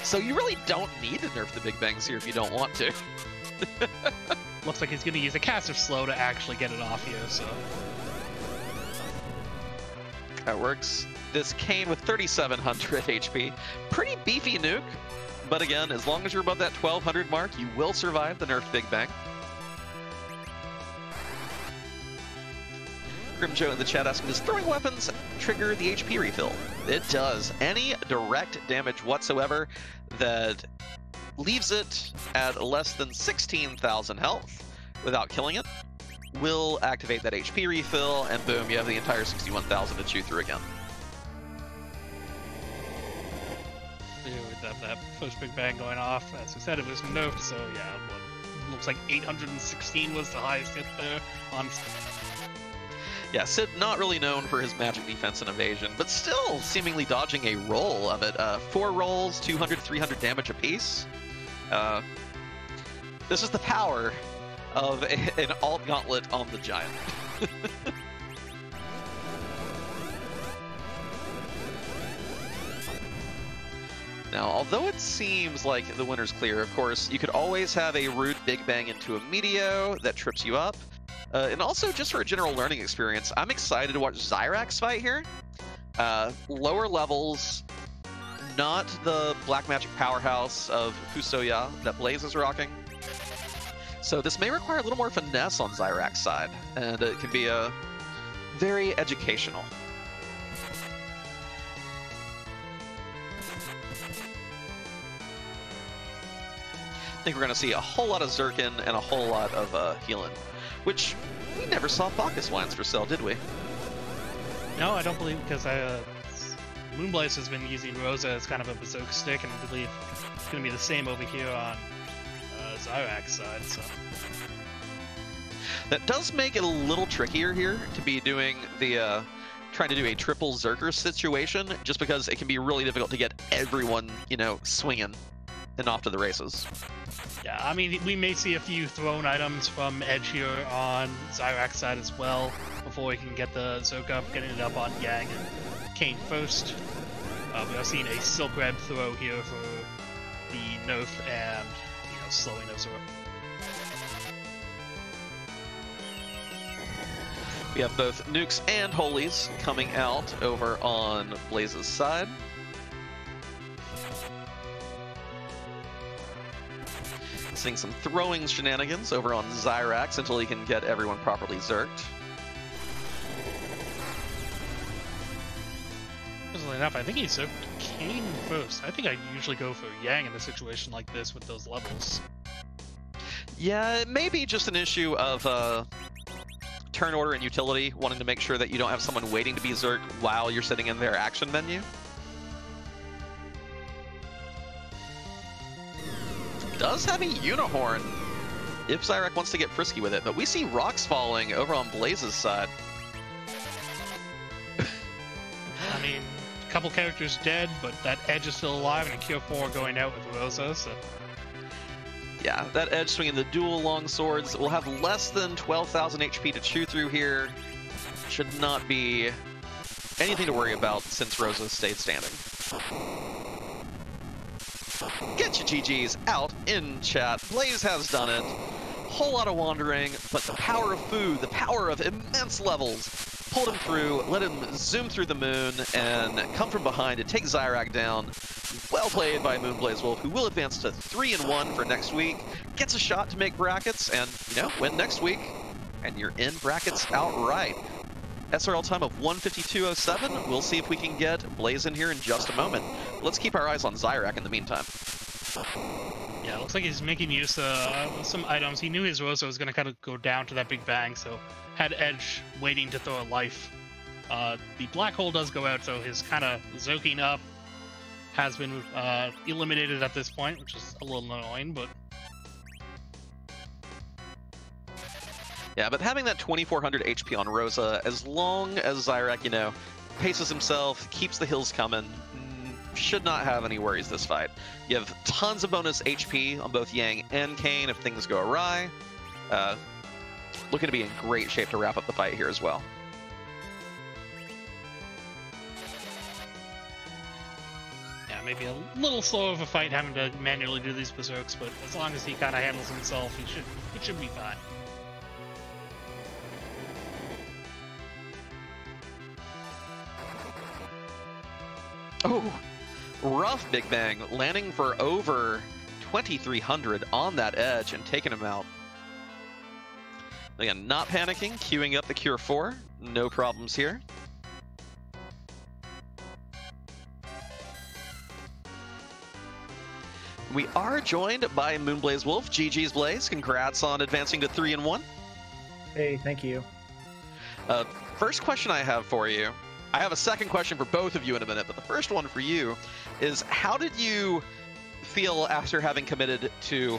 Speaker 1: So you really don't need to nerf the Big Bangs here if you don't want to.
Speaker 2: Looks like he's going to use a caster slow to actually get it off here, so...
Speaker 1: That works. This Kane with 3,700 HP. Pretty beefy nuke. But again, as long as you're above that 1,200 mark, you will survive the nerfed Big Bang. Grimjo in the chat asking, does throwing weapons trigger the HP refill? It does. Any direct damage whatsoever that leaves it at less than 16,000 health without killing it will activate that HP refill, and boom, you have the entire 61,000 to chew through again.
Speaker 2: Yeah, with that first Big Bang going off, as we said, it was nerfed, so yeah, looks like 816 was the highest hit there on...
Speaker 1: Yeah, Sid not really known for his magic defense and evasion, but still seemingly dodging a roll of it. 4 rolls, 200, 300 damage apiece. This is the power of an alt gauntlet on the giant. Now, although it seems like the winner's clear, of course, you could always have a rude Big Bang into a Meteo that trips you up. And also, just for a general learning experience, I'm excited to watch Zyrak's fight here. Lower levels, not the black magic powerhouse of Fusoya that Blaze is rocking. So this may require a little more finesse on Zyrak's side, and it can be very educational. I think we're going to see a whole lot of Zerkin and a whole lot of Healin', which we never saw Bacchus Wines for sale, did we?
Speaker 2: No, I don't believe, because Moonblaze has been using Rosa as kind of a berserk stick, and I believe it's going to be the same over here on Zyrak's side, so...
Speaker 1: That does make it a little trickier here to be doing the, trying to do a triple Zerker situation, just because it can be really difficult to get everyone, you know, swinging and off to the races.
Speaker 2: Yeah, I mean, we may see a few thrown items from Edge here on Zyrak's side as well, before we can get the Zerk up, getting it up on Yang and Kane first. We are seeing a Silk Web throw here for the nerf and, you know, slowing of Zerk.
Speaker 1: We have both nukes and holies coming out over on Blaze's side. Seeing some throwing shenanigans over on Zyrax until he can get everyone properly zerked.
Speaker 2: Interestingly enough, I think he zerked Kane first. I think I usually go for Yang in a situation like this with those levels.
Speaker 1: Yeah, it may be just an issue of turn order and utility, wanting to make sure that you don't have someone waiting to be Zerk while you're sitting in their action menu. Does have a Unihorn if Zyrek wants to get frisky with it, but we see rocks falling over on Blaze's side.
Speaker 2: I mean, a couple characters dead, but that Edge is still alive, and a Cure 4 going out with Rosa, so...
Speaker 1: Yeah, that Edge swinging the dual long swords will have less than 12,000 HP to chew through here. Should not be anything to worry about since Rosa stayed standing. Get your GGs out in chat. Blaze has done it. Whole lot of wandering, but the power of food, the power of immense levels, pulled him through, let him zoom through the moon, and come from behind to take Zyrak down. Well played by moonblazewolf, who will advance to 3-1 for next week. Gets a shot to make brackets, and, you know, win next week. And you're in brackets outright. SRL time of 1:52.07. We'll see if we can get Blaze in here in just a moment. Let's keep our eyes on Zyrak in the meantime.
Speaker 2: Yeah, looks like he's making use of some items. He knew his Rosa was going to kind of go down to that big bang, so had Edge waiting to throw a life. The black hole does go out, so his kind of Zoking up has been eliminated at this point, which is a little annoying, but...
Speaker 1: Yeah, but having that 2,400 HP on Rosa, as long as Zyrak, you know, paces himself, keeps the hills coming, should not have any worries this fight. You have tons of bonus HP on both Yang and Kane if things go awry. Looking to be in great shape to wrap up the fight here as well.
Speaker 2: Yeah, maybe a little slow of a fight having to manually do these berserks, but as long as he kind of handles himself, he should be fine.
Speaker 1: Oh, rough Big Bang, landing for over 2,300 on that Edge and taking him out. Again, not panicking, queuing up the Cure 4, no problems here. We are joined by moonblazewolf. GG's Blaze, congrats on advancing to 3-1.
Speaker 3: Hey, thank you.
Speaker 1: First question I have for you, I have a second question for both of you in a minute, but the first one for you is, how did you feel after having committed to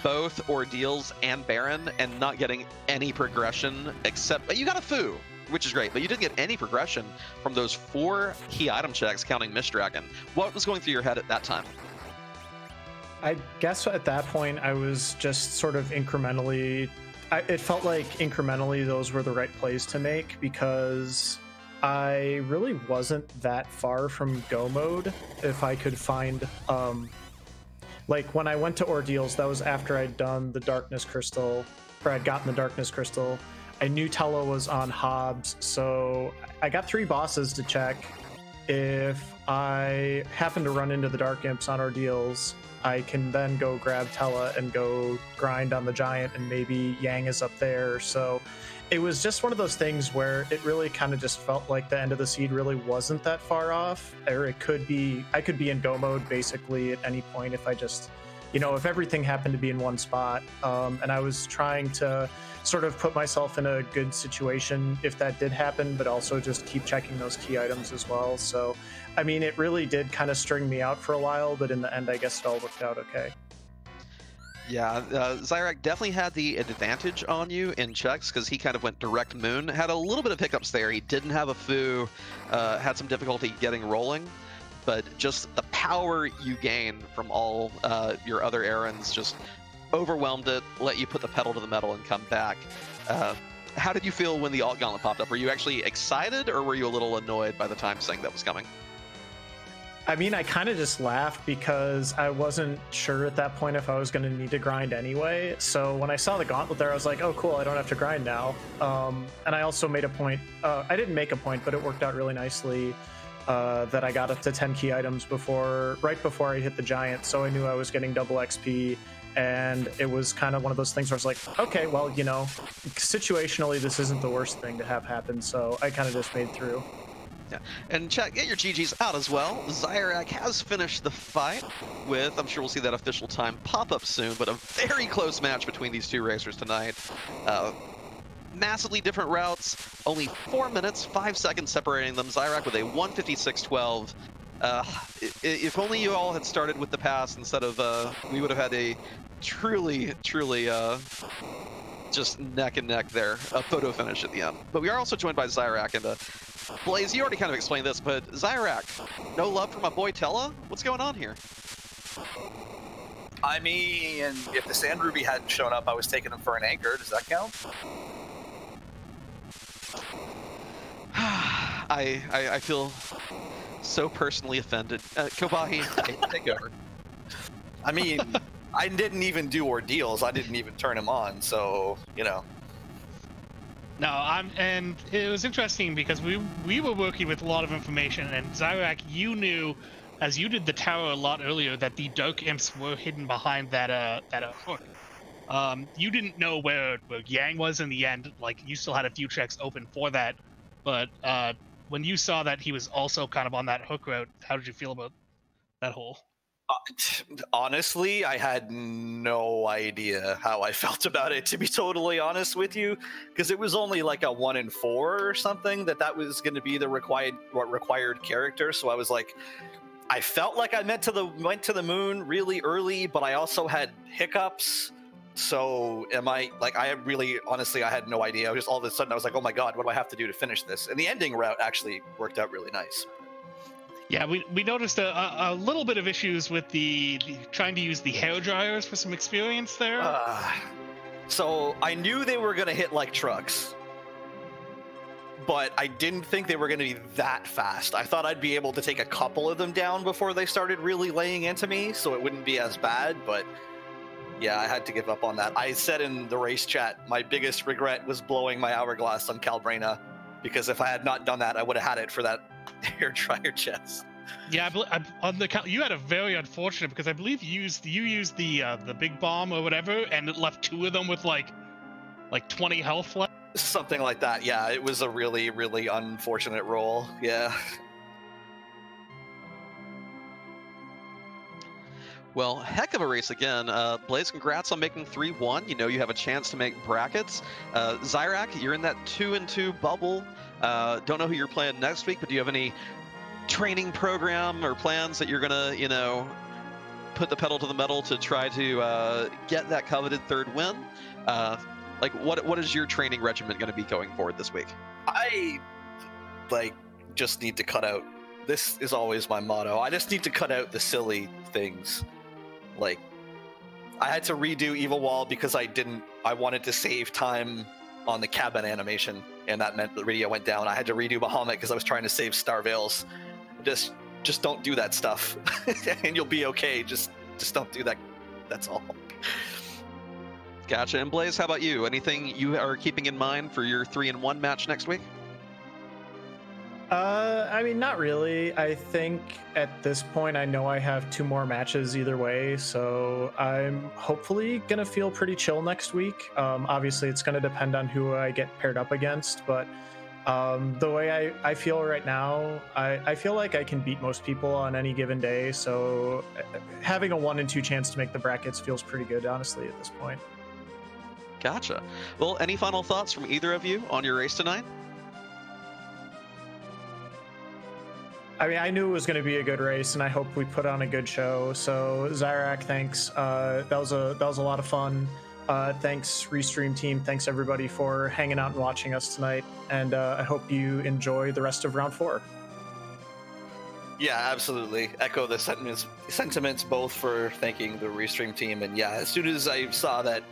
Speaker 1: both Ordeals and Baron and not getting any progression except, you got a Foo, which is great, but you didn't get any progression from those 4 key item checks counting Mist Dragon. What was going through your head at that time?
Speaker 3: I guess at that point I was just sort of incrementally, it felt like incrementally those were the right plays to make, because I really wasn't that far from go mode. If I could find, like when I went to Ordeals, that was after I'd done the Darkness Crystal, or I'd gotten the Darkness Crystal. I knew Tello was on Hobbs, so I got 3 bosses to check. If I happen to run into the Dark Imps on Ordeals, I can then go grab Tella and go grind on the Giant, and maybe Yang is up there. So it was just one of those things where it really kind of just felt like the end of the seed really wasn't that far off, or it could be, I could be in go mode basically at any point if I just, you know, if everything happened to be in one spot. And I was trying to sort of put myself in a good situation if that did happen, but also just keep checking those key items as well. So, I mean, it really did kind of string me out for a while, but in the end, I guess it all worked out okay.
Speaker 1: Yeah, Zyrak definitely had the advantage on you in checks because he kind of went direct moon. Had a little bit of hiccups there. He didn't have a Foo, had some difficulty getting rolling, but just the power you gain from all your other errands just overwhelmed it, let you put the pedal to the metal and come back. How did you feel when the alt gauntlet popped up? Were you actually excited, or were you a little annoyed by the time sync that was coming?
Speaker 3: I mean, I kind of just laughed because I wasn't sure at that point if I was going to need to grind anyway. So when I saw the gauntlet there, I was like, oh, cool, I don't have to grind now. And I also made a point, I didn't make a point, but it worked out really nicely that I got up to 10 key items right before I hit the Giant. So I knew I was getting double XP. And it was kind of one of those things where I was like, okay, well, you know, situationally, this isn't the worst thing to have happen. So I kind of just made through.
Speaker 1: Yeah, and chat, get your GGs out as well. Zyrak has finished the fight with, I'm sure we'll see that official time pop up soon, but a very close match between these two racers tonight. Massively different routes, only 4 minutes, 5 seconds separating them. Zyrak with a 156.12. If only you all had started with the pass instead of, we would have had a truly just neck and neck there, a photo finish at the end. But we are also joined by Zyrak, and Blaze, you already kind of explained this, but Zyrak, no love for my boy Tella? What's going on here?
Speaker 4: I mean, if the Sand Ruby hadn't shown up, I was taking him for an anchor. Does that count?
Speaker 1: I feel so personally offended. Kobahi, take over.
Speaker 4: I mean, I didn't even do ordeals. I didn't even turn him on, so, you know.
Speaker 2: No, and it was interesting because we were working with a lot of information, and Zyrak, you knew, as you did the tower a lot earlier, that the Dark Imps were hidden behind that hook. You didn't know where Yang was in the end. Like, you still had a few checks open for that, but when you saw that he was also kind of on that hook route, how did you feel about that hole?
Speaker 4: Honestly, I had no idea how I felt about it, to be totally honest with you, because it was only like a 1 in 4 or something that was going to be the required character. So I was like, I felt like I went to the moon really early, but I also had hiccups. So I really, honestly, I had no idea. Just all of a sudden I was like, oh my God, what do I have to do to finish this? And the ending route actually worked out really nice.
Speaker 2: Yeah, we noticed a little bit of issues with the trying to use the hair dryers for some experience there.
Speaker 4: So I knew they were going to hit like trucks, but I didn't think they were going to be that fast. I thought I'd be able to take a couple of them down before they started really laying into me, so it wouldn't be as bad, but yeah, I had to give up on that. I said in the race chat, my biggest regret was blowing my hourglass on Calbrena, because if I had not done that, I would have had it for that hair dryer chest.
Speaker 2: Yeah, you had a very unfortunate, because I believe you used the big bomb or whatever, and it left 2 of them with like 20 health left.
Speaker 4: Something like that. Yeah, it was a really, really unfortunate roll. Yeah.
Speaker 1: Well, heck of a race again. Blaze, congrats on making 3-1. You know you have a chance to make brackets. Zyrak, you're in that 2-2 bubble. Don't know who you're playing next week, but do you have any training program or plans that you're gonna, put the pedal to the metal to try to get that coveted 3rd win? What is your training regimen going to be going forward this week?
Speaker 4: I just need to cut out. This is always my motto. I just need to cut out the silly things. Like, I had to redo Evil Wall because I wanted to save time on the cabin animation, and that meant the radio went down. I had to redo Bahamut because I was trying to save Star Veils. Just don't do that stuff, and you'll be okay. Just don't do that. That's all.
Speaker 1: Gotcha. And Blaze, how about you? Anything you are keeping in mind for your 3-1 match next week?
Speaker 3: I mean, not really. I think at this point, I know I have 2 more matches either way, so I'm hopefully going to feel pretty chill next week. Obviously, it's going to depend on who I get paired up against, but the way I feel right now, I feel like I can beat most people on any given day, so having a 1 in 2 chance to make the brackets feels pretty good, honestly, at this point.
Speaker 1: Gotcha. Well, any final thoughts from either of you on your race tonight?
Speaker 3: I mean, I knew it was going to be a good race, and I hope we put on a good show. So, Zyrak, thanks. That was a lot of fun. Thanks, Restream team. Thanks, everybody, for hanging out and watching us tonight. And I hope you enjoy the rest of round 4.
Speaker 4: Yeah, absolutely. Echo the sentiments both for thanking the Restream team. And yeah, as soon as I saw that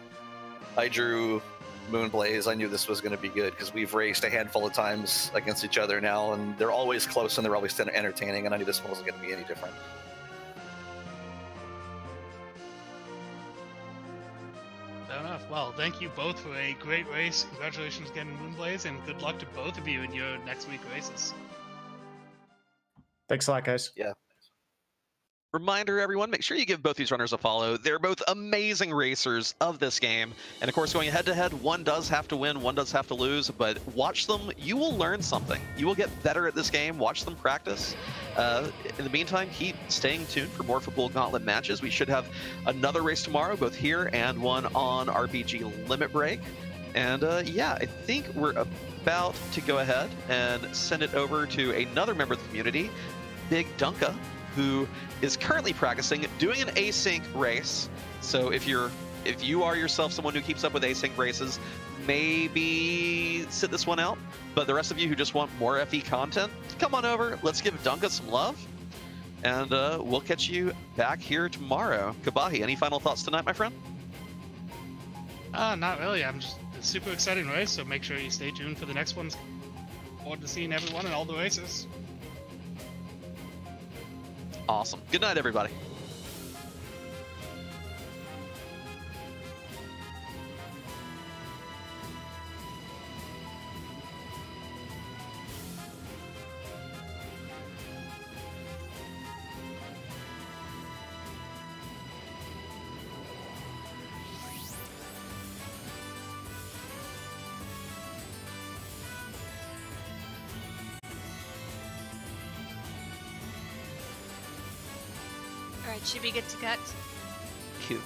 Speaker 4: I drew Moonblaze, I knew this was going to be good, because we've raced a handful of times against each other now, and they're always close and they're always entertaining, and I knew this one wasn't going to be any different.
Speaker 2: Fair enough. Well, thank you both for a great race. Congratulations again, Moonblaze, and good luck to both of you in your next week races.
Speaker 3: Thanks a lot, guys.
Speaker 4: Yeah.
Speaker 1: Reminder, everyone, make sure you give both these runners a follow. They're both amazing racers of this game. And of course, going head-to-head, one does have to win, one does have to lose, but watch them. You will learn something. You will get better at this game. Watch them practice. In the meantime, keep staying tuned for more Fabul Gauntlet matches. We should have another race tomorrow, both here and one on RPG Limit Break. And yeah, I think we're about to go ahead and send it over to another member of the community, Big Dunka, who is currently practicing doing an async race. So if you are yourself someone who keeps up with async races, maybe sit this one out. But the rest of you who just want more FE content, come on over. Let's give Dunka some love. And we'll catch you back here tomorrow. Kabahi, any final thoughts tonight, my friend?
Speaker 2: Not really. I'm just a super exciting race, so make sure you stay tuned for the next ones. Forward to seeing everyone in all the races.
Speaker 1: Awesome. Good night, everybody.
Speaker 5: Alright, should be good to cut.
Speaker 1: Cute.